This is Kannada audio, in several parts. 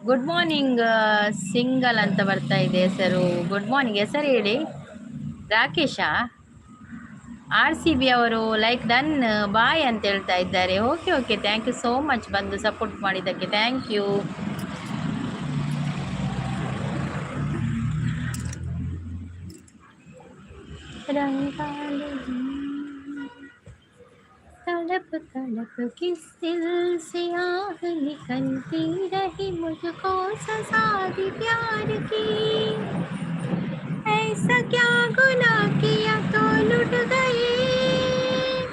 Good morning. ಸಿಂಗಲ್ ಅಂತ ಬರ್ತಾ ಇದೆ ಹೆಸರು. Good morning. ಹೆಸರು ಹೇಳಿ. ರಾಕೇಶಾ? RCB ಅವರು ಲೈಕ್ ಡನ್ ಬಾಯ್ ಅಂತ ಹೇಳ್ತಾ ಇದ್ದಾರೆ. Okay okay, thank you so much ಬಂದು ಸಪೋರ್ಟ್ ಮಾಡಿದ್ದಕ್ಕೆ. Thank you. तड़प तड़प किस दिल से आह निकलती रही मुझको सजा दी प्यार की ऐसा क्या गुनाह किया तो लुट गए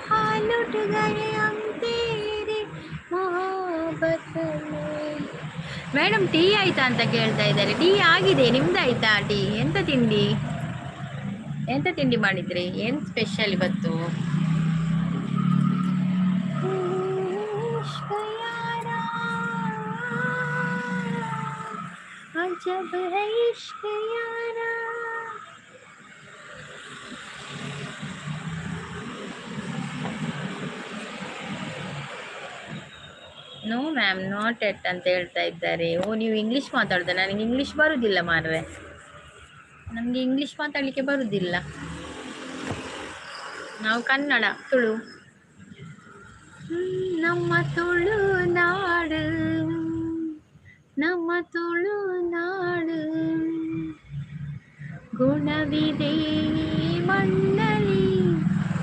हाँ लुट गए हम तेरे मोहब्बत में. ಮೇಡಮ್ ಟೀ ಆಯ್ತಾ ಅಂತ ಕೇಳ್ತಾ ಇದ್ದಾರೆ. ಟೀ ಆಗಿದೆ, ನಿಮ್ದಾಯ್ತಾ ಟೀ? ಎಂತ ತಿಂಡಿ ಮಾಡಿದ್ರಿ? ಏನು ಸ್ಪೆಷಲ್ ಇವತ್ತು? जब है इश्क यारा. ನೋ ಮ್ಯಾಮ್, ನಾಟ್ ಎಟ್ ಅಂತ ಹೇಳ್ತಾ ಇದ್ದಾರೆ. ಓ, ನೀವು ಇಂಗ್ಲೀಷ್ ಮಾತಾಡೋದ? ನನಗೆ ಇಂಗ್ಲೀಷ್ ಬರುವುದಿಲ್ಲ ಮಾರ್ರೆ, ನಮಗೆ ಇಂಗ್ಲೀಷ್ ಮಾತಾಡಲಿಕ್ಕೆ ಬರುವುದಿಲ್ಲ. ನಾವು ಕನ್ನಡ, ತುಳು. ನಮ್ಮ ತುಳು ನಾಡು, ನಮ್ಮ ತುಳು ನಾಡು, ಗುಣವಿದೆ ಮಣ್ಣಲಿ,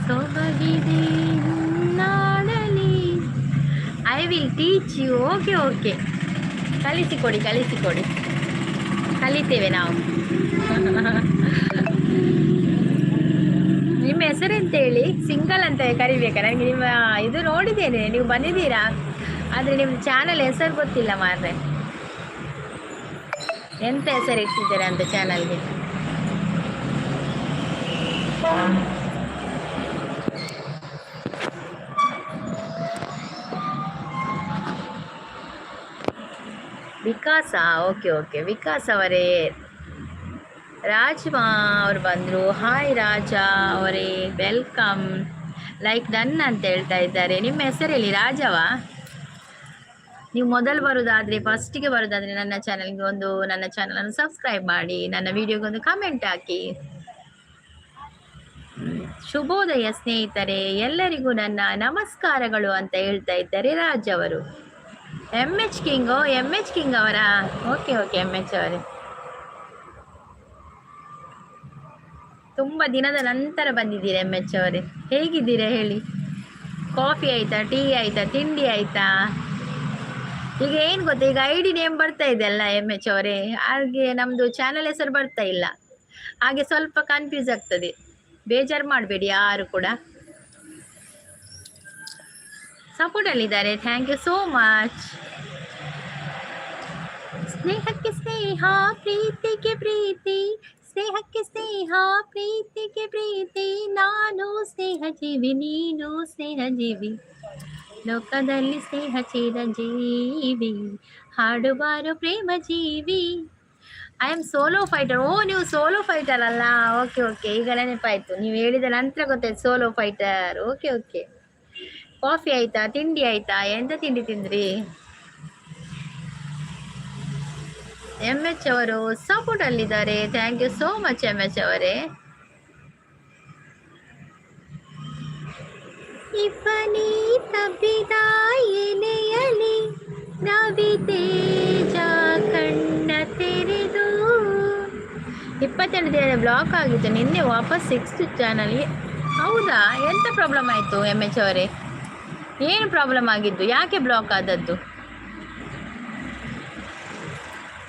ಸೊಬಗಿದೆ ನಾಡಲಿ. I will teach you. Okay okay, ಕಲಿಸಿಕೊಡಿ ಕಲಿತೇವೆ ನಾವು. ನಿಮ್ಮ ಹೆಸರೆಂತ ಹೇಳಿ? ಸಿಂಗಲ್ ಅಂತ ಕರಿಬೇಕಾ? ನನಗೆ ನಿಮ್ಮ ಇದು ನೋಡಿದ್ದೇನೆ, ನೀವು ಬಂದಿದ್ದೀರಾ, ಆದರೆ ನಿಮ್ಮ ಚಾನಲ್ ಹೆಸರು ಗೊತ್ತಿಲ್ಲ ಮಾರ್ರೆ. ಎಂತ ಹೆಸರು ಇಟ್ಟಿದ್ದೀರಾ ಅಂತ ಚಾನಲ್ಗೆ? ವಿಕಾಸ. ಓಕೆ ಓಕೆ, ವಿಕಾಸ್ ಅವರೇ. ರಾಜ್ಮಾ ಅವರು ಬಂದರು. ಹಾಯ್ ರಾಜಾ ಅವರೇ, ವೆಲ್ಕಮ್. ಲೈಕ್ ಡನ್ ಅಂತ ಹೇಳ್ತಾ ಇದ್ದಾರೆ. ನಿಮ್ಮ ಹೆಸರು ಹೇಳಿ? ರಾಜವಾ? ನೀವು ಮೊದಲು ಬರೋದಾದರೆ, ಫಸ್ಟಿಗೆ ಬರೋದಾದರೆ ನನ್ನ ಚಾನಲನ್ನು ಸಬ್ಸ್ಕ್ರೈಬ್ ಮಾಡಿ, ನನ್ನ ವಿಡಿಯೋಗೊಂದು ಕಮೆಂಟ್ ಹಾಕಿ. ಶುಭೋದಯ ಸ್ನೇಹಿತರೆ, ಎಲ್ಲರಿಗೂ ನನ್ನ ನಮಸ್ಕಾರಗಳು ಅಂತ ಹೇಳ್ತಾ ಇದ್ದಾರೆ ರಾಜ್ ಅವರು. MH king. MH ಕಿಂಗ್ ಅವರಾ? ಓಕೆ ಓಕೆ, MH ಅವರೇ, ತುಂಬ ದಿನದ ನಂತರ ಬಂದಿದ್ದೀರಾ MH ಅವರೇ. ಹೇಗಿದ್ದೀರಾ ಹೇಳಿ? ಕಾಫಿ ಆಯಿತಾ, ಟೀ ಆಯಿತಾ, ತಿಂಡಿ ಆಯಿತಾ? ಈಗ ಏನು ಗೊತ್ತಾ, ಈಗ ID ನೇಮ್ ಬರ್ತಾ ಇದೆ ಅಲ್ಲ MH ಅವರೇ, ಹಾಗೆ ನಮ್ಮದು ಚಾನಲ್ ಹೆಸರು ಬರ್ತಾ ಇಲ್ಲ, ಹಾಗೆ ಸ್ವಲ್ಪ ಕನ್ಫ್ಯೂಸ್ ಆಗ್ತದೆ. ಬೇಜಾರು ಮಾಡಬೇಡಿ ಯಾರು ಕೂಡ. ಸಪೋರ್ಟಲ್ಲಿದ್ದಾರೆ, ಥ್ಯಾಂಕ್ ಯು ಸೋ ಮಚ್. ಸ್ನೇಹಕ್ಕೆ ಸ್ನೇಹ, ಪ್ರೀತಿಗೆ ಪ್ರೀತಿ, ಸ್ನೇಹಕ್ಕೆ ಸ್ನೇಹ, ಪ್ರೀತಿಗೆ ಪ್ರೀತಿ, ನಾನು ಸ್ನೇಹ ಜೀವಿ, ನೀನು ಸ್ನೇಹ ಜೀವಿ, ಲೋಕದಲ್ಲಿ ಸ್ನೇಹ ಚಿರಂಜೀವಿ, ಹಾಡುಬಾರು ಪ್ರೇಮ ಜೀವಿ. I am solo fighter. ಓ, ನೀವು ಸೋಲೋ ಫೈಟರ್ ಅಲ್ಲ? ಓಕೆ ಓಕೆ, ಈಗ ನೆನಪಾಯ್ತು, ನೀವು ಹೇಳಿದ ನಂತರ ಗೊತ್ತಾಯ್ತು solo fighter. Okay okay. Coffee ಆಯ್ತಾ, ತಿಂಡಿ ಆಯ್ತಾ? ಎಂತ ತಿಂಡಿ ತಿಂದ್ರಿ? MH ಅವರು ಸಪೋರ್ಟ್ ಅಲ್ಲಿದ್ದಾರೆ, thank you so much MH ಅವರೇ. ಇಬ್ಬನಿ ತಬ್ಬಿದ ಎಲೆಯಲಿ ರವಿ ತೇಜ ಕಣ್ಣ ತೆರೆದು. 22 ದಿನ ಬ್ಲಾಕ್ ಆಗಿತ್ತು, ನಿನ್ನೆ ವಾಪಸ್ 6th ಚಾನಲ್ಗೆ. ಹೌದಾ? ಎಂತ ಪ್ರಾಬ್ಲಮ್ ಆಯಿತು MH ಅವರೇ? ಏನು ಪ್ರಾಬ್ಲಮ್ ಆಗಿದ್ದು? ಯಾಕೆ ಬ್ಲಾಕ್ ಆದದ್ದು?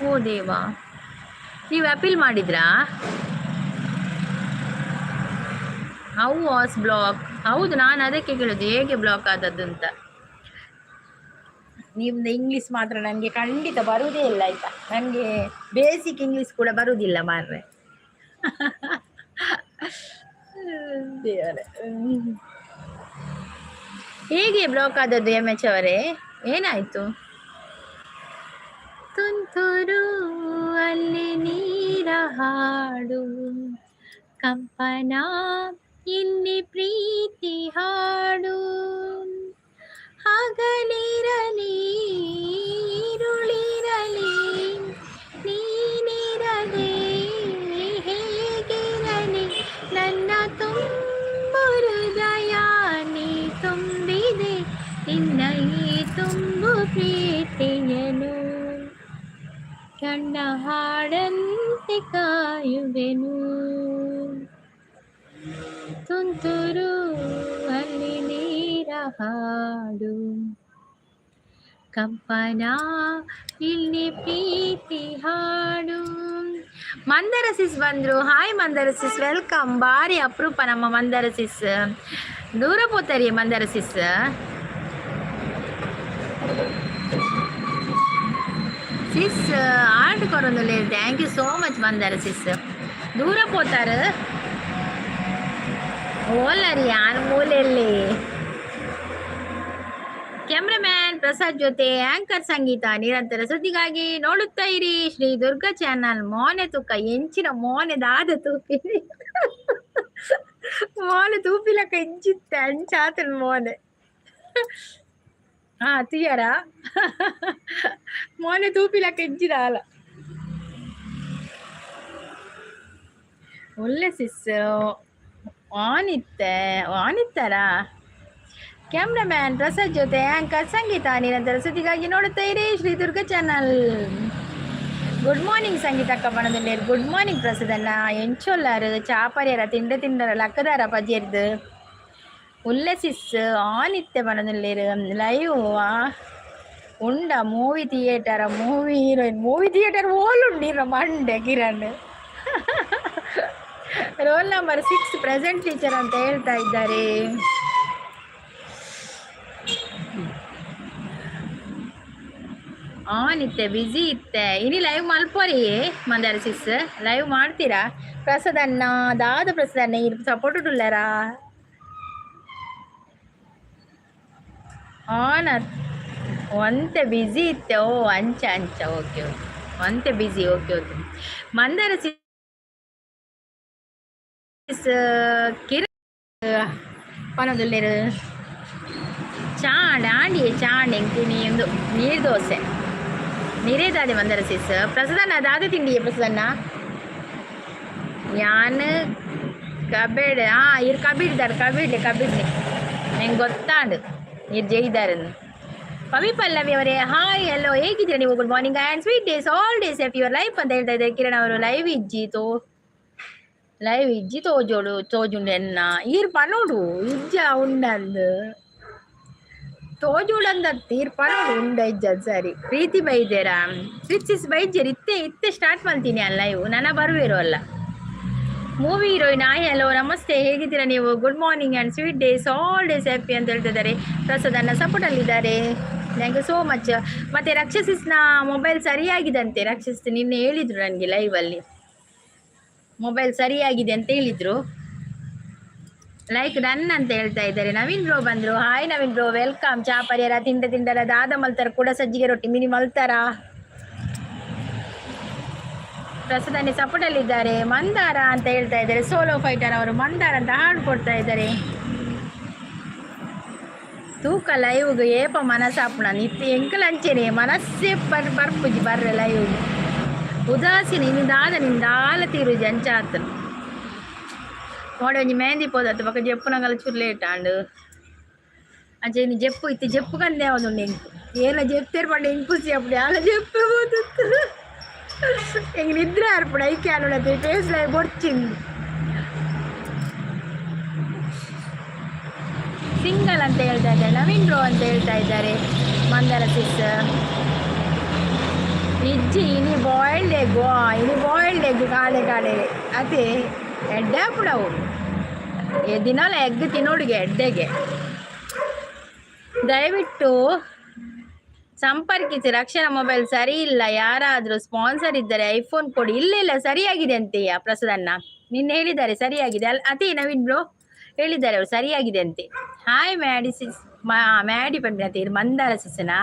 ಓ ದೇವಾ, ನೀವು ಅಪೀಲ್ ಮಾಡಿದ್ರಾ? How was block? ಹೌದು, ನಾನು ಅದಕ್ಕೆ ಕೇಳೋದು ಹೇಗೆ ಬ್ಲಾಕ್ ಆದದ್ದು ಅಂತ. ನಿಮ್ದು ಇಂಗ್ಲೀಷ್ ಮಾತ್ರ ನನಗೆ ಖಂಡಿತ ಬರುವುದೇ ಇಲ್ಲ ಆಯ್ತಾ, ನನಗೆ ಬೇಸಿಕ್ ಇಂಗ್ಲೀಷ್ ಕೂಡ ಬರುವುದಿಲ್ಲ ಮಾರ್ರೆ. ದೇವರೇ, ಹೇಗೆ ಬ್ಲಾಕ್ ಆದದ್ದು MH ಅವರೇ? ಏನಾಯಿತು? ತುಂತುರು ಅಲ್ಲಿ ನೀರ ಹಾಡು, ಕಂಪನ ಇಲ್ಲಿ ಪ್ರೀತಿ ಹಾಡು, ಹಗಲಿರಲಿ ಇರುಳಿರಲಿ ನಿನ್ನ ಈ ತುಂಬು ಪ್ರೀತಿಯನು ಕಣ್ಣ ಹಾಡಂತೆ ಕಾಯುವೆನು ತುಂತುರು ಅಲ್ಲಿ ನೀರ ಹಾಡು ಕಂಪನ ಇಲ್ಲಿ ಪ್ರೀತಿ ಹಾಡು. ಮಂದರ ಸಿಸ್ ಬಂದ್ರು. Hi Mandara sis, welcome. ಬಾರಿ ಅಪರೂಪ ನಮ್ಮ ಮಂದರ ಸಿಸ್. ದೂರ పోతారు ಮಂದರ ಸಿಸ್. సిస్ ఆడుకోరందులే. Thank you so much Mandara sis. దూర పోతారు ಓಲರಿ ಯಾರು ಮೂಲೆಯಲ್ಲಿ. ಕ್ಯಾಮ್ರಾಮ್ಯಾನ್ ಪ್ರಸಾದ್ ಜೊತೆ ಆಂಕರ್ ಸಂಗೀತ ನಿರಂತರ ಸುದ್ದಿಗಾಗಿ ನೋಡುತ್ತಾ ಇರಿ ಶ್ರೀ ದುರ್ಗಾ ಚಾನಲ್. ಮೋನೆ ತೂಕ ಎಂಚಿನ ಮೋನೆ ದಾದ ತೂಪಿ ಮೋನೆ ತೂಪಿಲಕ ಎಂಚಿತ್ತೆ ಅಂಚಾತನ ಮೋನೆ తీయరా మోనే తూపిలక ఎంచిదాల ಒಳ್ಳೆ ಸಿಸ್ ಆನಿತ್ತಾರಾ. ಕ್ಯಾಮ್ರಾಮ್ಯಾನ್ ಪ್ರಸಾದ್ ಜೊತೆ ಆಂಕರ್ ಸಂಗೀತ ನಿರಂತರ ಸುದ್ದಿಗಾಗಿ ನೋಡುತ್ತಾ ಇರಿ Shri Durga channel. Good morning ಸಂಗೀತಕ್ಕ ಬಣದಲ್ಲಿ. ಗುಡ್ ಮಾರ್ನಿಂಗ್ ಪ್ರಸಾದಣ್ಣ. ಎಂಚೊಲ್ಲಾರು ಚಾಪರ್ಯರ ತಿಂಡರ ಲಕ್ಕದಾರ ಪಜ್ಯರ್ದು ಉಲ್ಲಸಿಸ್ ಆನಿತ್ಯ ಬಣದಲ್ಲಿ ಲೈವ್ ಉಂಡ movie theatre movie heroine movie theatre ಓಲುಂಡಿರ ಮಂಡೆ Kiran. Roll number 6 present teacher ಅಂತ ಹೇಳ್ತಾ ಇದ್ದಾರೆ. ಆನಿತ್ತೆ ಬ್ಯುಸಿ ಇತ್ತೆ. ಇನಿ ಲೈವ್ ಮಲ್ಪೋರಿ ಮಂದಾರ ಸಿಸ್. ಲೈವ್ ಮಾಡ್ತೀರಾ ಪ್ರಸಾದಣ್ಣ ದಾದ ಪ್ರಸಾದಣ್ಣ ಇರ್ ಸಪೋರ್ಟ್ ಉಳ್ಳಾರಾ ಆನ ಒಂತೆ ಬ್ಯುಸಿ ಇತ್ತೆ. ಓ ಅಂಚ ಓಕೆ ಒಂತೆ ಬ್ಯುಸಿ. ಓಕೆ ಮಂದಾರ ಸಿಸ್ ಪನದುಲ್ಲೇರು ಚಾಂಡ್ ಎಂಕಿನಿ ಒಂದು ನೀರು ದೋಸೆ ನೀರೇದಾದೆ ಮಂದರ ಸಿಸ್. ಪ್ರಸಾದಣ್ಣ ಅದಾದ ತಿಂಡಿಯೇ ಪ್ರಸಾದಣ್ಣ. ಯಾನು ಕಬೇಡ್ ಇರು ಕಬಿಡ್ಲಿ ನಂಗೆ ಗೊತ್ತಾಂಡು ಇರು ಜೈದಾರ. ಪವಿ ಪಲ್ಲವಿ ಅವರೇ ಹಾಯ್ ಎಲ್ಲೋ ಹೇಗಿದ್ದೀರಾ ನೀವು? Good morning and sweet days all days of your life ಅಂತ ಹೇಳ್ತಾ ಇದ್ದಾರೆ ಕಿರಣ್ ಅವರು. ಲೈವ್ ಇಜ್ಜಿ ತೋಜುಂಡೆನ್ನ ಈರ್ ಪನೋಡು ಇಜ್ಜ ಉಂಡಂದು ತೋಜುಡಂದತ್ತಿ ಈರ್ ಪನೋಡು ಉಂಡ ಇಜ್ಜ. ಸರಿ ಪ್ರೀತಿ ಬೈದೇರ ಸ್ವಿಚ್ ಬೈದ್ಯರು ಇತ್ತೆ ಸ್ಟಾರ್ಟ್ ಮಾಡ್ತೀನಿ ಅಲ್ಲ ಇವು ನನ್ನ ಬರುವಿರೋ ಅಲ್ಲ. ಮೂವಿ ಹೀರೋಯಿನ್ ಹಾಯ್ ಹಲೋ ನಮಸ್ತೆ ಹೇಗಿದ್ದೀರಾ ನೀವು? Good morning and sweet days all days happy ಅಂತ ಹೇಳ್ತಿದ್ದಾರೆ. ಪ್ರಸಾದನ್ನ ಸಪೋರ್ಟಲ್ಲಿದ್ದಾರೆ. Thank you so much. ಮತ್ತು ರಕ್ಷಸಿಸ್ನ ಮೊಬೈಲ್ ಸರಿಯಾಗಿದಂತೆ. ರಕ್ಷಸ್ ನಿನ್ನೆ ಹೇಳಿದರು ನನಗೆ ಲೈವಲ್ಲಿ ಮೊಬೈಲ್ ಸರಿಯಾಗಿದೆ ಅಂತ ಹೇಳಿದರು. ಲೈಕ್ ರನ್ ಅಂತ ಹೇಳ್ತಾ ಇದ್ದಾರೆ. ನವೀನ್ ಬ್ರೋ ಬಂದರು. Hi Naveen bro welcome. ಚಾಪರ್ಯರ ತಿಂಡರ ದಾದ ಮಲ್ತಾರ ಕೂಡ ಸಜ್ಜಿಗೆ ರೊಟ್ಟಿ ಮಿನಿ ಮಲ್ತಾರ. ಪ್ರಸಾದನೆ ಸಪೋರ್ಟಲ್ಲಿದ್ದಾರೆ. ಮಂದಾರ ಅಂತ ಹೇಳ್ತಾ ಇದ್ದಾರೆ. ಸೋಲೋ ಫೈಟರ್ ಅವರು ಮಂದಾರ ಅಂತ ಹಾಡು ಕೊಡ್ತಾ ಇದ್ದಾರೆ. ತೂಕ ಲೈವ್ಗೆ ಏಪ ಮನಸ್ಸಾಪುಣ ನಿತ್ಯ ಎಂಕಲ್ ಅಂಚೆನೆ ಮನಸ್ಸೇ ಬರ್ಪುಜಿ ಬರ್ರೆ ಲೈವ್ಗೆ ಉದಾಸೀನ ನಿಂದಾಲ ತೀರು ಜಂಚಾತನು ನೋಡಿ ಒಂಜಿ ಮೆಹಂದಿ ಪೋದತ್ತು ಪಕ್ಕ ಜಪ್ಪುನಗಲ ಚೂರು ಲೇಟ್ ಆಂಡು ಅಂಚೆ ಇನ್ನು ಜಪ್ಪು ಇತ್ತು ಜಪ್ಪು ಕಂದೆ ಅವನು ಎಂಕು ಏನ ಜಪ್ತೇರು ಪಂಡ ಹೆಂಗೆ ಖುಷಿ ಅಪ್ಪಡಿ ಆಲ ಜಪ್ಪು ಹೋದತ್ತು ಹೆಂಗೆ ನಿದ್ರೆ ಅರ್ಪಣ ಐಕೆ ಅನ್ನೋಡತ್ತೆ ಫೇಸ್ ಲೈ ಬೊಡ್ಚಿಂದು ಸಿಂಗಲ್ ಅಂತ ಹೇಳ್ತಾ ಇದ್ದಾರೆ. ನವೀನ್ ಬ್ರೋ ಅಂತ ಹೇಳ್ತಾ ಇದ್ದಾರೆ. ಮಂದಾರ ಸಿಸ್ ಇಜ್ಜಿ ಇನಿ ಬಾಯ್ಲ್ಡ್ ಎಗ್ ಕಾಡೆ ಅದೇ ಎಡ್ಡೆ ಹಾಕ್ಬಿಡವು ದಿನಾಲ ಎಗ್ ತಿನ್ನೋಡಿಗೆ ಎಡ್ಡೆಗೆ. ದಯವಿಟ್ಟು ಸಂಪರ್ಕಿಸಿ. ರಕ್ಷಣಾ ಮೊಬೈಲ್ ಸರಿ ಇಲ್ಲ, ಯಾರಾದರೂ ಸ್ಪಾನ್ಸರ್ ಇದ್ದರೆ ಐಫೋನ್ ಕೊಡಿ. ಇಲ್ಲ ಸರಿಯಾಗಿದೆ ಅಂತೆಯಾ ಪ್ರಸಾದಣ್ಣ ನಿನ್ನೆ ಹೇಳಿದ್ದಾರೆ ಸರಿಯಾಗಿದೆ ಅದೇ ನವೀನ್ ಬ್ರೋ ಹೇಳಿದ್ದಾರೆ ಅವರು ಸರಿಯಾಗಿದೆ ಅಂತೆ. ಹಾಯ್ ಮ್ಯಾಡಿ ಸಿಸ್ ಮ್ಯಾಡಿ ಪಂಡಿನತೆ ಇದು ಮಂದಾರ ಸಿಸ್ಸನಾ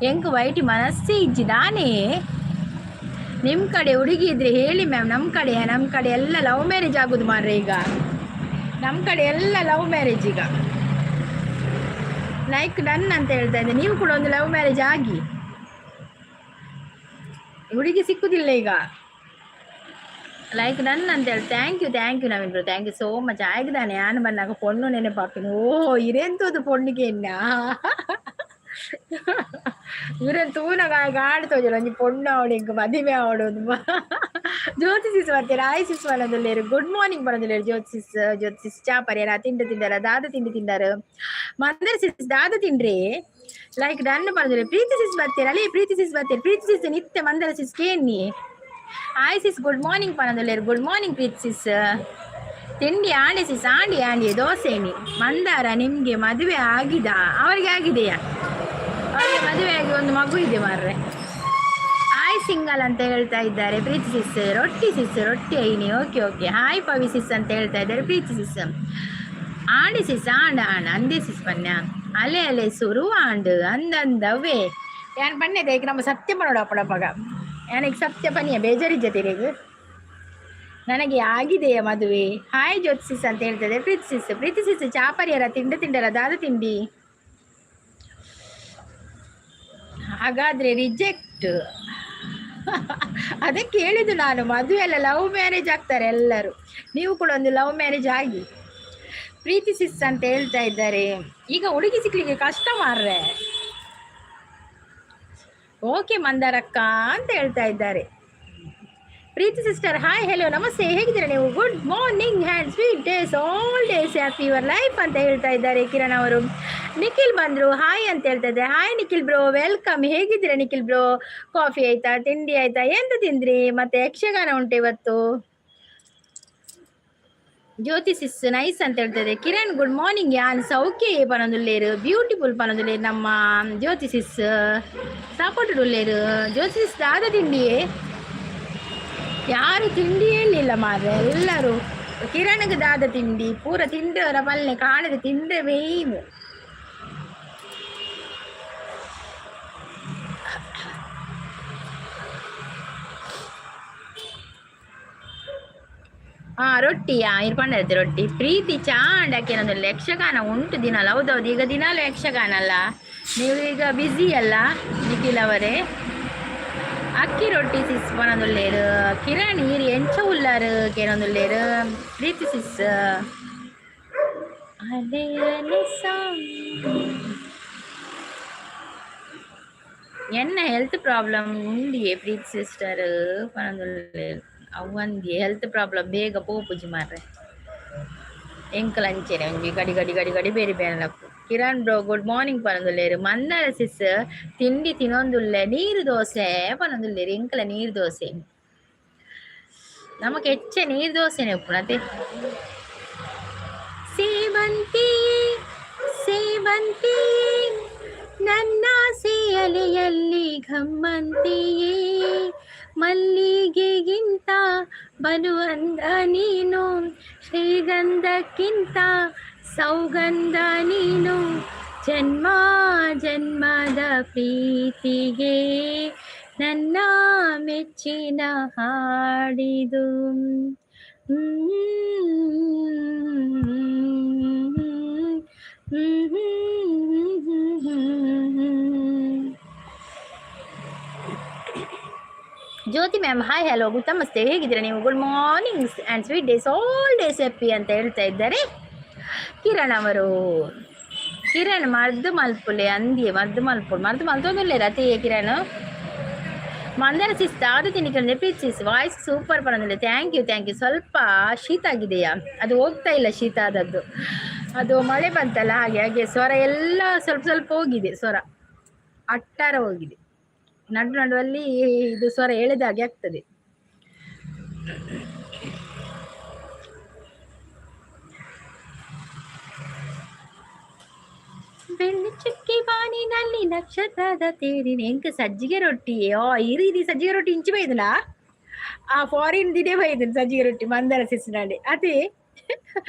ಎಂಕು ವೈಟಿ ಮನಸ್ಸೇ ಇಜ್ಜಿ ನಾನೇ ನಿಮ್ಮ ಕಡೆ ಹುಡುಗಿ ಇದ್ರೆ ಹೇಳಿ ಮ್ಯಾಮ್. ನಮ್ಮ ಕಡೆ ಎಲ್ಲ ಲವ್ ಮ್ಯಾರೇಜ್ ಆಗೋದು ಮಾರ್ರೆ. ಈಗ ನಮ್ಮ ಕಡೆ ಎಲ್ಲ ಲವ್ ಮ್ಯಾರೇಜ್. ಈಗ ಲೈಕ್ ಡನ್ ಅಂತ ಹೇಳ್ತಾ ಇದ್ದೆ. ನೀವು ಕೂಡ ಒಂದು ಲವ್ ಮ್ಯಾರೇಜ್ ಆಗಿ ಹುಡುಗಿ ಸಿಕ್ಕುದಿಲ್ಲ ಈಗ. ಲೈಕ್ ಡನ್ ಅಂತ ಹೇಳಿ thank you Naveen bro, thank you so much. ಆಗಿದ್ದಾನೆ ನಾನು ಬಂದಾಗ ಪೊಣ್ಣು ನೆನಪಾಪಿನ. ಓ ಇರೆಂತದ್ದು ಪೊಣ್ಣಿಗೆ ಇನ್ನ ಇವ್ರನ್ ತೂನಗ ಆಡ್ತೋಜಲ್ಲ ಒಂಜಿ ಪೊಣ್ಣು ಅವಳಿಗೆ ಮದುವೆ ಆಡೋದು. ಜ್ಯೋತಿ ಸಿಸ್ ಬರ್ತೀರಾ? ಆಯ್ ಸಿಸ್ ಬರೋದಿಲ್ಲೇರು, ಗುಡ್ ಮಾರ್ನಿಂಗ್ ಬರೋದಿಲ್ಲೇರು. ಜ್ಯೋತಿ ಸಿಸ್ ಚಾ ಪರಿಯಾರ ತಿಂಡಿ ತಿಂದಾರ, ದಾದ ತಿಂಡಿ ತಿಂದಾರ. ಮಂದರ್ ಸಿಸ್ ದಾದ ತಿಂಡ್ರಿ ಲೈಕ್ ಡನ್ ಬರೋದಿಲ್ಲ. ಪ್ರೀತಿ ಸಿಸ್ ಬರ್ತೀರಾ ಅಲ್ಲಿ? ಪ್ರೀತಿ ಸಿಸ್ ಬರ್ತೀರಿ? ಪ್ರೀತಿ ಸಿಸ್ ನಿತ್ಯ ಮಂದರ ಸಿಸ್ ಕೇನಿ. ಆಯ್ ಸಿಸ್ ಗುಡ್ ಮಾರ್ನಿಂಗ್ ಪನ್ನೋದಿಲ್ಲೇರು, ಗುಡ್ ಮಾರ್ನಿಂಗ್ ಪ್ರೀತಿ ಸಿಸ್. ತಿಂಡಿ ಆಂಡಿ ಸಿಸ್, ಆಂಡಿ ದೋಸೆನಿ. ಮಂದಾರ ನಿಮ್ಗೆ ಮದುವೆ ಆಗಿದ? ಅವರಿಗೆ ಆಗಿದೆಯಾ? ಅವರಿಗೆ ಮದುವೆ ಆಗಿ ಒಂದು ಮಗು ಇದೆ ಮಾರ್ರೆ. ಹಾಯ್ ಸಿಂಗಲ್ ಅಂತ ಹೇಳ್ತಾ ಇದ್ದಾರೆ ಪ್ರೀತಿ ಸಿಸ್. ರೊಟ್ಟಿ ಐನಿ. ಓಕೆ ಹಾಯ್ ಪವಿ ಸಿಸ್ ಅಂತ ಹೇಳ್ತಾ ಇದ್ದಾರೆ ಪ್ರೀತಿ ಸಿಸ್. ಆಂಡಿ ಸಿಸ್ ಆಂಡ ಅಂದೇ ಸಿಸ್ ಪನ್ಯ ಅಲೆ ಸುರು ಆಂಡು ಅಂದವೇ ಯಾನ್ ಪನ್ಯದ ಈಗ ನಮ್ಮ ಸತ್ಯ ಪನೋಡ ಅಪ್ಪಡಪ್ಪಗ ನನಗೆ ಸತ್ಯ ಪನಿಯ ಬೇಜಾರಿಜ್ಜತಿರಿಗ ನನಗೆ ಆಗಿದೆಯ ಮದುವೆ. ಹಾಯ್ ಜ್ಯೋತಿ ಸಿಸ್ ಅಂತ ಹೇಳ್ತದೆ ಪ್ರೀತಿ ಸಿಸ್ ಚಾಪರಿಯರ ತಿಂಡರ ದಾದ ತಿಂಡಿ. ಹಾಗಾದ್ರೆ ರಿಜೆಕ್ಟ್. ಅದಕ್ಕೆ ಹೇಳಿದ್ದು ನಾನು, ಮದುವೆ ಎಲ್ಲ ಲವ್ ಮ್ಯಾರೇಜ್ ಆಗ್ತಾರೆ ಎಲ್ಲರೂ, ನೀವು ಕೂಡ ಒಂದು ಲವ್ ಮ್ಯಾರೇಜ್ ಆಗಿ. ಪ್ರೀತಿ ಸಿಸ್ ಅಂತ ಹೇಳ್ತಾ ಇದ್ದಾರೆ. ಈಗ ಹುಡುಗಿ ಸಿಕ್ಲಿಕ್ಕೆ ಕಷ್ಟ ಮಾರ್ರೆ. ಓಕೆ ಮಂದಾರಕ್ಕ ಅಂತ ಹೇಳ್ತಾ ಇದ್ದಾರೆ. ಪ್ರೀತಿ ಸಿಸ್ಟರ್ ಹಾಯ್ ಹೆಲೋ ನಮಸ್ತೆ, ಹೇಗಿದ್ದೀರಾ ನೀವು? Good morning hand sweet days all days happy your life ಅಂತ ಹೇಳ್ತಾ ಇದ್ದಾರೆ ಕಿರಣ್ ಅವರು. ನಿಖಿಲ್ ಬಂದರು ಹಾಯ್ ಅಂತ ಹೇಳ್ತಾ ಇದ್ದಾರೆ. Hi Nikhil bro, welcome. ಹೇಗಿದ್ದೀರಾ ನಿಖಿಲ್ ಬ್ರೋ? ಕಾಫಿ ಆಯ್ತಾ, ತಿಂಡಿ ಆಯ್ತಾ, ಎಂತ ತಿಂದ್ರಿ? ಮತ್ತೆ ಯಕ್ಷಗಾನ ಉಂಟು ಇವತ್ತು. ಜ್ಯೋತಿ ಸಿಸ್ ನೈಸ್ ಅಂತ ಹೇಳ್ತದೆ. ಕಿರಣ್ ಗುಡ್ ಮಾರ್ನಿಂಗ್ ಯಾನ್ ಸೌಖ್ಯ ಪನೊಂದುಲ್ಲೇರು, ಬ್ಯೂಟಿಫುಲ್ ಪನೊಂದುಲ್ಲೇರು ನಮ್ಮ ಜ್ಯೋತಿ ಸಿಸ್. ಸಪೋರ್ಟೆಡ್ ಉಳ್ಳೇರು ಜ್ಯೋತಿ ಸಿಸ್. ದಾದ ತಿಂಡಿಯೇ ಯಾರು ತಿಂಡಿ ಹೇಳಲಿಲ್ಲ ಮಾರ್ರೆ, ಎಲ್ಲರೂ ಕಿರಣಗೆ ದಾದ ತಿಂಡಿ ಪೂರ ತಿಂಡವರ ಪಲ್ಲೆ ಕಾಣದೆ ತಿಂದ್ರೆ ಮೇಯ್ನು. ರೊಟ್ಟಿಯಾ ಇರ್ಕೊಂಡೈತೆ ರೊಟ್ಟಿ. ಪ್ರೀತಿ ಚಾಂಡಕ್ಕೆ ನನ್ನೊಂದು ಯಕ್ಷಗಾನ ಉಂಟು ದಿನಾಲ. ಹೌದೌದು, ಈಗ ದಿನಾಲು ಯಕ್ಷಗಾನ ಅಲ್ಲ, ನೀವು ಈಗ ಬ್ಯುಸಿ ಅಲ್ಲ ನಿಖಿಲ್ ಅವರೇ. ಅಕ್ಕಿ ರೊಟ್ಟಿ ಸಿಸ್ ಪನೊಂದುಲ್ಲೇರು. ಕಿರಣ್ ಈರಿ ಎಂಚ ಉಲ್ಲಾರು ಕೇನೊಂದುಲ್ಲೇರು ಪ್ರೀತಿ ಸಿಸ್. ಎನ್ನ ಹೆಲ್ತ್ ಪ್ರಾಬ್ಲಮ್ ಉಂಡಿಯೇ ಪ್ರೀತಿ ಸಿಸ್ಟರ್ ಪನೊಂದುಲ್ಲೇರು. ಅವಂದಿ ಹೆಲ್ತ್ ಪ್ರಾಬ್ಲಮ್ ಬೇಗ ಪೋಪುಜಿ ಮಾರ್ರೆ. ಎಂಕಲ್ ಅಂಚೆನೆ ಒಂಜಿ ಗಡಿ ಬೇರೆ ಬೇನಲಕ್ಕು. ಕಿರಣ್ ಬ್ರೋ ಗುಡ್ ಮಾರ್ನಿಂಗ್ ಪನೊಂದುಲ್ಲೇರು. ಮಂದಾರ ಸಿಸ್ ತಿಂಡಿ ತಿನ್ನೊಂದುಲ್ಲೆ ನೀರು ದೋಸೆ ಪನೊಂದುಲ್ಲೇರು. ಎಂಕಲ ನೀರು ದೋಸೆ ನಮಕ್ ಹೆಚ್ಚೆ ನೀರು ದೋಸೆನೆ ಉಪ್ಪುನತೆ. ಸೇವಂತಿ ನನ್ನ ಸೇಯಲೆಯಲ್ಲಿ ಘಮ್ಮಂತಿಯೇ, ಮಲ್ಲಿಗೆಗಿಂತ ಬಲು ಅಂದ ನೀನು, ಶ್ರೀಗಂಧಕ್ಕಿಂತ ಸೌಗಂಧ ನೀನು, ಜನ್ಮ ಜನ್ಮದ ಪ್ರೀತಿಗೆ ನನ್ನ ಮೆಚ್ಚಿನ ಹಾಡಿದು. ಜ್ಯೋತಿ ಮ್ಯಾಮ್ ಹಾಯ್ ಹಲೋ ಗುಡ್ ನಮಸ್ತೆ, ಹೇಗಿದ್ದೀರಾ ನೀವು? Good morning and sweet days all days happy ಅಂತ ಹೇಳ್ತಾ ಇದ್ದಾರೆ ಕಿರಣ್ ಅವರು. ಕಿರಣ್ ಮರ್ದು ಮಲ್ಪುಲೆ ಅಂದಿಯೇ ಮರ್ದು ಮಲ್ತೊಂದುಲ್ಲೆ ರತಿಯೇ ಕಿರಣ್. ಮಂದರ ಸಿಸ್ ದಾದ ತಿಂಡಿ ಕೇಳಿದ್ರೆ ಪ್ರೀತಿ ಸಿಸ್ ವಾಯ್ಸ್ ಸೂಪರ್ ಪರಂದಿಲ್ಲ. Thank you. ಸ್ವಲ್ಪ ಶೀತ ಆಗಿದೆಯಾ? ಅದು ಹೋಗ್ತಾ ಇಲ್ಲ ಶೀತ ಆದದ್ದು, ಅದು ಮಳೆ ಬಂತಲ್ಲ ಹಾಗೆ ಸ್ವರ ಎಲ್ಲ ಸ್ವಲ್ಪ ಹೋಗಿದೆ, ಸ್ವರ ಅಟ್ಟಾರ ಹೋಗಿದೆ. ನಡುವಲ್ಲಿ ಇದು ಸ್ವರ ಎಳೆದಾಗೆ ಆಗ್ತದೆ. ಬೆಳ್ಳಿ ಚುಕ್ಕಿ ಬಾನಿನಲ್ಲಿ ನಕ್ಷತ್ರದ ತೇರಿನ ಎಂಕ ಸಜ್ಜಿಗೆ ರೊಟ್ಟಿ. ಇರಿ ಸಜ್ಜಿಗೆ ರೊಟ್ಟಿ ಇಂಚಿ ಬೈದನ ಆ ಫಾರಿನ್ ದಿನೇ ಬೈದನ್ ಸಜ್ಜಿಗೆ ರೊಟ್ಟಿ ಮಂದರ ಸಿಸ್ನಲ್ಲಿ. ಅದೇ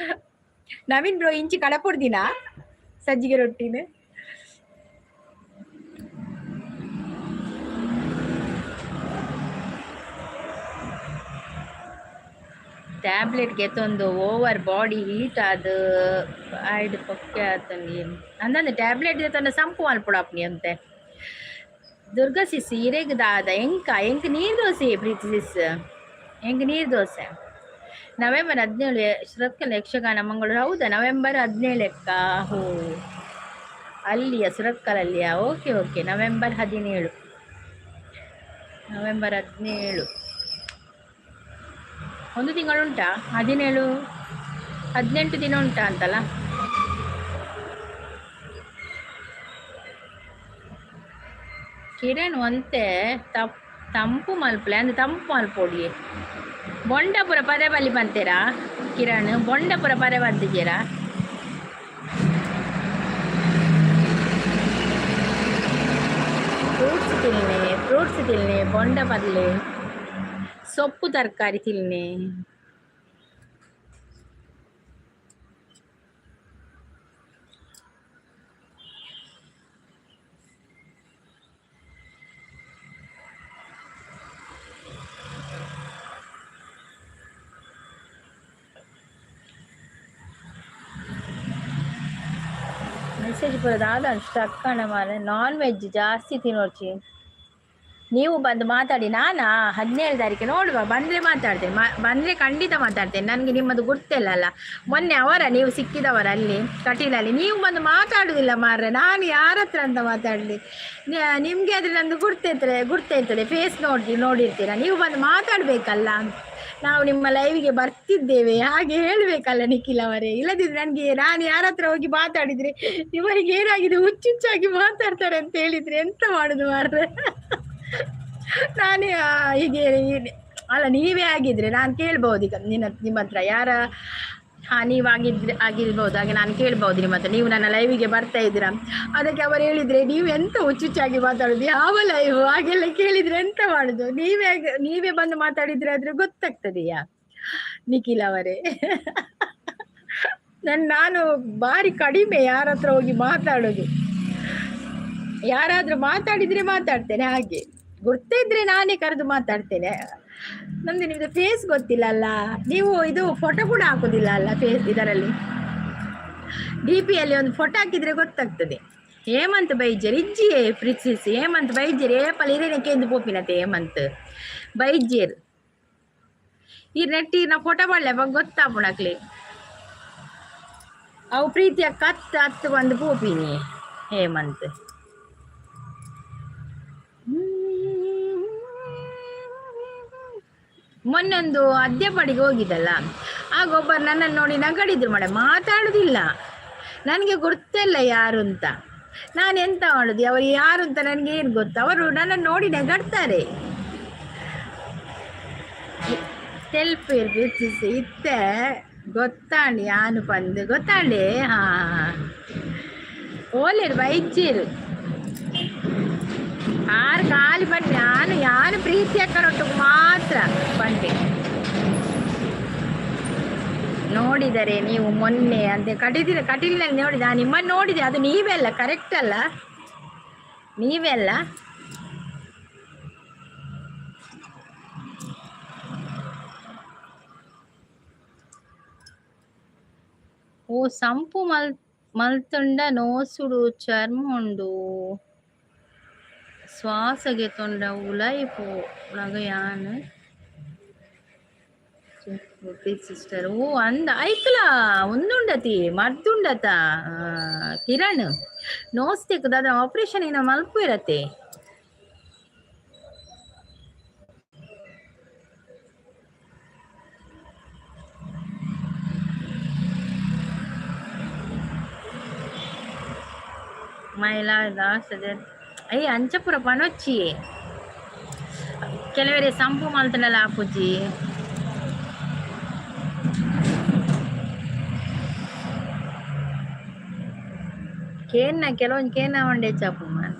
ನವೀನ್ ಬ್ರೋ ಇಂಚಿ ಕಡಪುಡ್ದಿನ ಸಜ್ಜಿಗೆ ರೊಟ್ಟಿನ. ಟ್ಯಾಬ್ಲೆಟ್ಗೆ ತಂದು ಓವರ್ ಬಾಡಿ ಹೀಟ್ ಅದು ಆಯ್ಡು ಪೊಕ್ಕೆ ಆತಂಗಿ ಅಂದಂದು ಟ್ಯಾಬ್ಲೆಟ್ ತಂದು ಸಂಪು ಮಲ್ಪುಡಪ್ನಿ ಅಂತೆ. ದುರ್ಗಾ ಸಿಸ್ ಇರೆಗ್ ದಾದ ಎಂಕ ನೀರು ದೋಸೆ ಪ್ರೀತಿ ಸಿಸ್. ಹೆಂಗೆ ನೀರು ದೋಸೆ. ನವೆಂಬರ್ 17 ಸುರತ್ಕಲ್ ಯಕ್ಷಗಾನ ಮಂಗಳೂರು. ಹೌದಾ, ನವೆಂಬರ್ 17 ಹೋ, ಅಲ್ಲಿಯ ಸುರತ್ಕಲಲ್ಲಿಯಾ? Okay okay, November 17. ನವೆಂಬರ್ 17 ಒಂದು ತಿಂಗಳುಂಟಾ? 17 18 ದಿನ ಉಂಟಾ ಅಂತಲ್ಲ. ಕಿರಣ್ ಅಂತೆ ತಂಪು ಮಲ್ಪಲೆ ಅಂದ್ರೆ ತಂಪು ಮಲ್ಪೊಡಿ. ಬೊಂಡಪುರ ಪರೆ ಬಲಿ ಬಂತೀರಾ ಕಿರಣ್? ಬೊಂಡಪುರ ಪರೆ ಬಂದಿದ್ದೀರಾ? ಫ್ರೂಟ್ಸ್ ತಿನ್ನಿ, ಬೊಂಡ ಪಲ್ಲೆ, ಸೊಪ್ಪು ತರಕಾರಿ ತಿನ್ನಿ. ಮೆಸೇಜ್ ಬರೋದು ಆದಷ್ಟು ಟಕ್ಕಣ ಮಾರೆ. ನಾನ್ ವೆಜ್ ಜಾಸ್ತಿ ತಿನ್ನೋರ್ಚಿ. ನೀವು ಬಂದು ಮಾತಾಡಿ. ನಾನಾ 17 ತಾರೀಕು ನೋಡುವ, ಬಂದರೆ ಮಾತಾಡ್ತೇನೆ. ಬಂದರೆ ಖಂಡಿತ ಮಾತಾಡ್ತೇನೆ. ನನಗೆ ನಿಮ್ಮದು ಗುರ್ತಿಲ್ಲಲ್ಲ. ಮೊನ್ನೆ ನೀವು ಸಿಕ್ಕಿದವರ ಅಲ್ಲಿ ಕಟೀಲಲ್ಲಿ. ನೀವು ಬಂದು ಮಾತಾಡೋದಿಲ್ಲ ಮಾರ್ರೆ. ನಾನು ಯಾರ ಹತ್ರ ಅಂತ ಮಾತಾಡಲಿ? ನಿಮಗೆ ಆದರೆ ನಂದು ಗುರ್ತೈತದೆ. ಫೇಸ್ ನೋಡಿರ್ತೀರ. ನೀವು ಬಂದು ಮಾತಾಡಬೇಕಲ್ಲ. ನಾವು ನಿಮ್ಮ ಲೈವಿಗೆ ಬರ್ತಿದ್ದೇವೆ ಹಾಗೆ ಹೇಳಬೇಕಲ್ಲ ನಿಖಿಲ್ ಅವರೇ. ಇಲ್ಲದಿದ್ರೆ ನಾನು ಯಾರ ಹತ್ರ ಹೋಗಿ ಮಾತಾಡಿದ್ರೆ ಇವರಿಗೆ ಏನಾಗಿದೆ, ಹುಚ್ಚುಚ್ಚಾಗಿ ಮಾತಾಡ್ತಾರೆ ಅಂತ ಹೇಳಿದ್ರೆ ಎಂತ ಮಾಡುದು ಮಾರ್ರೆ? ನಾನೇ ಹೀಗೆ ಅಲ್ಲ, ನೀವೇ ಆಗಿದ್ರೆ ನಾನು ಕೇಳ್ಬೋದು ಈಗ ನಿಮ್ಮ ಹತ್ರ. ನೀವಾಗಿರ್ಬೋದು, ಹಾಗೆ ನಾನು ಕೇಳ್ಬೋದು ನಿಮ್ಮ ಹತ್ರ. ನೀವು ನನ್ನ ಲೈವಿಗೆ ಬರ್ತಾ ಇದ್ದೀರಾ, ಅದಕ್ಕೆ ಅವರು ಹೇಳಿದ್ರೆ ನೀವು ಎಂತ ಹುಚ್ಚುಚ್ಚಾಗಿ ಮಾತಾಡೋದು, ಯಾವ ಲೈವ್ ಹಾಗೆಲ್ಲ ಕೇಳಿದ್ರೆ ಎಂತ ಮಾಡುದು? ನೀವೇ ಬಂದು ಮಾತಾಡಿದ್ರೆ ಆದ್ರೆ ಗೊತ್ತಾಗ್ತದೆಯಾ ನಿಖಿಲ್ ಅವರೇ? ನಾನು ಬಾರಿ ಕಡಿಮೆ ಯಾರ ಹತ್ರ ಹೋಗಿ ಮಾತಾಡೋದು. ಯಾರಾದ್ರೂ ಮಾತಾಡಿದ್ರೆ ಮಾತಾಡ್ತೇನೆ, ಹಾಗೆ ಗುರ್ತಿದ್ರೆ ನಾನೇ ಕರೆದು ಮಾತಾಡ್ತೇನೆ. ನಮ್ದು ನಿಮ್ದು ಫೇಸ್ ಗೊತ್ತಿಲ್ಲ ಅಲ್ಲ. ನೀವು ಇದು ಫೋಟೋ ಕೂಡ ಹಾಕುದಿಲ್ಲ ಅಲ್ಲ ಫೇಸ್ ಇದರಲ್ಲಿ. DP-ಯಲ್ಲಿ ಒಂದು ಫೋಟೋ ಹಾಕಿದ್ರೆ ಗೊತ್ತಾಗ್ತದೆ. ಹೇಮಂತ್ ಬೈಜರ್ ಇಜ್ಜಿಯೇ ಪ್ರಿಸಿಸ್ ಹೇಮಂತ್ ಬೈಜರ್ ಏಪಲ್ ಇರೇನಕ್ಕೆ ಎಂದು ಪೋಪಿನತೆ ಹೇಮಂತ್ ಬೈಜರ್ ಈ ನೆಟ್ಟಿನ ಫೋಟೋ ಬಳ್ಳೆ ಗೊತ್ತಾಪುಣಕ್ಲಿ ಅವು ಪ್ರೀತಿಯ ಹತ್ತು ಬಂದು ಪೋಪಿನಿ ಹೇಮಂತ್. ಮೊನ್ನೊಂದು ಅದ್ಯಪಾಡಿಗೆ ಹೋಗಿದ್ದಲ್ಲ, ಆಗ ಒಬ್ಬರು ನನ್ನನ್ನು ನೋಡಿ ನಗಡಿದ್ರು ಮಾಡೆ. ಮಾತಾಡುದಿಲ್ಲ, ನನಗೆ ಗೊತ್ತಿಲ್ಲ ಯಾರು ಅಂತ. ನಾನು ಎಂತ ಮಾಡುದು? ಅವರು ಯಾರು ಅಂತ ನನಗೆ ಏನು ಗೊತ್ತು? ಅವರು ನನ್ನನ್ನು ನೋಡಿ ನಗಡ್ತಾರೆ. ಸೆಲ್ಫ್ ಇತ್ತೆ ಗೊತ್ತಾಂಡಿ ಯಾನು ಬಂದು ಗೊತ್ತಾಂಡಿ. ಹಾ ಓಲೇರು ಬೈಜೀರು ಆರು ಕಾಲಿ ಬನ್ನಿ. ಯಾನು ಪ್ರೀತಿ ಅಕ್ಕನೊಟ್ಟಿಗೆ ಮಾತ್ರ ಬಂದೆ. ನೋಡಿದರೆ ನೀವು ಮೊನ್ನೆ ಅಂತ ಕಟೀಲಿನಲ್ಲಿ ನೋಡಿದ. ನಿಮ್ಮನ್ನು ನೋಡಿದೆ, ಅದು ನೀವೆಲ್ಲ ಕರೆಕ್ಟ್ ಅಲ್ಲ? ನೀವೆಲ್ಲ ಓ ಸಂಪು ಮಲ್ತುಂಡ ನೋಸುಡು ಚರ್ಮ ಉಂಡು ಶ್ವಾಸಗೆ ತೊಂಡ ಉಲೈಪು ನಗಯಾನ್ ಸಿಸ್ಟರ್. ಓ ಅಂದ ಐಕ್ಲ ಒಂದುಂಡತಿ ಮರ್ದುಂಡತ ಕಿರಣ್ ನೋಸ್ತಿಕ್ ಅದ್ರ ಆಪರೇಷನ್ ಏನ ಮಲ್ಪು ಇರತ್ತೆ. ಮೈಲಾ ಅಯ್ಯ ಅಂಚಪುರ ಪನೊಚ್ಚಿ ಕೆಲವರೇ ಸಂಪು ಮಲ್ತನಲ್ಲ ಆಪುಜಿ. ಕೆಲವೊಂದು ಕೇನ ಒಂಡೆ ಚಾಪು ಮಾನ್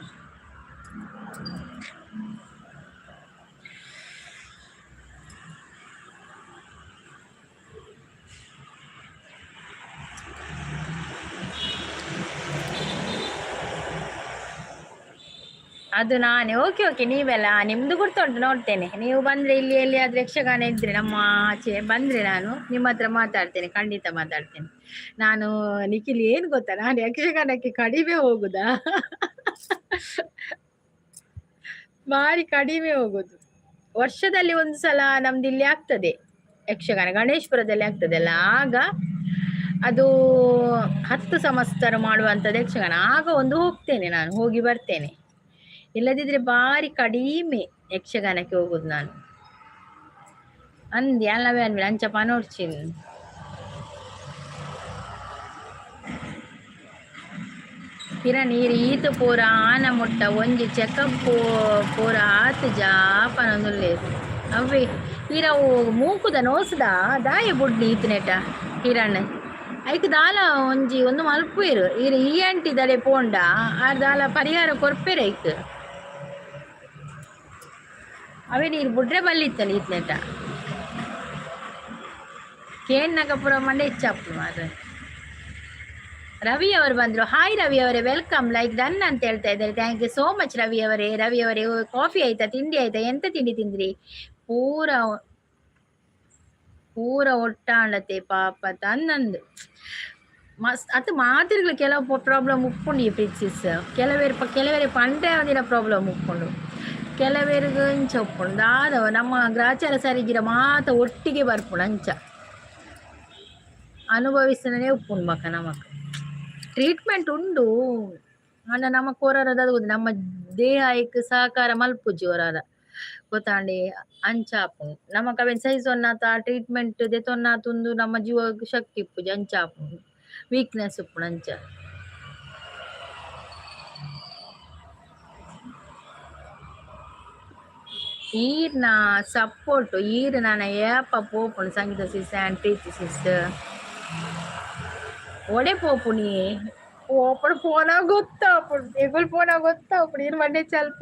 ಅದು ನಾನೇ. ಓಕೆ ನೀವೆಲ್ಲ ನಿಮ್ದು ಗುರ್ತುಂಟು, ನೋಡ್ತೇನೆ. ನೀವು ಬಂದ್ರೆ ಇಲ್ಲಿ ಎಲ್ಲಿಯಾದ್ರೂ ಯಕ್ಷಗಾನ ಇದ್ರೆ ನಮ್ಮ ಆಚೆ ಬಂದ್ರೆ ನಾನು ನಿಮ್ಮ ಹತ್ರ ಮಾತಾಡ್ತೇನೆ, ಖಂಡಿತ ಮಾತಾಡ್ತೇನೆ. ನಾನು ನಿಖಿಲ್ ಏನು ಗೊತ್ತಾ, ನಾನು ಯಕ್ಷಗಾನಕ್ಕೆ ಕಡಿಮೆ ಹೋಗುದಾ, ಬಾರಿ ಕಡಿಮೆ ಹೋಗುದು. ವರ್ಷದಲ್ಲಿ ಒಂದು ಸಲ ನಮ್ದು ಇಲ್ಲಿ ಆಗ್ತದೆ ಯಕ್ಷಗಾನ, ಗಣೇಶ್ಪುರದಲ್ಲಿ ಆಗ್ತದಲ್ಲ, ಆಗ ಅದು 10 ಸಂವತ್ಸರ ಮಾಡುವಂಥದ್ದು ಯಕ್ಷಗಾನ. ಆಗ ಒಂದು ಹೋಗ್ತೇನೆ, ನಾನು ಹೋಗಿ ಬರ್ತೇನೆ. ಇಲ್ಲದಿದ್ರೆ ಬಾರಿ ಕಡಿಮೆ ಯಕ್ಷಗಾನಕ್ಕೆ ಹೋಗುದು ನಾನು. ಅಂದಿ ಅಲ್ಲವೇ ಅನ್ವಿ ಅಂಚಪ್ಪ ನೋಡ್ಚಿನ್ ಕಿರಣ್ ಈರು ಈತ ಪೂರ ಆನ ಮುಟ್ಟ ಒಂಜಿ ಚೆಕಪ್ ಪೂರ ಆತು ಜಾಪನೊಂದುಲ್ಲೇರು ಅವೇ ಈರವು ಮೂಕುದ ನೋಸದ ದಾಯ ಬುಡ್ಡಿ ಈತನೆಟ ಕಿರಣ್ ಐಕ್ ದಾಲ ಒಂಜಿ ಒಂದು ಮಲ್ಪುವೆರು ಈರು ಈ ಅಂಟಿ ದಡೆ ಪೋಂಡ ಆ ದಾಲ ಪರಿಹಾರ ಕೊರ್ಪೆರೆ ಐಕ್ ಅವೇ ನೀರು ಬುಡ್ರೆ ಬಲ್ಲಿತ್ತಲ್ಲ ಈತನೆಟ ಕೇನ್ನಗ ಪುರ ಮಂಡೆ ಇಚ್ಚಾಪು ಮಾತ್ರ. ರವಿ ಅವರು ಬಂದ್ರು. ಹಾಯ್ ರವಿ ಅವರೇ, ವೆಲ್ಕಮ್, ಲೈಕ್ ಡನ್ ಅಂತ ಹೇಳ್ತಾ ಇದ್ದಾರೆ. Thank you so much Ravi ಅವರೇ. ರವಿ ಅವರೇ, ಕಾಫಿ ಆಯ್ತಾ, ತಿಂಡಿ ಆಯ್ತಾ, ಎಂತ ತಿಂಡಿ ತಿಂದ್ರಿ? ಪೂರ ಪೂರ ಒಟ್ಟಾಂಡತೆ ಪಾಪ ತನ್ನಂದು ಮಸ್ತ್ ಅತ್ ಮಾತಿರ್ಗಳು ಕೆಲವು ಪ್ರಾಬ್ಲಮ್ ಉಪ್ಪುಂಡು ಈ ಪ್ರಿನ್ಸಿಸ್. ಕೆಲವೇರು ಪಂಡ್ರೆ ಒಂದಿನ ಪ್ರಾಬ್ಲಮ್ ಉಪ್ಪುಂಡು, ಕೆಲವೇರಿಗೆ ಇಂಚ ಉಪ್ಪುಂಡು. ದಾದವ ನಮ್ಮ ಗ್ರಾಚಾರ ಸರಿಗಿರ ಮಾತ ಒಟ್ಟಿಗೆ ಬರ್ಪುಂಡು ಅಂಚ ಅನುಭವಿಸ್ತನೇ ಉಪ್ಪುಂಡು ಮಕ್ಕ. ನಮಕ್ ಟ್ರೀಟ್ಮೆಂಟ್ ಉಂಡು ಅಣ್ಣ ನಮಕ್ ಹೊರದ ನಮ್ಮ ದೇಹಕ್ಕೆ ಸಹಕಾರ ಮಲ್ಪುಜಿ ಹೊರದ ಗೊತ್ತಾಂಡಿ ಅಂಚಾಪು ನಮಕ್ ಅವೇನ್ ಸೈಜ್ ಒನ್ನಾತ ಟ್ರೀಟ್ಮೆಂಟ್ ದೆತೊನ್ನ ತುಂದು ನಮ್ಮ ಜೀವ ಶಕ್ತಿ ಇಪ್ಪುಜಿ ಅಂಚಾಪು ವೀಕ್ನೆಸ್ ಉಪ್ಪುಡು ಅಂಚ. ಈರ್ನ ಸಪೋರ್ಟ್ ಈರ್ ನಾನು ಏಪ ಪೋಪುಂಡು ಸಂಗೀತ ಸಿಸ್ ಆ್ಯಂಡ್ ಪ್ರೀತಿ ಸಿಸ್ ಒಡೆ ಪೋಪುನಿ ಓಪಡ್ ಫೋನ ಗೊತ್ತಾಪುಡು ಎಗುಲ್ ಫೋನ ಗೊತ್ತಾಪುಡು ಇರ್ ಮಂಡೆ ಸ್ವಲ್ಪ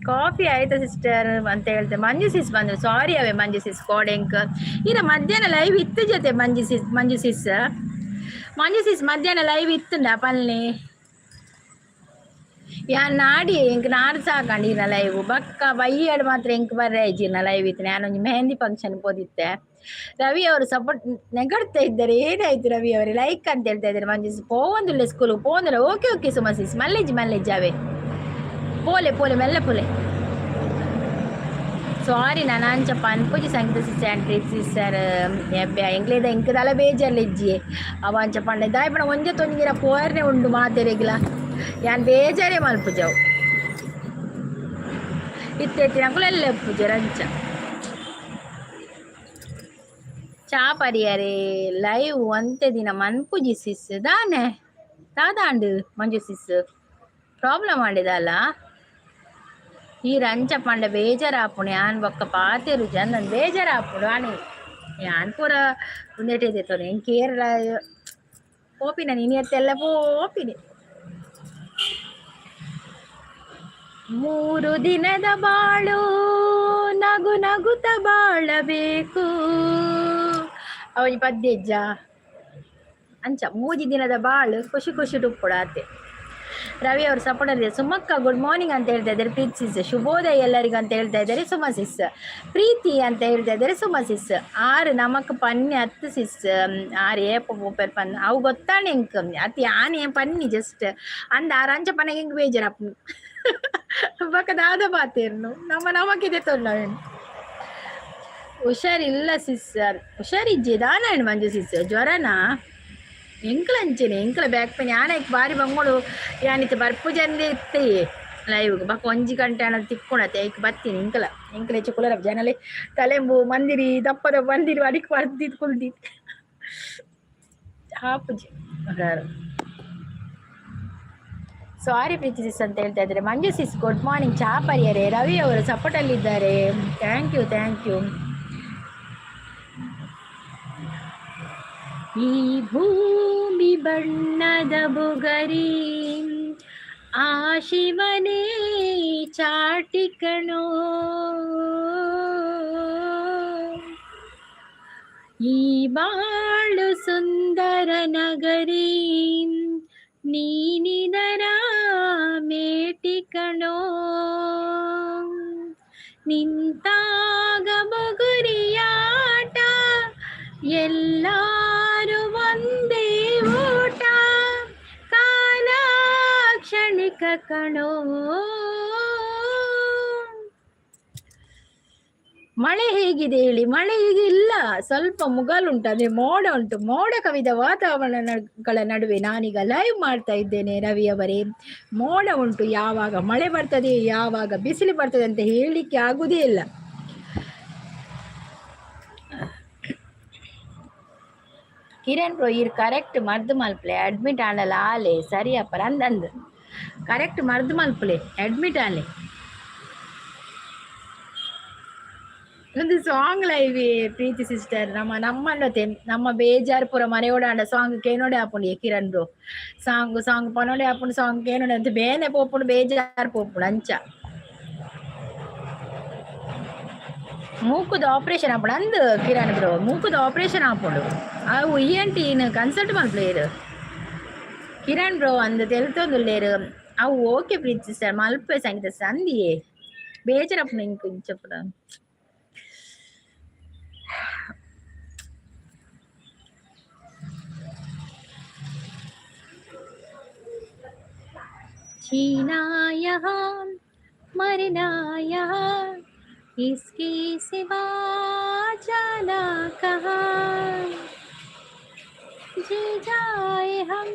ಕಾಫಿ ಆಯ್ತಾ ಸಿಸ್ಟರ್ ಅಂತ ಹೇಳ್ತೆ. ಮಂಜು ಸಿಸ್ ಬಂದ್ರು, ಸಾರಿ ಅವೇ ಮಂಜು ಸಿಸ್ ಕೋಡೆಂಕ್ ಇರ ಮಧ್ಯಾಹ್ನ ಲೈವ್ ಇತ್ತು ಜೊತೆ ಮಂಜು ಸಿಸ್ ಮಧ್ಯಾಹ್ನ ಲೈವ್ ಇತ್ತುಂಡ ಪಲ್ಲೆ ಯಾನ್ ನಾಡಿ ಎಂಕ್ ನಾಡು ಸಾಕಂಡಿನ ಲೈವ್ ಬಕ್ಕ ಬೈಯಡ್ ಮಾತ್ರ ಎಂಕ್ ಬರ್ರೆ ಇಜ್ಜಿನ ಲೈವ್ ಇತ್ತು. ನಾನೊಂದು ಮೆಹಂದಿ ಫಂಕ್ಷನ್ ಹೋದಿತ್ತೆ. ರವಿ ಅವರು ಸಪೋರ್ಟ್ ನೆಗಡ್ತಾ ಇದ್ದಾರೆ. ಏನಾಯ್ತು ರವಿ ಅವರೇ, ಲೈಕ್ ಅಂತ ಹೇಳ್ತಾ ಇದ್ದಾರೆ. ಮಂಜು ಪೋವಂದಿಲ್ಲ ಸ್ಕೂಲ್ ಪೋವಂದಿಲ್ಲ. ಓಕೆ ಸುಮಸಿಸ್ ಮಲ್ಲೆಜ್ ಅವೇ ಪೋಲೆ ಮೆಲ್ಲ ಪೋಲೆ. ಸಾರಿ ನಾನು ಅಂಚಪ್ಪ ಅನ್ಪೂಜಿ ಸಂಗೀತ ಸಿಸ್ಟರ್ ಎಂಕ್ಲೇದ ಎಂಕದಲ್ಲ ಬೇಜಾರ್ಲಿಜ್ಜಿ ಅವ ಅಂಚ ಪಂಡೆ ದಾಯ್ಪಣ ಒಂಜೆ ತೊಂದಿರ ಪೋರ್ನೆ ಉಂಡು ಮಾತೆರೆಗಿಲ ಯಾನ್ ಬೇಜಾರೇ ಮಲ್ಪುಜವು ಇತ್ತೆತ್ತಿನ ಕುಲೆಲ್ಲ ಪೂಜೆ ರಂಚ ಚಾ ಪರಿಯರೆ ಲೈವ್ ಒಂತೆ ದಿನ ಮನ್ಪುಜಿ ಸಿಸ್ ದಾನೆ ದಾದಾಂಡು ಮಂಜು ಸಿಸ್ ಪ್ರಾಬ್ಲಮ್ ಮಾಡಿದಲ್ಲ ಈ ರಂಚ ಪಂಡ ಬೇಜಾರಾಪುಣಿ ಯಾನ್ ಬೊಕ್ಕ ಪಾತೆರು ಜನ ಬೇಜಾರಾಪುಡು ಆನೆ ಯಾನ್ ಪೂರ ಉಂದೆಟೆದೆತ್ತೋನೆ ಹೆಂಗೆ ಕೇರಳ ಪೋಪಿನ ನೀನಿಯತ್ತೆಲ್ಲ ಪೋಪಿನಿ 3 ದಿನದ ಬಾಳು ನಗು ನಗುತ್ತ ಬಾಳಬೇಕು ಅವನಿ ಪದ್ಯಜ್ಜ ಅಂಚ 3 ದಿನದ ಬಾಳು ಖುಷಿ ಟುಪ್ಪುಡಾತೆ. ರವಿ ಅವರು ಸಪೋರ್ಟ್ ಇದೆ. ಸುಮಕ್ಕ ಗುಡ್ ಮಾರ್ನಿಂಗ್ ಅಂತ ಹೇಳ್ತಾ ಇದ್ದಾರೆ. ಪ್ರೀತಿ ಸಿಸ್ ಶುಭೋದಯ ಎಲ್ಲರಿಗೂ ಅಂತ ಹೇಳ್ತಾ ಇದ್ದಾರೆ. ಸುಮ ಸಿಸ್ ಪ್ರೀತಿ ಅಂತ ಹೇಳ್ತಾ ಇದ್ದಾರೆ. ಸುಮ ಸಿಸ್ 6 ನಮಕ್ ಪನ್ನಿ 10 ಸಿಸ್ 6 ಏಪ ಪೋಪರ್ ಪನ್ ಅವು ಗೊತ್ತಾಣೆ ಎಂಕ್ ಅತಿ ಆನೆ ಪನ್ನಿ ಜಸ್ಟ್ ಅಂದ 6 ಅಂಚ ಪನ್ನಗೆ ಹೆಂಗೆ ಬೇಜಾರಪ್ಪು ಬಕ್ಕ ದಾದ ಬಾತೇರ್ನು ನಮಕಿದೆ ತೊಲ್ಲವೇನು ಹುಷಾರಿಲ್ಲ ಸಿಸ್ ಹುಷಾರಿಜ್ಜಿ ದಾನ ಮಂಜು ಸಿಸ್ ಜ್ವರನಾ ಎಂಕ್ಲಂಚೆನೆ ಎಂಕ್ಲ ಬ್ಯಾಕ್ ಪೇನ್ ಯಾನಕ್ಕೆ ಬಾರಿ ಬಂಗೋಳು ಯಾನಿತ್ತು ಬರ್ಪು ಜಂದೆ ಇತ್ತೆ ಲೈವ್ಗೆ ಬಕ್ಕ 1 ಗಂಟೆ ಅನ್ನೋದು ತಿಕ್ಕೊಳತ್ತೆ ಐಕ್ ಬರ್ತೀನಿ ಎಂಕ್ಲ ಹೆಚ್ಚು ಕುಲರ ಜನಲೆ ತಲೆಂಬು ಮಂದಿರಿ ದಪ್ಪದ ಬಂದಿರು ಅಡಿಗೆ ಬರ್ದಿದ್ದು ಕುಲ್ದಿತ್ತು ಹಾಪುಜಿ ಸಾರಿ ಪ್ರೀತಿ ಸಿಸ್ ಅಂತ ಹೇಳ್ತಾ ಇದ್ದಾರೆ. ಮಂಜು ಸಿಸ್ ಗುಡ್ ಮಾರ್ನಿಂಗ್ ಚಾ ಪರಿಯರೆ. ರವಿ ಅವರು ಸಪೋರ್ಟಲ್ಲಿದ್ದಾರೆ. Thank you. ಈ ಭೂಮಿ ಬಣ್ಣದ ಬುಗರಿ ಆ ಶಿವನೇ ಚಾಟಿಕಣೋ ಈ ಬಾಳು ಸುಂದರ ನಗರಿ ನೀನಿದರ ಮೇಟಿಕಣೋ ನಿಂತಾಗ ಬಗುರಿಯಾಟ ಎಲ್ಲಾರು ಒಂದೇ ಊಟ ಕಾಲ ಕ್ಷಣಿಕ ಕಣೋ ಮಳೆ ಹೇಗಿದೆ ಹೇಳಿ? ಮಳೆ ಈಗ ಇಲ್ಲ, ಸ್ವಲ್ಪ ಮುಗಾಲುಂಟು, ಅದೇ ಮೋಡ ಉಂಟು. ಮೋಡ ಕವಿದ ವಾತಾವರಣಗಳ ನಡುವೆ ನಾನೀಗ ಲೈವ್ ಮಾಡ್ತಾ ಇದ್ದೇನೆ ರವಿಯವರೇ. ಮೋಡ ಉಂಟು, ಯಾವಾಗ ಮಳೆ ಬರ್ತದೆ ಯಾವಾಗ ಬಿಸಿಲು ಬರ್ತದೆ ಅಂತ ಹೇಳಲಿಕ್ಕೆ ಆಗುದೇ ಇಲ್ಲ. ಕಿರಣ್ ಬ್ರೋ ಇರ್ ಕರೆಕ್ಟ್ ಮರ್ದು ಮಲ್ಪಲೆ ಅಡ್ಮಿಟ್ ಆಡಲ್ಲ ಆಲೆ ಸರಿಯಪ್ಪ ಅಂದಂದು ಕರೆಕ್ಟ್ ಮರ್ದು ಮಲ್ಪಲೆ ಅಡ್ಮಿಟ್ ಆಲೆ ಒಂದು ಸಾಂಗ್ ಲೈವ್ ಪ್ರೀತಿ ಸಿಸ್ಟರ್ ನಮ್ಮಲ್ಲತೆ ನಮ್ಮ ಬೇಜಾರು ಪೂರ ಮನೆಯೋಡ ಸಾಂಗ್ ಕೇನೋಡೆ ಹಾಪುಂಡು ಕಿರಣ್ ಬ್ರೋ ಸಾಂಗ್ ಪನೋಡೆ ಹಾಪುಂಡು ಸಾಂಗ್ ಕೇನೋಡೆ ಅಂತ ಬೇನೆ ಪೋಪುಂಡು ಬೇಜಾರು ಪೋಪುಂಡು ಅಂಚ ಮೂಕುದ ಆಪರೇಷನ್ ಆಪುಂಡು ಅಂದು ಕಿರಣ್ ಬ್ರೋ ಮೂಕುದ ಆಪರೇಷನ್ ಆಪುಂಡು ಅವು ENT ಕನ್ಸಲ್ಟ್ ಮಲ್ಪಲೇರು ಕಿರಣ್ ಬ್ರೋ ಅಂದು ತೆಲ್ತೊಂದುಲ್ಲೇರು ಅವು ಓಕೆ ಪ್ರೀತಿ ಸಿಸ್ಟರ್ ಮಲ್ಪೆ ಸಂಗೀತ ಸಂದಿಯೇ ಬೇಜಾರಪ್ಪು ನಿಂಗೆ ಕೊಂಚಪುರ जीना यहाँ मरना यहाँ इसके सिवा जाना कहाँ जी जाए हम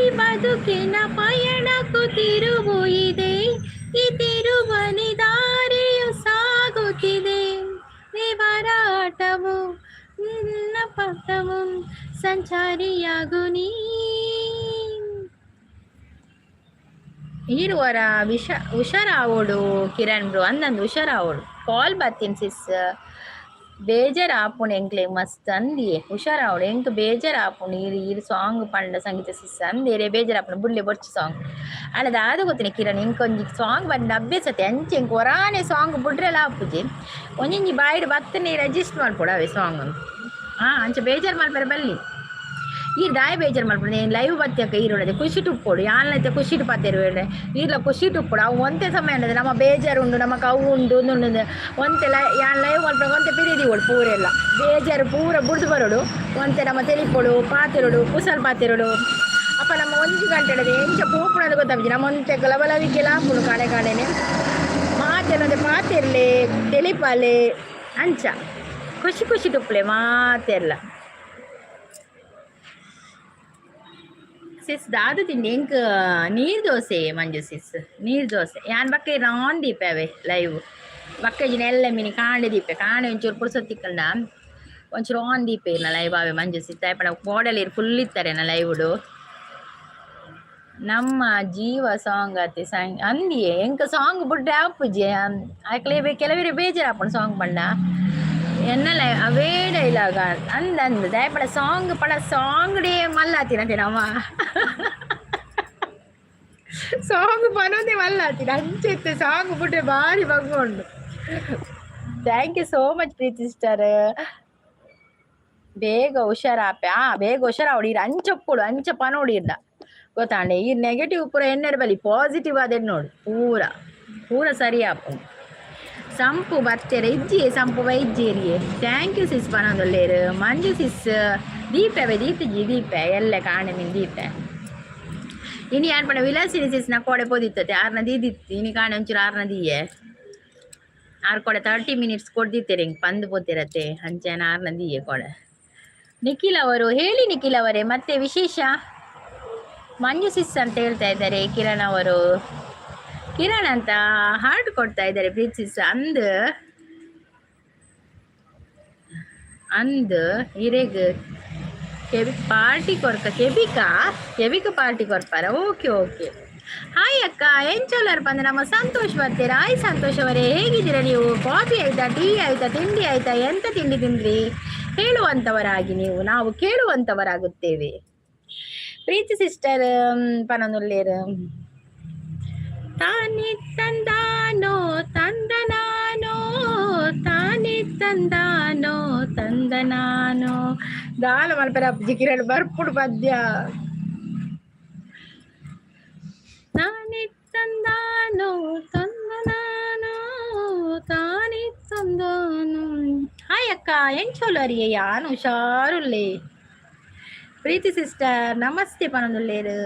ಈ ಬದುಕಿನ ಪಯಣಕ್ಕೂ ತಿರುವು ಇದೆ ಈ ತಿರುವನಿ ದಾರಿಯು ಸಾಗುತ್ತಿದೆ ವಿವರಾಟವು ನಿನ್ನ ಪಥವು ಸಂಚಾರಿಯಾಗು ನೀ ಈರುವರ ಹುಷಾರಾವೋಡು ಕಿರಣ್ ಬ್ರೋ ಅಂದಂದು ಹುಷಾರಾವೋಡು ಕಾಲ್ ಬತ್ತೀನಿ ಸಿಸ್ ಬೇಜಾರು ಆಪುಣ್ ಎಂಕ್ಲೆ ಮಸ್ತ್ ಅಂದಿಯೇ ಹುಷಾರಾವಡು ಎಂಕ್ ಬೇಜಾರು ಆಪುಣ್ ಈರು ಸಾಂಗ್ ಪಂಡ ಸಂಗೀತ ಸಿಸ್ ಅಂದೇರೆ ಬೇಜಾರು ಆಪುಣ್ ಬುಳ್ಳೆ ಬೊರ್ಚು ಸಾಂಗ್ ಅಲ್ಲದ ಅದು ಗೊತ್ತಿನ ಕಿರಣ್ ಇಂಕೊಂಜಿ ಸಾಂಗ್ ಬಂದ ಅಭ್ಯಾಸತೆ ಅಂಚೆ ಎಂಕ್ ಹೊರಾನೆ ಸಾಂಗ್ ಬುಡ್ರೆಲ್ಲ ಆಪುಜಿ ಒಂಜಿ ಬಾಯ್ಡ್ ಬತ್ತನೆ ರಿಜಿಸ್ಟರ್ ಮಾಡ್ಕೊಡು ಅವೇ ಸಾಂಗ್ ಅಂಚೆ ಬೇಜಾರು ಮಾಡ್ಬಾರ ಬಲ್ಲಿ ಈ ದಾಯ ಬೇಜಾರು ಮಾಡ್ಬಿಡ ನೀನು ಲೈವ್ ಬತ್ತಕ್ಕ ಈರುಳ್ಳದೆ ಖುಷಿ ಟುಪ್ಪೋಡು ಯಾನೈತೆ ಖುಷಿ ಟುಪ್ಪತ್ತೇರು ಈರ್ಲ ಖುಷಿ ಟುಪ್ಪೋಡು ಅವು ಒಂತೆ ಸಮಯ ಅನ್ನೋದು ನಮ್ಮ ಬೇಜಾರು ಉಂಡು ನಮ್ಮ ಕವು ಉಂಡು ಉಂಡು ಒಂತೆಲ್ಲ ಯಾನ್ ಲೈವ್ ಮಾಡ್ಬೇಕು ಒಂತೆ ಪಿರಿದಿವಳು ಪೂರೆಲ್ಲ ಬೇಜಾರು ಪೂರ ಬುಡ್ದು ಬರೋಡು ಒಂತೆ ನಮ್ಮ ತೆಲಿಪೋಡು ಪಾತಿರೋಡು ಕುಸಲ್ ಪಾತಿರೋಡು ಅಪ್ಪ ನಮ್ಮ 1 ಗಂಟೆ ಹಿಡಿದು ಎಂಚ ಪೂಪುಣದು ಗೊತ್ತಾಗ್ತದೆ ನಮ್ಮ ಒಂತೆ ಗಲಬಲವಿಕ್ಕೆಲ್ಲ ಹಾಪುಡು ಕಾಡೆನೆ ಮಾತೆಲ್ಲದೆ ಪಾತಿರ್ಲೆ ತೆಲಿಪಾಲೆ ಅಂಚ ಖುಷಿ ಖುಷಿ ಟುಪ್ಪಲೆ ಮಾತೆಲ್ಲ ಸಿಸ್ ದಾದು ತಿಂಡಿ ಎಂಕ್ ನೀರು ದೋಸೆ ಮಂಜು ಸಿಸ್ ನೀರು ದೋಸೆ ಯಾನ್ ಬಕ್ಕ ರಾನ್ ದೀಪೆ ಅವೇ ಲೈವ್ ಬಕ್ಕಜಿನ ಎಲ್ಲ ಮಿನಿ ಕಾಂಡೆ ದೀಪೆ ಕಾಂಡೆ ಒಂಚೂರು ಪುರ್ಸೊತ್ತಿಕ್ಕಂಡ ಒಂಚೂರು ಆನ್ ದೀಪೆ ಇರ್ನ ಲೈವ್ ಅವೇ ಮಂಜು ಸಿಸ್ ತಾಯ್ಪಣ ಬೋಡಲ್ಲಿ ಫುಲ್ ಇತ್ತಾರೆ ನಾ ಲೈವ್ಡು ನಮ್ಮ ಜೀವ ಸಾಂಗ್ ಆತಿ ಸಾಂಗ್ ಅಂದಿಯೇ ಎಂಕ ಸಾಂಗ್ ಬುಡ್ಡೆ ಆಪುಜಿ ಆಕ್ಲೇ ಕೆಲವರೇ ಬೇಜಾರು ಆಪುಂಡು ಸಾಂಗ್ ಪಂಡ ಎನ್ನಲ್ಲ ಅವೇ ಡೈಲಾಗ ಅಂದಂದು ದಯಪಡ ಸಾಂಗ್ ಪಡ ಸಾಂಗ್ ಡೇ ಮಲ್ಲಾತಿನಂತೆ ನಮ್ಮ ಸಾಂಗ್ ಪನೋದೇ ಮಲ್ಲಾತಿನ ಅಂಚೆತ್ತೆ ಸಾಂಗ್ ಬಿಟ್ರೆ ಭಾರಿ ಬಗ್ಗೊಂಡು thank you so much Preethi sister ಬೇಗ ಹುಷಾರಾಪೆ ಬೇಗ ಹುಷಾರಾವಡಿ ಅಂಚೊಪ್ಪುಡು ಅಂಚ ಪನೋಡಿರ್ದ ಗೊತ್ತಾಂಡೆ ಈ ನೆಗೆಟಿವ್ ಪೂರ ಎನ್ನರ ಬಲಿ ಪಾಸಿಟಿವ್ ಅದೇ ನೋಡು ಪೂರ ಸರಿ ಆಪು ಸಂಪು ಬತ್ತೆರ ಇಜ್ಜಿಯೇ ಸಂಪು ವೈಜ್ಜೇರಿಯೇ ಥ್ಯಾಂಕ್ ಯು ಸಿಸ್ ಪನೊಂದುಲ್ಲೇರು ಮಂಜು ಸಿಸ್ ದೀಪವೇ ದೀಪೆ ಎಲ್ಲ ಕಾಣೆ ಮೀನು ದೀಪೆ ಇನಿ ಯಾರು ಪಣ ವಿಲಾಸಿನಿ ಸಿಸ್ ನಾ ಕೊಡೆ ಪೋದಿತ್ತತೆ 6ನ ದೀದಿತ್ತು ಇನಿ ಕಾಣೆ ಒಂಚೂರು 6ನ ದೀಯೆ 6 ಕೊಡೆ 30 ಮಿನಿಟ್ಸ್ ಕೊಡ್ದಿತ್ತೇರೆ ಹಿಂಗೆ ಪಂದು ಪೋತಿರತ್ತೆ ಅಂಚೆನ 6ನ ದೀಯೆ ಕೊಡೆ ನಿಖಿಲ್ ಅವರು ಹೇಳಿ ನಿಖಿಲ್ ಅವರೇ ಮತ್ತೆ ವಿಶೇಷ ಮಂಜು ಸಿಸ್ ಅಂತ ಹೇಳ್ತಾ ಇದ್ದಾರೆ ಕಿರಣ್ ಅವರು ಕಿರಣ್ ಅಂತ ಹಾರ್ಟ್ ಕೊಡ್ತಾ ಇದ್ದಾರೆ ಪ್ರೀತಿಸ್ ಅಂದ್ ಹಿರೇಗ್ ಪಾರ್ಟಿ ಕೊರ್ಕ ಕೆಬಿಕ ಪಾರ್ಟಿ ಕೊರ್ಪಾರ ಓಕೆ ಹಾಯ್ ಅಕ್ಕ ಎಂಚೋಲರ್ ಬಂದು ನಮ್ಮ ಸಂತೋಷ್ ಬರ್ತೀರಾ ಹಾಯ್ ಸಂತೋಷ್ ಅವರೇ ಹೇಗಿದ್ದೀರಾ ನೀವು ಕಾಫಿ ಆಯ್ತಾ ಟೀ ಆಯ್ತಾ ತಿಂಡಿ ಆಯ್ತಾ ಎಂತ ತಿಂಡಿ ತಿಂದ್ರಿ ಹೇಳುವಂಥವರಾಗಿ ನಾವು ಕೇಳುವಂಥವರಾಗುತ್ತೇವೆ ಪ್ರೀತಿ ಸಿಸ್ಟರ್ ಪನೊಂದುಲ್ಲೇರು ತಾನೇ ತಂದಾನೋ ತಂದನಾನೋ ತಾನೇ ತಂದನಾನೋ ದಾಳ ಮಲ್ಪರ ಅಪ್ಪಜಿ ಕಿರಣ್ ಬರ್ಪುಡು ಪದ್ಯ ತಾನೇ ತಂದಾನೋ ತಂದನಾನೋ ತಾನೇ ತಂದಾನೋ ಹಾಯ್ ಅಕ್ಕ ಎಂಚೋಲು ಅರಿಯೇ ಯಾನು ಹುಷಾರುಲ್ಲೇ ಪ್ರೀತಿ ಸಿಸ್ಟರ್ ನಮಸ್ತೆ ಪನೊಂದುಲ್ಲೇರು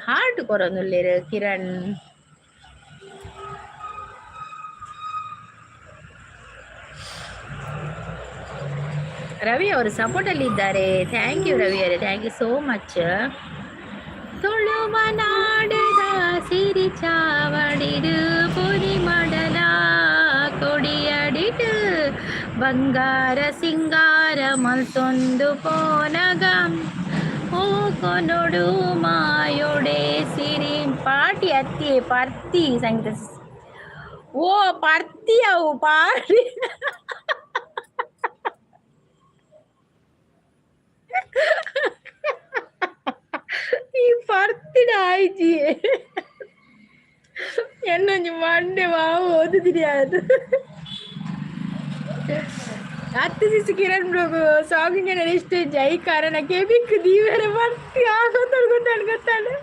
ಹಾರ್ಟ್ ಕೊರೊಂದುಲ್ಲೇರು ಕಿರಣ್ ರವಿ ಅವರು ಸಪೋರ್ಟ್ ಅಲ್ಲಿ ಇದ್ದಾರೆ. ಥ್ಯಾಂಕ್ ಯು ರವಿ ಅವರೇ, ಥ್ಯಾಂಕ್ ಯು ಸೋ ಮಚ್. ತುಳುವ ನಾಡದ ಸಿರಿ ಚಾವಡಿಡು ಪುರಿ ಮಾಡಲ ಕೊಡಿಯಡಿಡು ಬಂಗಾರ ಸಿಂಗಾರ ಮಲ್ತೊಂದು ಪೋನಗ ಓ ಕೊನೊಡು ಮಾಯೊಡೆ ಸಿರಿ ಪಾಟಿ ಅತ್ತಿ ಪರ್ತಿ ಸಂಗೀತ. ಓ ಪರ್ತಿ ಅವು ಪಾಟಿ ಈ ಪರ್ತಿನ ಆಯ್ಜಿ ಎನ್ನೊಂಜಿ ಮಂಡೆ ಮಾವು ಓದುದಿರಿ ಅದು ಹತ್ತು ದಿವಸ ಕಿರಣ್ ಬ್ರೋಗು ಸಾಂಗಿಗೆ ಇಷ್ಟ ಜೈ ಕಾರಣ ಕೆಬಿಕ್ ದೀವರ ಬರ್ತಿ ಆಗೋತಾಳು ಗೊತ್ತಾಳು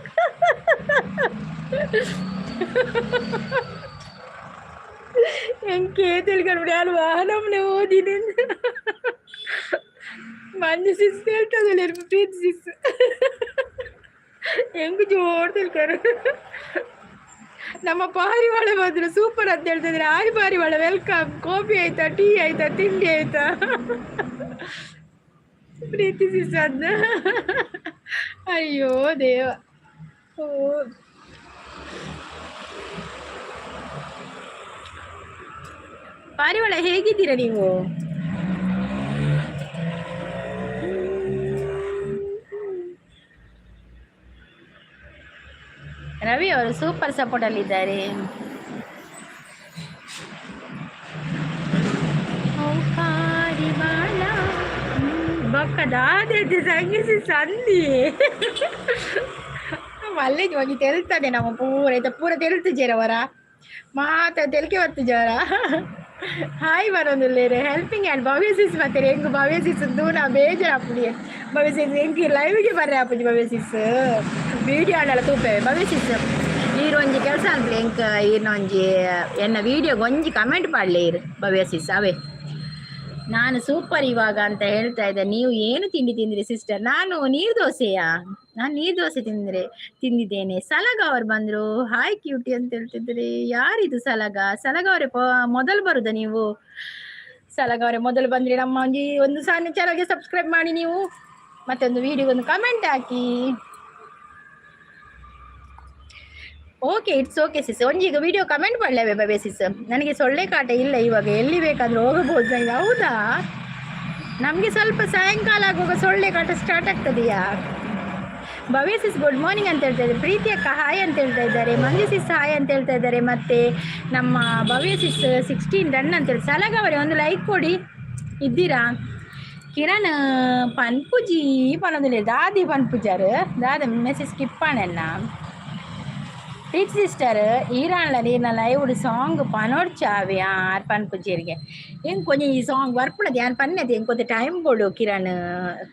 ಹೆಂಗೆ ತಿಳ್ಕೊಂಡ್ಬಿಡಿ ಅಲ್ವಾ ನಮ್ಮನೆ ಓದಿನ ಮಂಜು ಸಿಸ್ ಹೇಳ್ತದಲ್ಲ ಪ್ರೀತಿ ಸಿಸ್ ಹೆಂಗ್ ಜೋರ್ ತಿಳ್ಕರು. ನಮ್ಮ ಪಾರಿವಾಳ ಬಂದ್ರು ಸೂಪರ್ ಅಂತ ಹೇಳ್ತಿದ್ರೆ ಆಯ್ ಪಾರಿವಾಳ ವೆಲ್ಕಮ್. ಕಾಫಿ ಆಯ್ತಾ, ಟೀ ಆಯ್ತಾ, ತಿಂಡಿ ಆಯ್ತಾ? ಪ್ರೀತಿ ಸಿಸ್ ಅದ್ನ ಅಯ್ಯೋ ದೇವ. ಓ ಪಾರಿವಾಳ ಹೇಗಿದ್ದೀರಾ ನೀವು? ರವಿ ಅವರು ಸೂಪರ್ ಸಪೋರ್ಟ್ ಅಲ್ಲಿ ಇದ್ದಾರೆ. ಬಕ್ಕದಾದ್ರೆ ಸಂಗಿಸಿ ಸಂಧಿ ಮಲ್ಲೆ ಹೋಗಿ ತೆಲ್ತದೆ ನಮ್ಮ ಪೂರ ತೆಲ್ತುಜೇರವರ ಮಾತ ತೆಲ್ಕೆ ಬರ್ತುಜಾರ. ಹಾಯ್ ಬರೋದಿಲ್ಲೇರೆ ಹೆಲ್ಪಿಂಗ್ ಹ್ಯಾಂಡ್ ಭವ್ಯ ಸಿಸ್ ಮತ್ತೆ ಹೆಂಗ್ ಭವ್ಯ ಸಿಸ್ ನಾ ಬೇಜಾರಪ್ಪಡಿ ಭವ್ಯ ಸಿಸ್ ಹೆಂಗ್ ಲೈವ್ಗೆ ಬರ್ರೆ ಅಪ್ಪಜಿ ಭವ್ಯ ಸಿಸ್ ವಿಡಿಯೋ ಆಡಲ್ಲ ತೂಪೇವೆ ಭವ್ಯ ಸಿಸ್ ಈರೊಂಜಿ ಕೆಲಸ ಅಂದ್ರೆ ಹೆಂಗ್ ಈರ್ನೊಂಜಿ ಎನ್ನ ವಿಡಿಯೋಗೆ ಒಂಜಿ ಕಮೆಂಟ್ ಮಾಡಲೇ ಇರು ಭವ್ಯ ಸಿಸ್ ಅವೇ ನಾನು ಸೂಪರ್ ಇವಾಗ ಅಂತ ಹೇಳ್ತಾ ಇದ್ದೆ. ನೀವು ಏನು ತಿಂಡಿ ತಿಂದ್ರಿ ಸಿಸ್ಟರ್? ನಾನು ನೀರು ದೋಸೆ ತಿಂದಿದ್ದೇನೆ. ಸಲಗ ಅವ್ರು ಬಂದ್ರು, ಹಾಯ್ ಕ್ಯೂಟಿ ಅಂತ ಹೇಳ್ತಿದ್ರಿ. ಯಾರಿದು ಸಲಗ ಅವರೇ ಮೊದಲು ಬರುದ ನೀವು? ಸಲಗ ಅವರೇ ಮೊದಲು ಬಂದ್ರಿ. ನಮ್ಮ ಒಂದು ಸಣ್ಣ ಚಾನಲ್ಗೆ ಸಬ್ಸ್ಕ್ರೈಬ್ ಮಾಡಿ, ನೀವು ಮತ್ತೆ ಒಂದು ವಿಡಿಯೋ ಒಂದು ಕಮೆಂಟ್ ಹಾಕಿ. Okay, it's okay sis. ಒಂದೀಗ ವಿಡಿಯೋ ಕಮೆಂಟ್ ಮಾಡಲೇವೆ ಭವ್ಯ ಸಿಸ್. ನನಗೆ ಸೊಳ್ಳೆ ಕಾಟ ಇಲ್ಲ ಇವಾಗ, ಎಲ್ಲಿ ಬೇಕಾದ್ರೂ ಹೋಗಬಹುದು ನನಗೆ. ಹೌದಾ? ನಮಗೆ ಸ್ವಲ್ಪ ಸಾಯಂಕಾಲ ಆಗುವಾಗ ಸೊಳ್ಳೆ ಕಾಟ ಸ್ಟಾರ್ಟ್ ಆಗ್ತದೆಯಾ? ಭವ್ಯ ಸಿಸ್ ಗುಡ್ ಮಾರ್ನಿಂಗ್ ಅಂತ ಹೇಳ್ತಾ ಇದ್ದಾರೆ. ಪ್ರೀತಿ ಅಕ್ಕ ಹಾಯ್ ಅಂತ ಹೇಳ್ತಾ ಇದ್ದಾರೆ. ಮಂಜು ಸಿಸ್ ಹಾಯ್ ಅಂತ ಹೇಳ್ತಾ ಇದ್ದಾರೆ. ಮತ್ತೆ ನಮ್ಮ ಭವ್ಯ ಸಿಸ್ 16 ರನ್ ಅಂತ ಹೇಳಿ. ಸಲಗ ಅವರೇ ಒಂದು ಲೈಕ್ ಕೊಡಿ, ಇದ್ದೀರಾ? ಕಿರಣ್ ಪನ್ಪುಜಿ ಪನೊಂದಿಲ್ಲ ದಾದಿ ಪನ್ಪುಜಾರು ದಾದ ಮೆಸೇಜ್ ಕಿಪ್ಪಾಣೆಲ್ಲ ಪ್ರೀತಿ ಸಿಸ್ಟರ್ ಈರಾನ್ಲ ನೀರ್ನ ಲೈವ್ ಸಾಂಗ್ ಪನೋಡ್ಚಾವೆ ಯಾರು ಪನ್ಪುಜೇರಿಗೆ ಹೆಂಗೆ ಕೊಂಚ ಈ ಸಾಂಗ್ ಬರ್ಪುಣದು ಯಾರು ಪನ್ನದು ಹೆಂಗೆ ಕೊಂಚ ಟೈಮ್ ಕೊಡು ಕಿರಣ್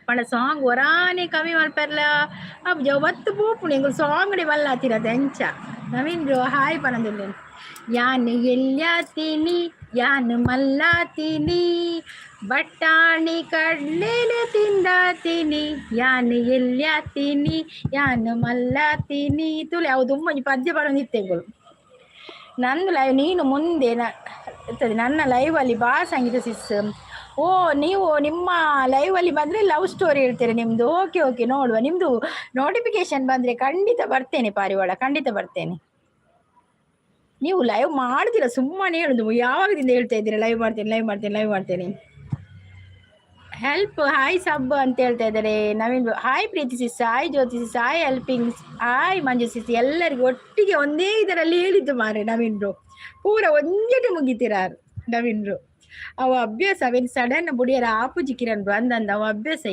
ಪಣ ಸಾಂಗ್ ಒರಾನೆ ಕಮ್ಮಿ ಮಲ್ಪರ್ಲ ಅಬ್ಬ ಒತ್ತು ಪೂಪುಣಿ ಹೆಂಗೆ ಸಾಂಗ್ ಮಲ್ಲಾತಿರೋದು ಹೆಂಚ ನವೀನ್ರು ಹಾಯ್ ಪನೊಂದಿಲ್ಲ. ಯಾನು ಎಲ್ಲಾತೀನಿ ಯಾನು ಮಲ್ಲಾತೀನಿ ಬಟ್ಟಾಣಿ ಕಡ್ಲೆಲೆ ತಿಂದಾತೀನಿ ಯಾನು ಎಲ್ಲಾತೀನಿ ಯಾನು ಮಲ್ಲಾತೀನಿ ತುಳು ಯಾವುದು ಮಂಜು ಪದ್ಯ ಬರೋದಿತ್ತೆಗಳು. ನಂದು ಲೈವ್ ನೀನು ಮುಂದೆ ಇರ್ತದೆ ನನ್ನ ಲೈವಲ್ಲಿ ಬಾ ಸಂಗೀತ ಸಿಸ್. ಓ ನೀವು ನಿಮ್ಮ ಲೈವಲ್ಲಿ ಬಂದರೆ ಲವ್ ಸ್ಟೋರಿ ಹೇಳ್ತೀರಾ ನಿಮ್ಮದು? ಓಕೆ ಓಕೆ, ನೋಡುವ. ನಿಮ್ಮದು ನೋಟಿಫಿಕೇಶನ್ ಬಂದರೆ ಖಂಡಿತ ಬರ್ತೇನೆ ಪಾರಿವಾಳ, ಖಂಡಿತ ಬರ್ತೇನೆ. ನೀವು ಲೈವ್ ಮಾಡ್ತೀರಾ? ಸುಮ್ಮನೆ ಹೇಳುದು ಯಾವಾಗದಿಂದ ಹೇಳ್ತಾ ಇದ್ದೀರಾ ಲೈವ್ ಮಾಡ್ತೇನೆ. ಹೆಲ್ಪ್ ಹಾಯ್ ಸಬ್ ಅಂತ ಹೇಳ್ತಾ ಇದ್ದಾರೆ ನವೀನ್. ಹಾಯ್ ಪ್ರೀತಿ ಸಿಸ್, ಹಾಯ್ ಜ್ಯೋತಿ ಸಿಸ್, ಹಾಯ್ ಹೆಲ್ಪಿಂಗ್, ಹಾಯ್ ಮಂಜು ಸಿಸ್. ಎಲ್ಲರಿಗೂ ಒಟ್ಟಿಗೆ ಒಂದೇ ಇದರಲ್ಲಿ ಹೇಳಿದ್ದು ಮಾರೆ ನವೀನ್ರು. ಪೂರ ಒಂಜೆಟೆ ಮುಗಿತೀರಾರು ನವೀನ್ರು. ಅವ ಅಭ್ಯಾಸ ಅವೇನು ಸಡನ್ ಬುಡಿಯರ ಆಪುಜಿ ಕಿರಣ್ರು ಅಂದಂದ ಅವ ಅಭ್ಯಾಸ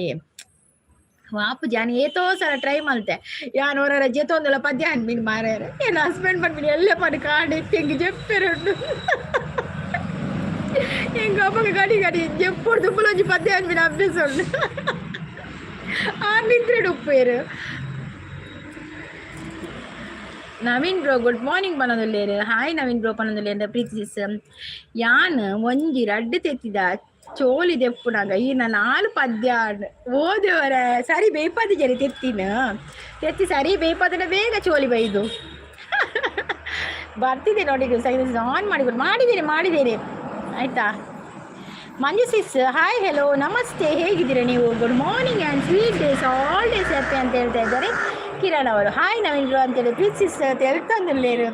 ಆಪುಜಿ ನಾನು ಏತೋ ಸಲ ಟ್ರೈ ಮಾಡ್ತೆ. ಯಾನು ಹೊರ ಜೆತೊಂದಲ್ಲ ಪದ್ಯ ಅನ್ಮೀನು ಮಾರ್ಯಾರ ಏನು ಹಸ್ಬೆಂಡ್ ಬಂದ್ಬಿಡಿ ಎಲ್ಲ ಪದ ಕಾಡು ಹೆಂಗೆ ಜೆಪ್ಪೆರಡು ಹೆಂಗೆ ಅಪ್ಪಗೆ ಗಾಡಿ ಜೆಪ್ಪುಡು ದುಂಬಲೊಂಜಿ ಪದ್ಯ ಅನ್ಮೀನು ಅಭ್ಯಾಸ ಉಂಡು ನಿಂತ್ರೆಡು ಉಪ್ಪೇರು. ನವೀನ್ ಬ್ರೋ ಗುಡ್ ಮಾರ್ನಿಂಗ್ ಪನೊಂದುಲ್ಲೇರು. ಹಾಯ್ ನವೀನ್ ಬ್ರೋ ಪನೊಂದುಲ್ಲೇರು ಪ್ರೀತಿ ಸಿಸ್. ಯಾನ್ ಒಂಜಿ ರಡ್ಡು ತೆತ್ತಿದ ಚೋಲಿ ದೆಪ್ಪುನಾಗ ಈ ನಾನು 4 ಪದ್ಯ ಓದವರ ಸರಿ ಬೇಯ್ಪದ ಜರಿ ತೆತ್ತಿ ಸರಿ ಬೇಯ್ಪದನ ಬೇಗ ಚೋಲಿ ಬೈದು ಬರ್ತಿದ್ದೆ ನೋಡಿ. ಆನ್ ಮಾಡಿದ್ದೇನೆ ಆಯ್ತಾ? ಮಂಜು ಸಿಸ್ ಹಾಯ್ ಹೆಲೋ ನಮಸ್ತೆ, ಹೇಗಿದ್ದೀರಾ ನೀವು? Good morning and sweet days all days happy ಅಂತ ಹೇಳ್ತಾ ಇದ್ದಾರೆ ಕಿರಣ್ ಅವರು. ಹಾಯ್ ನವೀನ್ ಅಂತ ಹೇಳಿ ಪ್ಲೀಸ್ ಸಿಸ್ ಅಂತ ಹೇಳ್ತಾಂದಿಲ್ಲೇರು.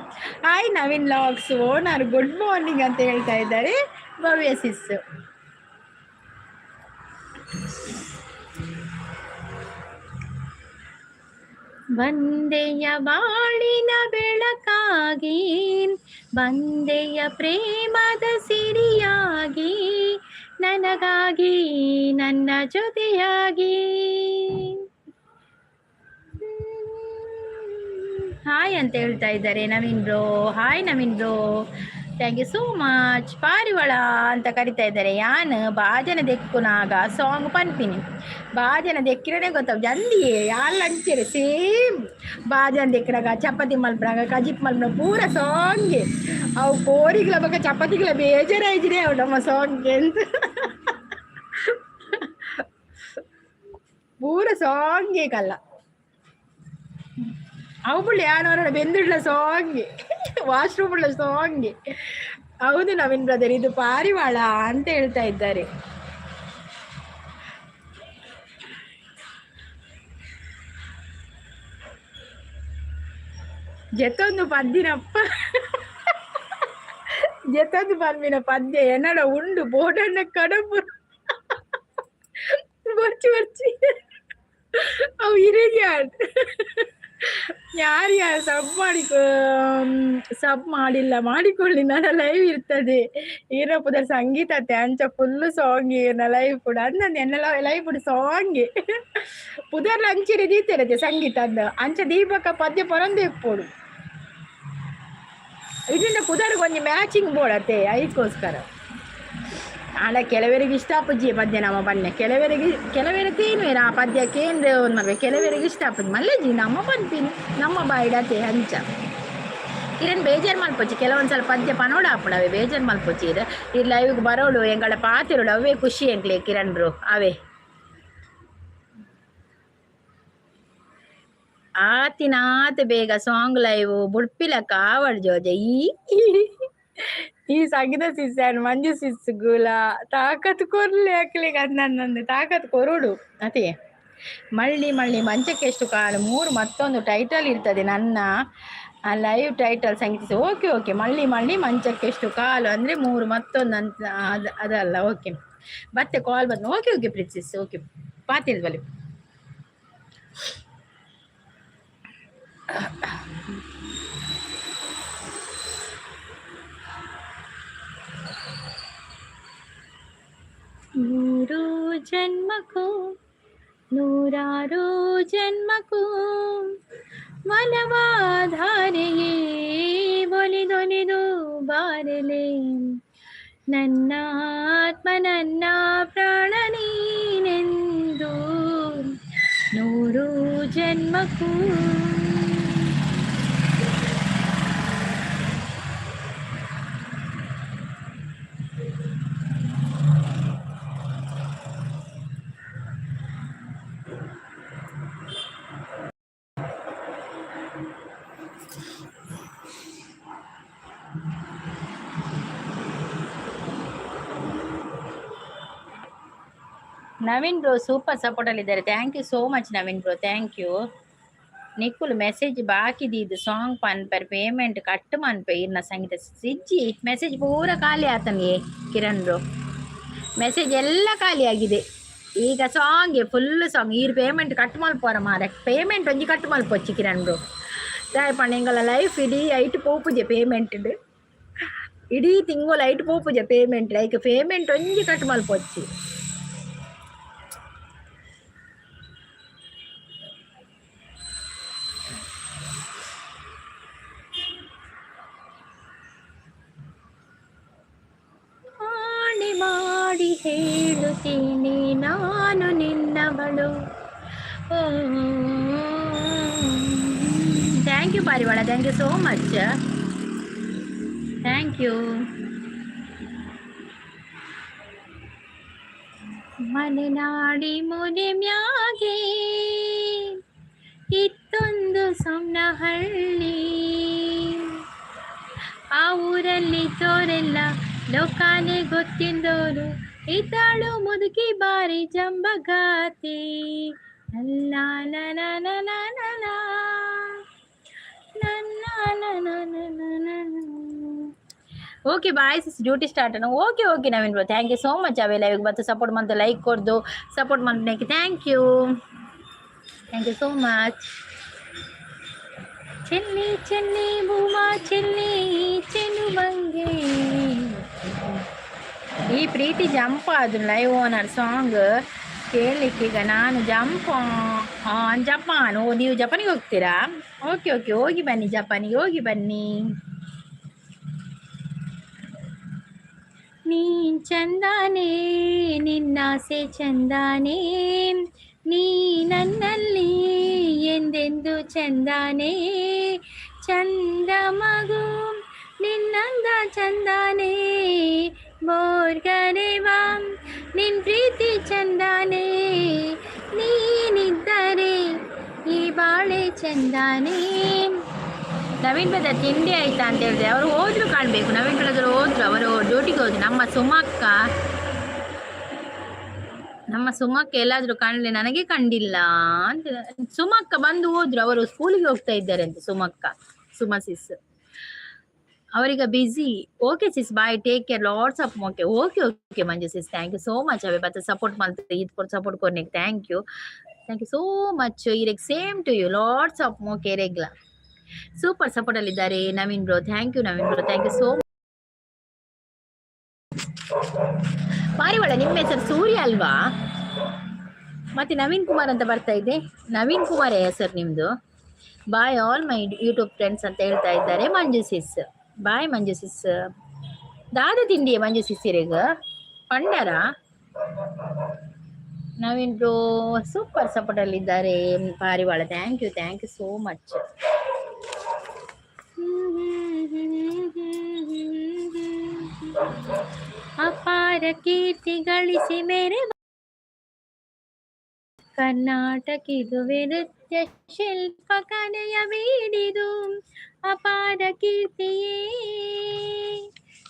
Hi Naveen logs owner good morning ಅಂತ ಹೇಳ್ತಾ ಇದ್ದಾರೆ ಭವ್ಯ ಸಿಸ್. ಬಂದೆಯ ಬಾಳಿನ ಬೆಳಕಾಗಿ, ಬಂದೆಯ ಪ್ರೇಮದ ಸಿರಿಯಾಗಿ, ನನಗಾಗಿ ನನ್ನ ಜೊತೆಯಾಗಿ. ಹಾಯ್ ಅಂತ ಹೇಳ್ತಾ ಇದ್ದಾರೆ Naveen bro. Hi Naveen bro, thank you so much. ಪಾರಿವಾಳ ಅಂತ ಕರಿತಾ ಇದ್ದಾರೆ. ಯಾನ್ ಬಾಜನ ದೆಕ್ಕುನಾಗ ಸಾಂಗ್ ಪನ್ಪಿನಿ. ಬಾಜನ ದೆಕ್ಕಿರನೇ ಗೊತ್ತಾವ ಜಂದಿಯೇ ಯಾಲ್ ಅಂಚೆರೆ ಸೇಮ್ ಬಾಜನ ದೆಕ್ಕಿನಾಗ ಚಪಾತಿ ಮಲ್ಪನಾಗ ಕಜಿಪ್ ಮಲ್ಪನ ಪೂರ ಸಾಂಗ್ಗೆ ಅವು ಕೋರಿಗಳ ಬಗ್ಗೆ ಚಪಾತಿಗಳ ಬೇಜಾರಾಯ್ತಿದೆ ಅವು ನಮ್ಮ ಸಾಂಗ್ಗೆ ಅಂತ ಪೂರ ಸಾಂಗ್ಗೆ ಕಲ್ಲ ಅವು ಬಿಡ್ಲಿ ಯಾನವರ ಬೆಂದಿಡ್ಲ ಸಾಂಗ್ಗೆ ವಾಶ್ರೂಮ್ ಉಳ್ಳ ಸಾಂಗ್ಗೆ. ಹೌದು ನವೀನ್ ಬ್ರದರ್, ಇದು ಪಾರಿವಾಳ ಅಂತ ಹೇಳ್ತಾ ಇದ್ದಾರೆ. ಜೆತ್ತೊಂದು ಪದ್ದಿನಪ್ಪ ಜೆತ್ತೊಂದು ಪನ್ಮಿನ ಪದ್ಯ ಎನ್ನಡ ಉಂಡು ಬೋಡಣ್ಣ ಕಡಪು ಬರ್ಚಿ ಬರ್ಚಿ ಅವು ಹಿರಿಯ ಯಾರು ಸಬ್ ಮಾಡಿಲ್ಲ ಮಾಡಿಕೊಳ್ಳಿ, ನನ್ನ ಲೈವ್ ಇರ್ತದೆ. ಈರಪ್ಪದ ಸಂಗೀತ ಅಂಚ ಫುಲ್ ಸಾಂಗ್ ನನ್ನ ಲೈವ್ ಕೂಡ ಅಂದಂದು ಎನ್ನ ಲೈವ್ ಕೂಡ ಸಾಂಗ್ ಪುದರ್ಲ ಅಂಚಿರಿ ದೀತಿರತ್ತೆ ಸಂಗೀತ ಅಂದ ಅಂಚ ದೀಪಕ ಪದ್ಯ ಪೊರಂದು ಇಪ್ಪೋಡು ಇದರಿಂದ ಪುದರ್ಗೆ ಒಂದು ಮ್ಯಾಚಿಂಗ್ ಬೋಡತ್ತೆ ಅದಕ್ಕೋಸ್ಕರ. ಆಡ ಕೆಲವರಿಗೆ ಇಷ್ಟ ಅಪ್ಪಜ್ಜಿ ಪದ್ಯ ನಮ್ಮ ಬನ್ನೆ ಕೆಲವರಿಗೆ ಏನು ಆ ಪದ್ಯಕ್ಕೆ ಏನು ಒಂದು ಮಾಡ್ಬೇಕು. ಕೆಲವರಿಗೆ ಇಷ್ಟ ಅಪ್ಪಜ್ಜಿ ಮಲ್ಲೆಜ್ಜಿ ನಮ್ಮ ಪನ್ಪಿನಿ ನಮ್ಮ ಬಾಯಿಡತೆ ಹಂಚ ಕಿರಣ್ ಬೇಜಾರು ಮಲ್ಪೊಚ್ಚಿ ಕೆಲವೊಂದ್ಸಲ ಪದ್ಯ ಪನೋಡ ಹಾಪಡವೆ ಬೇಜಾರು ಮಲ್ಪೊಚ್ಚಿ ಇದು ಲೈವ್ಗೆ ಬರೋಳು ಎಂಗಳ ಪಾತಿರೋಳು ಅವೇ ಖುಷಿ ಎಂಕ್ಲೆ ಕಿರಣ್ ಬ್ರೋ ಅವೇ ಆತಿನಾತ್ ಬೇಗ ಸಾಂಗ್ ಲೈವ್ ಬುಡ್ಪಿಲ ಕಾವಡ್ ಜೋಜೆ ಈ ಸಂಗೀತ ಸಿಸ್ಸನ್ ಮಂಜು ಸಿಸ್ಗುಲ ತಾಕತ್ ಕೊರ್ಲಿ ಹಾಕ್ಲಿಕ್ಕೆ ಅದು ನನ್ನೊಂದು ತಾಕತ್ ಕೊರುಡು ಅದೇ ಮಳ್ಳಿ ಮಳ್ಳಿ ಮಂಚಕ್ಕೆ ಎಷ್ಟು ಕಾಲು 3 ಮತ್ತೊಂದು ಟೈಟಲ್ ಇರ್ತದೆ ನನ್ನ ಲೈವ್ ಟೈಟಲ್ ಸಂಗೀತ. ಓಕೆ ಓಕೆ ಮಳ್ಳಿ ಮಳ್ಳಿ ಮಂಚಕ್ಕೆ ಎಷ್ಟು ಕಾಲು ಅಂದರೆ 3 ಮತ್ತೊಂದು ಅಂತ ಅದಲ್ಲ. ಓಕೆ ಮತ್ತೆ ಕಾಲ್ ಬಂದು ಓಕೆ ಓಕೆ ಪ್ರಿನ್ಸಸ್ ಓಕೆ ಪಾತಿಲ್ವಲ್ಲಿ ನೂರು ಜನ್ಮಕ್ಕೂ ನೂರಾರು ಜನ್ಮಕ್ಕೂ ಮನವಾಧಾರೆಯೇ ಒಲಿದೊಲಿದು ಬಾರಲೆ ನನ್ನ ಆತ್ಮ ನನ್ನ ಪ್ರಾಣ ನೀನೆಂದು ನೂರು ಜನ್ಮಕ್ಕೂ. ನವೀನ್ ಬ್ರೋ ಸೂಪರ್ ಸಪೋರ್ಟ್ ಅಲ್ಲಿ ಇದ್ದಾರೆ. Thank you so much Naveen bro, thank you. ನಿಕ್ಕುಲು ಮೆಸೇಜ್ ಬಾಕಿದಿ ಇದು ಸಾಂಗ್ ಪನ್ಪರ್ ಪೇಮೆಂಟ್ ಕಟ್ ಮನ್ಪೆ ಇರ್ನ ಸಂಗೀತ ಸಿಜ್ಜಿ ಮೆಸೇಜ್ ಪೂರ ಖಾಲಿ ಆತನಿಗೆ ಕಿರಣ್ ಬ್ರೋ ಮೆಸೇಜ್ ಎಲ್ಲ ಖಾಲಿ ಆಗಿದೆ. ಈಗ ಸಾಂಗ್ ಫುಲ್ ಸಾಂಗ್ ಈರ್ ಪೇಮೆಂಟ್ ಕಟ್ ಮಲ್ಪೋರ ಮಾರೆ ಪೇಮೆಂಟ್ ಒಂಜಿ ಕಟ್ ಮಲ್ಪೊಚ್ಚಿ ಕಿರಣ್ ಬ್ರೋ ದಯಪಂಡ ಎಂಗಲ ಲೈಫ್ ಇಡೀ ಐಟ್ ಪೋಪುಜೆ ಪೇಮೆಂಟ್ ಇಡೀ ತಿಂಗಳು ಐಟ್ ಪೋಪುಜೆ ಪೇಮೆಂಟ್ ಲೈಕ್ ಪೇಮೆಂಟ್ ಒಂಜಿ ಕಟ್ ಮಲ್ಪೊಚ್ಚಿ. ಮಾಡಿ ಹೇಳುತ್ತೀನಿ ನಾನು ನಿನ್ನವಳು. ಥ್ಯಾಂಕ್ ಯು ಪಾರಿವಾಳ, thank you so much, thank you. ಮಲೆನಾಡಿ ಮುನೆ ಮ್ಯಾಗೆ ಇತ್ತೊಂದು ಸಣ್ಣ ಹಳ್ಳಿ, ಆ ಊರಲ್ಲಿ ತೋರೆಲ್ಲ ಲೋಕಾನೆ ಗೊತ್ತಿದ್ದೋರು इताळो मुदकी बारी जंबगाती ला ला ला ला ला ला ला okay bye sis duty start okay okay Naveen bro thank you so much ಅವೇ ಲೈವ್ ಮತ್ತು ಸಪೋರ್ಟ್ ಮಾಡ್ತಾ ಲೈಕ್ ಕೊಡ್ದು ಸಪೋರ್ಟ್ ಮಾಡ್ಲಿಕ್ಕೆ ಥ್ಯಾಂಕ್ ಯು ಸೋ ಮಚ್ ಚೆನ್ನಿ ಚೆನ್ನಿ ಭೂಮಾ ಚೆನ್ನಿ ಚೆನ್ನು ಬಂಗೆ ಈ ಪ್ರೀತಿ ಜಂಪ್ ಅದು ಲೈವ್ ಓನರ್ ಸಾಂಗ್ ಕೇಳಲಿಕ್ಕೆ ಈಗ ನಾನು ಜಪಾನ್ ನೀವು ಜಪಾನಿಗೆ ಹೋಗ್ತೀರಾ ಓಕೆ ಓಕೆ ಹೋಗಿ ಬನ್ನಿ ಜಪಾನಿಗೆ ಹೋಗಿ ಬನ್ನಿ ನೀ ಚಂದಾನೆ ನಿನ್ನಾಸೆ ಚಂದಾನೆ ನೀ ನನ್ನಲ್ಲಿ ಎಂದೆಂದು ಚಂದಾನೆ ಚಂದ ಮಗು ನಿನ್ನಂದ ಚಂದಾನೆ ಬೋರ್ಗರೆವಾ ನಿನ್ ಪ್ರೀತಿ ಚಂದಾನೆ ನೀನಿದ್ದರೆ ಈ ಬಾಳೆ ಚಂದಾನೆ ನವೀನ್ ಬ್ರದರ್ ತಿಂಡಿ ಆಯ್ತಾ ಅಂತ ಹೇಳಿದ್ರೆ ಅವರು ಹೋದ್ರು ಕಾಣಬೇಕು ನವೀನ್ ಬ್ರದರ್ ಹೋದ್ರು ಅವರು ಡ್ಯೂಟಿಗೆ ಹೋದ್ರು ನಮ್ಮ ಸುಮಕ್ಕ ಎಲ್ಲಾದ್ರೂ ಕಾಣಲಿ ನನಗೆ ಕಂಡಿಲ್ಲ ಅಂತ ಸುಮಕ್ಕ ಬಂದು ಹೋದ್ರು ಅವರು ಸ್ಕೂಲಿಗೆ ಹೋಗ್ತಾ ಇದ್ದಾರೆ ಅಂತ ಸುಮಾ ಸಿಸ್ ಅವರೀಗ busy okay sis bye take care lots of okay okay okay Manju sis thank you so much ಅವೇ ಮತ್ತೆ ಸಪೋರ್ಟ್ ಮಾಡ್ತಾರೆ ಇದು ಸಪೋರ್ಟ್ ಕೊರ್ನಿಗೆ ಥ್ಯಾಂಕ್ ಯು ಸೋ ಮಚ್ ಇರೆಗ್ same to you lots of okay ರೆಗ್ಲಾ ಸೂಪರ್ ಸಪೋರ್ಟ್ ಅಲ್ಲಿದ್ದಾರೆ Naveen bro thank you Naveen bro thank you so ಪಾರಿವಾಳ ನಿಮ್ಮ ಹೆಸರು ಸೂರ್ಯ ಅಲ್ವಾ ಮತ್ತೆ ನವೀನ್ ಕುಮಾರ್ ಅಂತ ಬರ್ತಾ ಇದೆ ನವೀನ್ ಕುಮಾರ್ ಹೆಸರು ನಿಮ್ದು bye all my YouTube friends ಅಂತ ಹೇಳ್ತಾ ಇದ್ದಾರೆ Manju sis bye Manju sis ದಾದ ತಿಂಡಿಯೇ ಮಂಜು ಸಿಸ್ಸಿರೆಗ ಪಂಡರ ನವೀನ್ ಬ್ರೋ ಸೂಪರ್ ಸಪೋರ್ಟ್ ಅಲ್ಲಿದ್ದಾರೆ ಪಾರಿವಾಳ ಥ್ಯಾಂಕ್ ಯು ಸೋ ಮಚ್ ಅಪಾರ ಕೀರ್ತಿ ಗಳಿಸಿ ಮೇರೆ ಕರ್ನಾಟಕಿದು ನೃತ್ಯ ಶಿಲ್ಪ ಕಲೆಯ ಬೀಡಿದು ಅಪಾರ ಕೀರ್ತಿಯೇ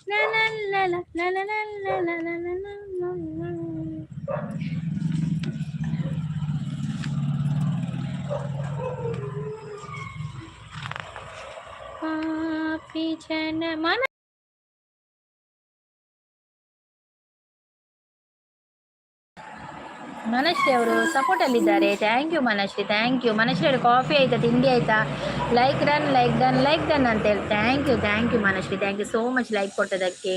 ಲಲಲಲ ಪಾಪಿ ಜನ ಮನ ಮನಶ್ರೀ ಅವರು ಸಪೋರ್ಟ್ ಅಲ್ಲಿದ್ದಾರೆ ಥ್ಯಾಂಕ್ ಯು ಮನಶ್ರೀ ಅವರು ಕಾಫಿ ಆಯ್ತಾ ತಿಂಡಿ ಆಯ್ತಾ ಲೈಕ್ ಡನ್ ಅಂತ ಹೇಳಿ thank you Manashree thank you so much like ಕೊಟ್ಟದಕ್ಕೆ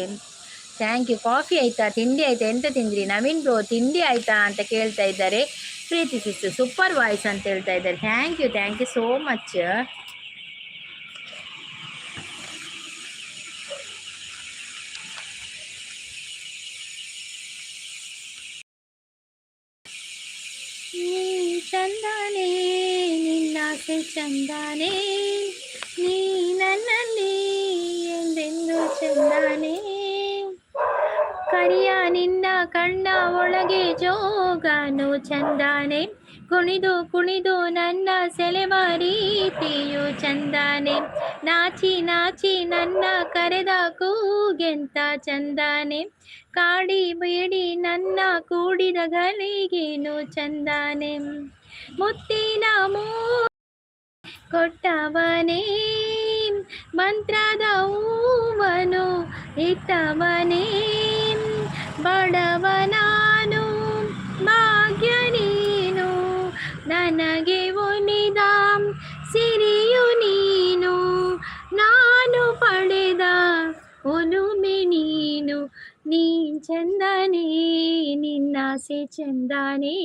ಥ್ಯಾಂಕ್ ಯು ಕಾಫಿ ಆಯ್ತಾ ತಿಂಡಿ ಆಯ್ತಾ ಎಂತ ತಿಂದ್ರಿ ನವೀನ್ ಬ್ರೋ ತಿಂಡಿ ಆಯ್ತಾ ಅಂತ ಕೇಳ್ತಾ ಇದ್ದಾರೆ ಪ್ರೀತಿ ಸಿಸ್ ಸೂಪರ್ ವಾಯ್ಸ್ ಅಂತ ಹೇಳ್ತಾ ಇದ್ದಾರೆ ಥ್ಯಾಂಕ್ ಯು ಸೋ ಮಚ್ ಚಂದಾನೆ ನಿನ್ನಾಸೆ ಚಂದಾನೆ ನೀ ನನ್ನಲ್ಲಿ ಎಂದೆಂದು ಚಂದಾನೆ ಕರಿಯ ನಿನ್ನ ಕಣ್ಣ ಒಳಗೆ ಜೋಗಾನು ಚಂದಾನೆ ಕುಣಿದು ನನ್ನ ಸೆಳೆವ ರೀತಿಯು ಚಂದಾನೆ ನಾಚಿ ನನ್ನ ಕರೆದ ಕೂಗೆಂತ ಚಂದಾನೆ ಕಾಡಿ ಬೇಡಿ ನನ್ನ ಕೂಡಿದ ಗಳಿಗೇನು ಚಂದಾನೆ ಮುತ್ತಿನ ಕೊಟ್ಟವನೇ ಮಂತ್ರದ ಹೂವನು ಇಟ್ಟವನೇ ಬಡವ ನಾನು ಭಾಗ್ಯ ನೀನು ನನಗೆ ಒಲಿದ ಸಿರಿಯು ನೀನು ನಾನು ಪಡೆದ ಒಲುಮೆ ನೀನು ನೀ ಚಂದಾನೆ ನಿನ್ನಾಸೆ ಚಂದಾನೆ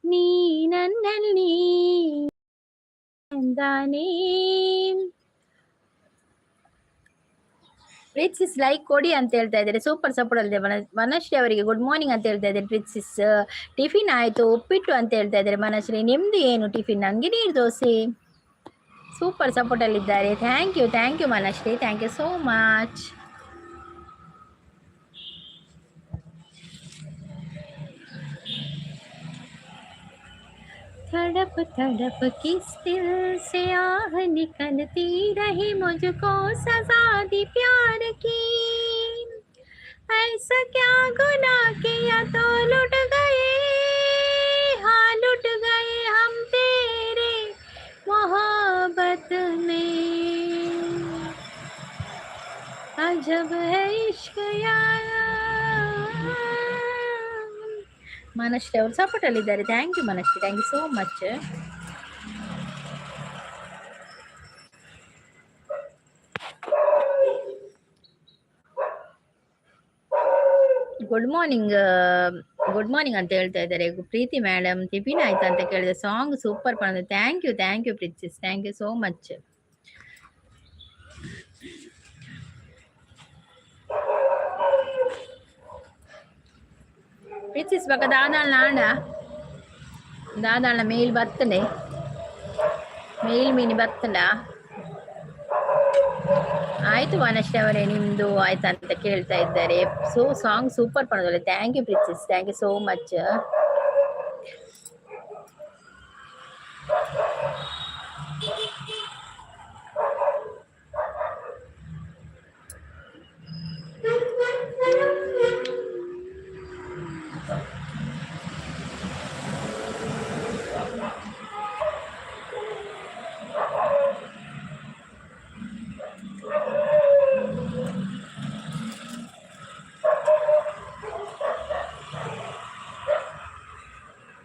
ನೀ ನನ್ನಲ್ಲಿ ಚಂದಾನೆ ಪ್ರೀತ್ಸಿಸ್ ಲೈಕ್ ಕೊಡಿ ಅಂತ ಹೇಳ್ತಾ ಇದ್ದಾರೆ ಸೂಪರ್ ಸಪೋರ್ಟ್ ಅಲ್ಲಿದೆ ಮನಶ್ರೀ ಅವರಿಗೆ ಗುಡ್ ಮಾರ್ನಿಂಗ್ ಅಂತ ಹೇಳ್ತಾ ಇದ್ದಾರೆ ಪ್ರೀತ್ಸಿಸ್ ಟಿಫಿನ್ ಆಯಿತು ಉಪ್ಪಿಟ್ಟು ಅಂತ ಹೇಳ್ತಾ ಇದ್ದಾರೆ ಮನಶ್ರೀ ನಿಮ್ದು ಏನು ಟಿಫಿನ್ ನಂಗೆ ನೀರು ದೋಸೆ ಸೂಪರ್ ಸಪೋರ್ಟ್ ಅಲ್ಲಿದ್ದಾರೆ thank you Manashree thank you so much तड़प किस दिल से आह निकलती रही मुझको सजा दी प्यार की ऐसा क्या गुनाह किया तो लुट गए, हाँ लुट गए हम तेरे मोहब्बत में, अजब है इश्क यारा. ಮನಶ್ರೀ ಅವರು ಸಪೋರ್ಟ್ ಅಲ್ಲಿ ಇದ್ದಾರೆ. Thank you Manashree, thank you so much. Good morning, good morning ಅಂತ ಹೇಳ್ತಾ ಇದ್ದಾರೆ ಪ್ರೀತಿ ಮೇಡಮ್. ಟಿಫಿನ್ ಆಯ್ತಾ ಅಂತ ಕೇಳಿದೆ. ಸಾಂಗ್ ಸೂಪರ್ ಪಂದ. Thank you princess, thank you so much. Princess ಬಕ್ಕ ದಾದಾಳ ನಾಡ ದಾದಾಳ ಮೇಲ್ ಬರ್ತಡೆ, ಮೇಲ್ ಮೀನಿ ಬರ್ತಡ ಆಯ್ತು. ವನಶ್ರೀ ಅವರೇ ನಿಮ್ದು ಆಯ್ತಾ ಅಂತ ಕೇಳ್ತಾ ಇದ್ದಾರೆ. ಸಾಂಗ್ ಸೂಪರ್ ಪಣದಲ್ಲ. Thank you princess, thank you so much.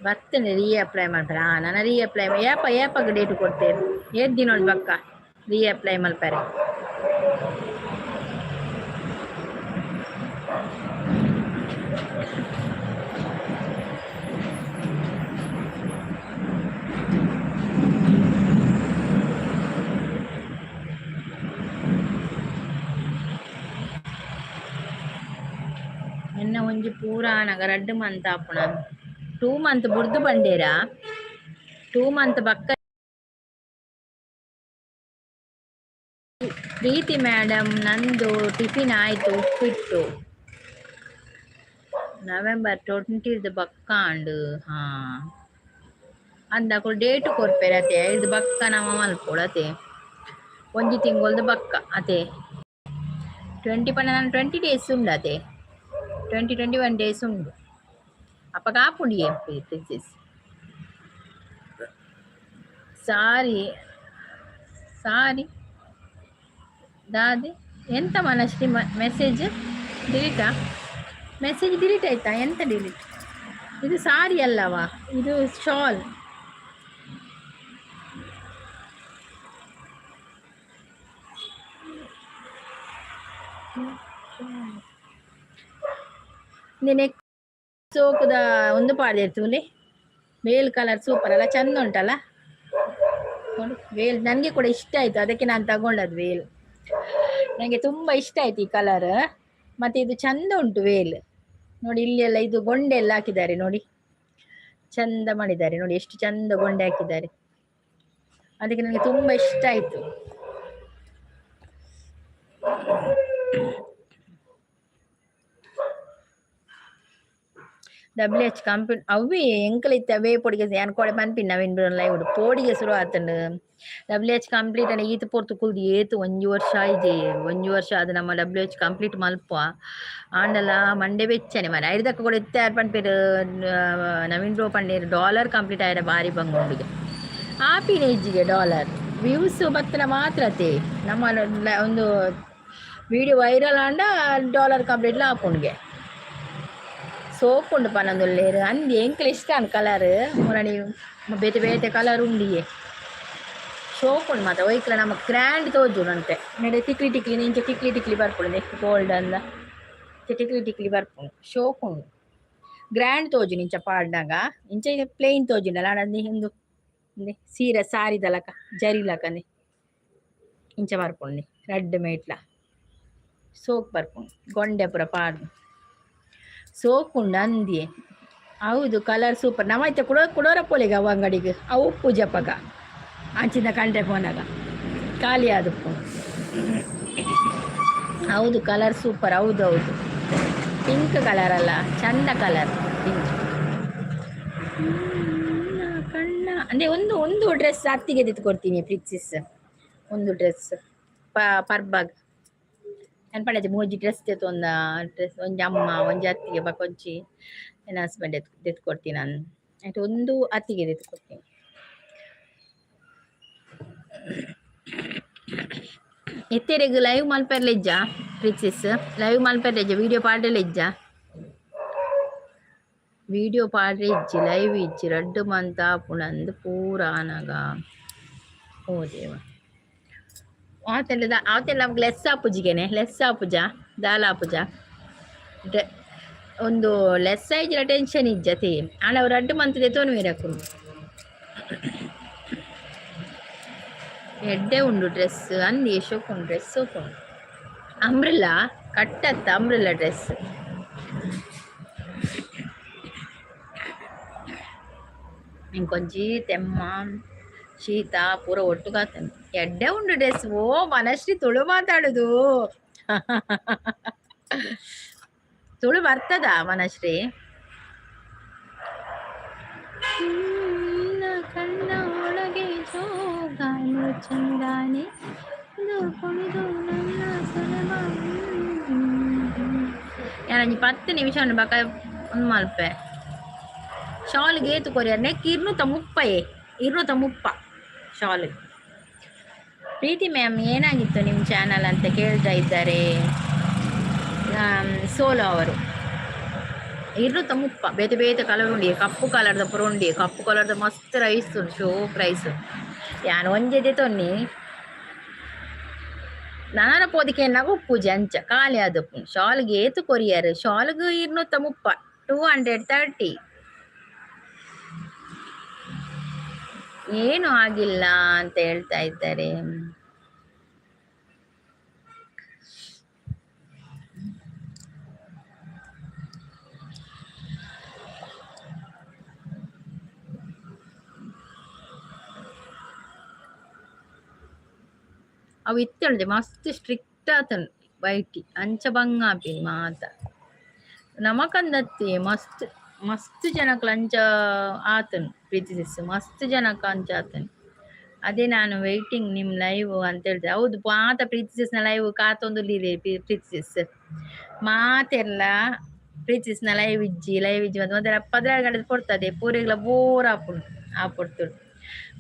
ಬರ್ತೇನೆ ಅಪ್ಲೈ ಮಾಡ್ತಾರೆ. ನಾನು ಅಪ್ಲೈ ಏಪಗ ಡೇಟ್ ಕೊಡ್ತೇವೆ. 7 ದಿನ ಬಕ್ಕ ಅಪ್ಲೈ ಮಲ್ಪಾರೆ. ಎನ್ನ ಒಂಜಿ ಪೂರಾನಗ 2 ಮಂತ್ ಆಪುಣ. 2 ಮಂತ್ ಬುರ್ದು ಬಂಡೇರ. 2 ಮಂತ್ ಬಕ್ಕ ಪ್ರೀತಿ ಮೇಡಮ್ ನಂದು ಟಿಫಿನ್ ಆಯ್ತು. ಉಪ್ಪಿಟ್ಟು ನವೆಂಬರ್ 20 ಬಕ್ಕಾಂಡು. ಹಾ ಅಂದ ಡೇಟ್ ಕೊರ್ಪೇರೆ ಅತೆ. ಇದು ಬಕ್ಕ ನಮ್ಮ ಮಲ್ಪೊಡತೆ ಒಂಜಿ ತಿಂಗೊಳ್ದು ಬಕ್ಕ ಅತೆ. 20 ಡೇಸ್ ಉಂಡು ಅತೆ. 21 ಡೇಸ್ ಉಂಡು. ಅಪ್ಪ ಕಾಪುಂಡಿ ಪ್ರಿನ್ಸಸ್. ಸಾರಿ ಸಾರಿ ದಾದೆ ಎಂತ ಮನಶ್ರೀ ಮೆಸೇಜ್ ಡಿಲೀಟಾ? ಮೆಸೇಜ್ ಡಿಲೀಟ್ ಆಯ್ತಾ? ಎಂತ ಡಿಲೀಟ್? ಇದು ಸಾರಿ ಅಲ್ಲವಾ, ಇದು ಶಾಲ್. ನೆಕ್ ಸೋಕುದ ಒಂದು ಪಾಡ್ದಿರ್ತುಲೆ. ವೇಲ್ ಕಲರ್ ಸೂಪರ್ ಅಲ್ಲ, ಚಂದ ಉಂಟಲ್ಲ ವೇಲ್. ನನಗೆ ಕೂಡ ಇಷ್ಟ ಆಯ್ತು, ಅದಕ್ಕೆ ನಾನು ತಗೊಂಡದ್ದು ವೇಲ್. ನನಗೆ ತುಂಬಾ ಇಷ್ಟ ಆಯ್ತು ಈ ಕಲರ್. ಮತ್ತೆ ಇದು ಚಂದ ಉಂಟು ವೇಲ್ ನೋಡಿ. ಇಲ್ಲಿ ಎಲ್ಲ ಇದು ಗೊಂಡೆ ಎಲ್ಲ ಹಾಕಿದ್ದಾರೆ ನೋಡಿ, ಚಂದ ಮಾಡಿದ್ದಾರೆ ನೋಡಿ, ಎಷ್ಟು ಚಂದ ಗೊಂಡೆ ಹಾಕಿದ್ದಾರೆ. ಅದಕ್ಕೆ ನನಗೆ ತುಂಬಾ ಇಷ್ಟ ಆಯ್ತು. WH ಕಂಪ್ಯೂಟರ್ ಅವೇ ಎಂಕಲಿತ್ತ ಅವೇ ಪೊಡಿಗೆ ಅನ್ಕೊಡೆ ಪನ್ಪಿನ್ ನವೀನ್ ಲೈವ್ ಪೋಡಿಗೆ ಶುರು ಆತಂಡು. WH ಕಂಪ್ಲೀಟ್ ಅನ್ನ ಈತ ಪೊರ್ತು ಕುಲ್ದು ಏತು 1 ವರ್ಷ ಆಯ್ತು. 1 ವರ್ಷ ಅದು ನಮ್ಮ WH ಕಂಪ್ಲೀಟ್ ಮಲ್ಪ ಆಂಡಲ ಮಂಡೆ ಬೆಚ್ಚನೆ ಮನೆ ಐದಕ್ಕ ಕೂಡ ಎತ್ತ ಯಾರು ಪನ್ಪೇರು ನವೀನ್ ಬ್ರೋ ಪಂಡೇರು ಡಾಲರ್ ಕಂಪ್ಲೀಟ್ ಆಯ್ದ ಬಾರಿ ಬಂಗೊಂಡಿಗೆ ಆಪಿನ ಹೆಜ್ಜಿಗೆ ಡಾಲರ್ ವ್ಯೂಸ್ ಬತ್ತನ ಮಾತ್ರತೆ. ನಮ್ಮ ಒಂದು ವಿಡಿಯೋ ವೈರಲ್ ಆಂಡ ಡಾಲರ್ ಕಂಪ್ಲೀಟ್ ಆಪುಂಡ್ಗೆ ಸೋಪುಂಡು ಪನೊಂದುಲ್ಲೇರು ಅಂದಿ ಎಂಕಲ್ ಇಷ್ಟ ಅನ್ ಕಲರ್ ಮುರಣಿ ಬೇತೆ ಬೇತೆ ಕಲರ್ ಉಂಡಿಯೇ ಸೋಪುಂಡು ಮಾತ್ರ ಒಯ್ಕಲ ನಮ್ಮ ಗ್ರ್ಯಾಂಡ್ ತೋಜುನಂತೆ ನೆಡೆ ಟಿಕ್ಲಿ ಟಿಕ್ಲಿ ನಿಂಚೆ ಟಿಕ್ಲಿ ಟಿಕ್ಲಿ ಬರ್ಪುಂಡು ಗೋಲ್ಡ್ ಅಂದ ಟಿಕ್ಲಿ ಟಿಕ್ಲಿ ಬರ್ಪುಂಡು ಸೋಪುಂಡು ಗ್ರ್ಯಾಂಡ್ ತೋಜು ನಿಂಚ ಪಾಡ್ನಾಗ. ಇಂಚ ಪ್ಲೇನ್ ತೋಜುಂಡಲ್ಲ ಅಡಂದಿ ಒಂದು ಸೀರೆ ಸಾರಿದಲಕ ಜರಿಲಕನೆ ಇಂಚ ಬರ್ಪುಂಡು ರಡ್ಡ್ ಮೇಟ್ಲ ಸೋಕ್ ಬರ್ಪುಂಡು ಗೊಂಡೆ ಪುರ ಪಾಡ್ದು ಸೋಕುಂಡು ಅಂದಿಯೇ. ಹೌದು ಕಲರ್ ಸೂಪರ್. ನಮ್ಮೈತೆ ಕುಡೋರ ಪೋಲಿಗ ಅವು ಅಂಗಡಿಗೆ ಅವು ಉಪ್ಪು ಜಪ್ಪಗ ಅಂಚಿನ ಕಂಡ್ರೆ ಫೋನಾಗ ಖಾಲಿ ಆದಪ್ಪು. ಹೌದು ಕಲರ್ ಸೂಪರ್. ಹೌದು ಹೌದು ಪಿಂಕ್ ಕಲರ್ ಅಲ್ಲ, ಚಂದ ಕಲರ್ ಪಿಂಕ್. ಕಣ್ಣ ಅಂದರೆ ಒಂದು ಡ್ರೆಸ್ ಅತ್ತಿಗೆ ತೆಗೆದು ಕೊಡ್ತೀನಿ ಪ್ರಿನ್ಸಸ್. ಒಂದು ಡ್ರೆಸ್ ಪರ್ಬಾಗ್ ನಾನು ಪಡೆದ ಮೂಜಿ ಡ್ರೆಸ್ ತೆತ್ತು ಒಂಜಿ ಅಮ್ಮ ಒಂಜಿ ಅತ್ತಿಗೆ ಬಕೊಂಚಿ ನನ್ನ ಹಸ್ಬೆಂಡ್ ತೆತ್ತು ಕೊಡ್ತೀನಿ ನಾನು ಆಯ್ತು ಒಂದು ಅತ್ತಿಗೆ ತೆತ್ತು ಕೊಡ್ತೀನಿ. ಎತ್ತೆರೆಗ್ ಲೈವ್ ಮಲ್ಪರ್ಲೆಜ್ಜ ಪ್ರಿನ್ಸೆಸ್ ಲೈವ್ ಮಲ್ಪರ್ಲೆಜ್ಜ ವಿಡಿಯೋ ಪಾಡ್ಲೆಜ್ಜ ವಿಡಿಯೋ ಪಾಡ್ರೆ ಇಜ್ಜಿ ಲೈವ್ ಇಜ್ಜಿ ರಡ್ಡು ಮಂತ ಪುಣಂದು ಪೂರ ಆನಗ ಓ ದೇವ ಆವತ್ತೆಲ್ಲ ನಮ್ಗೆ ಲೆಸ್ ಆಪುಜಿಗೆನೆ ಲೆಸ್ ಆಪುಜ ದಾಲ ಆಪುಜ ಒಂದು ಲೆಸ್ ಆಯ್ಜಿನ ಟೆನ್ಷನ್ ಇಜ್ಜತಿ ಆಂಡ ಅವ್ರು ರಡ್ಡು ಮಂತದೆ ತೋನು ಮೇರಕು ಎಡ್ಡೆ ಉಂಡು ಡ್ರೆಸ್ ಅಂದು ಎಷ್ಟೊಕ್ಕೊಂಡು ಡ್ರೆಸ್ ಹೋಕೊಂಡು ಅಂಬ್ರೆಲ್ಲಾ ಕಟ್ಟತ್ತ ಅಂಬ್ರೆಲ್ಲಾ ಡ್ರೆಸ್ ಇಂಕೊಂಚಿ ತೆಮ್ಮ ಶೀತ ಪೂರ ಒಟ್ಟುಗಾತನು ಎಡ್ಡೆ ಉಂಡು ಡ್ರೆಸ್ ಓ ಮನಶ್ರೀ ತುಳು ಮಾತಾಡುದು ತುಳು ಬರ್ತದ ಮನಶ್ರೀ ಕಣ್ಣ ಒಳಗೆ ಜೋಗಾನು ಚಂದಾನೆ ഞാനഞ്ഞി 10 ನಿಮಿಷ ಬಕ ಒಂದು ಮಲ್ಪೆ ಶಾಲ್ಗೆ ಏತು ಕೊರಿಯರ್ ನೆಕ್ 230 ಶಾಲ್. ಪ್ರೀತಿ ಮ್ಯಾಮ್ ಏನಾಗಿತ್ತು ನಿಮ್ಮ ಚಾನಲ್ ಅಂತ ಕೇಳ್ತಾ ಇದ್ದಾರೆ ಸೋಲೋ ಅವರು. 230 ಬೇತೆ ಬೇತೆ ಕಲರ್ ಉಂಡಿ ಕಪ್ಪು ಕಲರ್ದ ಪುರ ಉಂಡಿ ಕಪ್ಪು ಕಲರ್ದ ಮಸ್ತ್ ರೈಸ್ ಉಂಟು ಶೋ ಪ್ರೈಸ್ ಯಾನು ಒಂಜೆದೆ ತೊನ್ನಿ ನಾನ ಪೋದಿಕೆ ನಗು ಪೂಜೆ ಅಂಚ ಖಾಲಿ ಆದಪ್ಪು ಶಾಲ್ಗೆ ಏತು ಕೊರಿಯರ್ ಶಾಲ್ಗೆ 230 230 ಏನು ಆಗಿಲ್ಲ ಅಂತ ಹೇಳ್ತಾ ಇದ್ದಾರೆ. ಅವು ಇತ್ತಳ್ದೆ ಮಸ್ತ್ ಸ್ಟ್ರಿಕ್ಟ್ ಆತನು ಬೈಟಿ ಅಂಚ ಬಂಗಾಪಿ ಮಾತ ನಮಕಂದತ್ತಿ ಮಸ್ತ್ ಮಸ್ತ್ ಜನಕ್ಕೆ ಲಂಚ ಆತನು ಪ್ರೀತಿಸಿಸ್ ಮಸ್ತ್ ಜನಕ್ಕೆ ಅಂಚ ಆತನು. ಅದೇ ನಾನು ವೆಯ್ಟಿಂಗ್ ನಿಮ್ಮ ಲೈವ್ ಅಂತ ಹೇಳ್ದೆ. ಹೌದು ಮಾತ ಪ್ರೀತಿಸಿಸ್ನ ಲೈವ್ ಕಾತೊಂದುಲ್ಲಿದೆ ಪ್ರೀತಿಸಿಸ್ ಮಾತೆಲ್ಲ ಪ್ರೀತಿಸಿಸ್ನ ಲೈವ್ ಇಜ್ಜಿ ಮೊದಲ 12 ಗಂಟೆ ಕೊಡ್ತದೆ ಪೂರಿಗಳ ಬೋರ್ ಆಪುಡ್ತು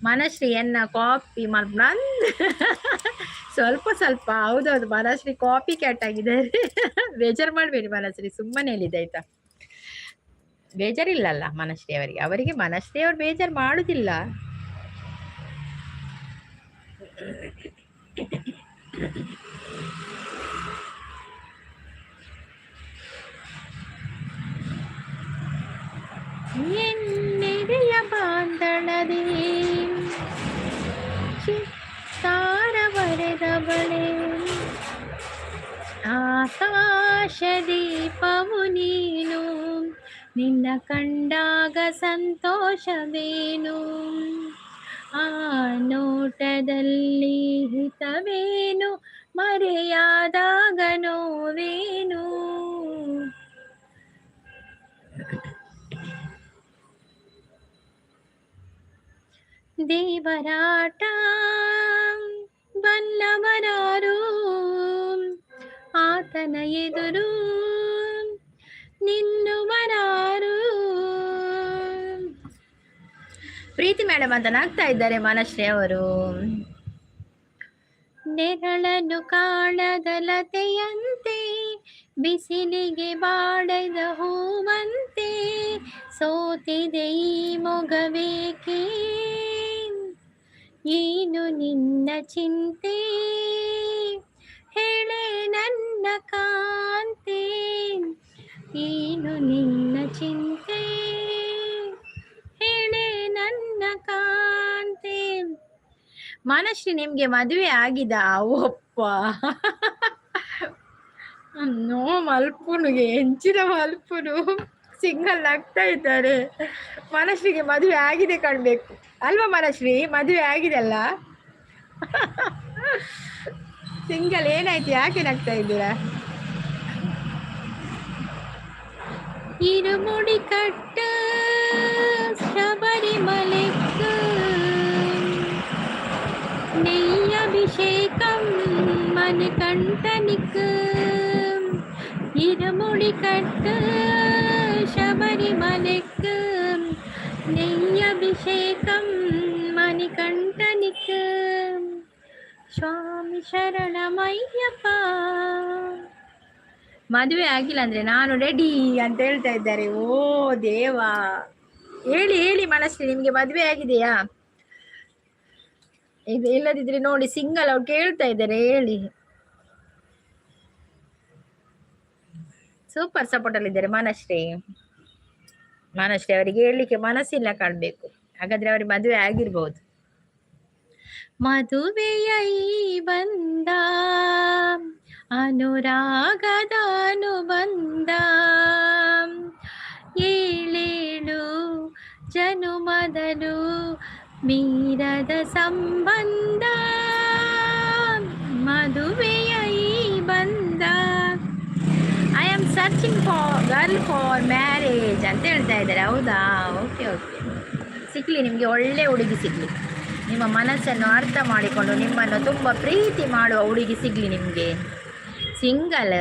ಮನಶ್ರೀ ಎನ್ನ ಕಾಪಿ ನಂದು ಸ್ವಲ್ಪ ಹೌದೌದು ಮನಶ್ರೀ ಕಾಪಿ ಕ್ಯಾಟ್ ಆಗಿದ್ದಾರೆ. ಬೇಜಾರು ಮಾಡಬೇಡಿ ಮನಶ್ರೀ ಸುಮ್ಮನೆ ಹೇಳಿದೆ ಆಯ್ತಾ. ಬೇಜಾರಿಲ್ಲಲ್ಲ ಮನಶ್ರೀ ಅವರಿಗೆ ಮನಶ್ರೀ ಅವರು ಬೇಜಾರು ಮಾಡುದಿಲ್ಲ. ಎನ್ನೆದೆಯ ಬಾಂಧಳದೇ ಚಿತ್ತಾರ ಬರೆದ ಬಳೆ ಆಕಾಶ ದೀಪವು ನೀನು ನಿನ್ನ ಕಂಡಾಗ ಸಂತೋಷವೇನು ಆ ನೋಟದಲ್ಲಿ ಹಿತವೇನು ಮರೆಯಾದಾಗ ನೋವೇನು ದೇವರಾಟ ಬಲ್ಲವರಾರು ಆತನ ಎದುರು ನಿಲ್ಲುವರಾರು. ಪ್ರೀತಿ ಮೇಡಮ್ ಅಂತ ನಾಗ್ತಾ ಇದ್ದಾರೆ ಮನಶ್ರೀ ಅವರು. ನೆರಳನ್ನು ಕಾಣದ ಲತೆಯಂತೆ ಬಿಸಿಲಿಗೆ ಬಾಡದ ಹೂವಂತೆ ಸೋತಿದೆ ಈ ಮೊಗವೇಕೆ ಏನು ನಿನ್ನ ಚಿಂತೆ ಹೇಳೆ ನನ್ನ ಕಾಂತೆ ಏನು ನಿನ್ನ ಚಿಂತೆ ಹೇಳೆ ನನ್ನ ಕಾಂತೆ. ಮನಶ್ರೀ ನಿಮ್ಗೆ ಮದುವೆ ಆಗಿದ? ಒಪ್ಪ ನೋ ಮಲ್ಪುನಿಗೆ ಹೆಂಚಿನ ಮಲ್ಪುನು ಸಿಂಗಲ್ ಆಗ್ತಾ ಇದ್ದಾರೆ. ಮನಶ್ರೀಗೆ ಮದುವೆ ಆಗಿದೆ ಕಾಣ್ಬೇಕು ಅಲ್ವಾ ಮನಶ್ರೀ? ಮದುವೆ ಆಗಿದೆ ಅಲ್ಲ? ಸಿಂಗಲ್ ಏನಾಯ್ತು ಯಾಕೆ ನಗ್ತಾ ಇದ್ದೀರಾ? ഇരുമുടി കട്ട് ശബരിമലയ്ക്ക് നെയ്യഭിഷേകം മനുകണ്ഠനിക്ക് ഇരുമുടി കെട്ട് ശബരിമലയ്ക്ക് നെയ്യഭിഷേകം മണികണ്ഠനിക്ക് ಸ್ವಾಮಿ ಶರಣಮಯ್ಯಪ್ಪ. ಮದುವೆ ಆಗಿಲ್ಲ ಅಂದ್ರೆ ನಾನು ರೆಡಿ ಅಂತ ಹೇಳ್ತಾ ಇದ್ದಾರೆ. ಓ ದೇವಾ, ಹೇಳಿ ಹೇಳಿ ಮನಸ್ಸು, ನಿಮ್ಗೆ ಮದುವೆ ಆಗಿದೆಯಾ? ಇದು ಇಲ್ಲದಿದ್ರೆ ನೋಡಿ ಸಿಂಗಲ್ ಅವ್ರು ಕೇಳ್ತಾ ಇದ್ದಾರೆ, ಹೇಳಿ. ಸೂಪರ್ ಸಪೋರ್ಟ್ ಅಲ್ಲಿ ಇದ್ದಾರೆ ಮನಶ್ರೀ. ಅವರಿಗೆ ಹೇಳಲಿಕ್ಕೆ ಮನಸ್ಸಿಲ್ಲ ಕಾಣ್ಬೇಕು, ಹಾಗಾದ್ರೆ ಅವ್ರಿಗೆ ಮದುವೆ ಆಗಿರ್ಬೋದು. ಮದುವೆಯ ಈ ಬಂದ ಅನುರಾಗದ ಅನುಬಂಧ, ಏಳೇಳು ಜನುಮದಲು ಮೀರದ ಸಂಬಂಧ. ಮದುವೆಯ ಈ ಬಂದ, I am searching for girl for marriage ಅಂತ ಹೇಳ್ತಾ ಇದ್ದಾರೆ. ಹೌದಾ? ಓಕೆ ಓಕೆ, ಸಿಗ್ಲಿ ನಿಮಗೆ ಒಳ್ಳೆ ಹುಡುಗಿ ಸಿಗ್ಲಿ, ನಿಮ್ಮ ಮನಸ್ಸನ್ನು ಅರ್ಥ ಮಾಡಿಕೊಂಡು ನಿಮ್ಮನ್ನು ತುಂಬ ಪ್ರೀತಿ ಮಾಡುವ ಹುಡುಗಿ ಸಿಗ್ಲಿ ನಿಮಗೆ. ಸಿಂಗಲ್,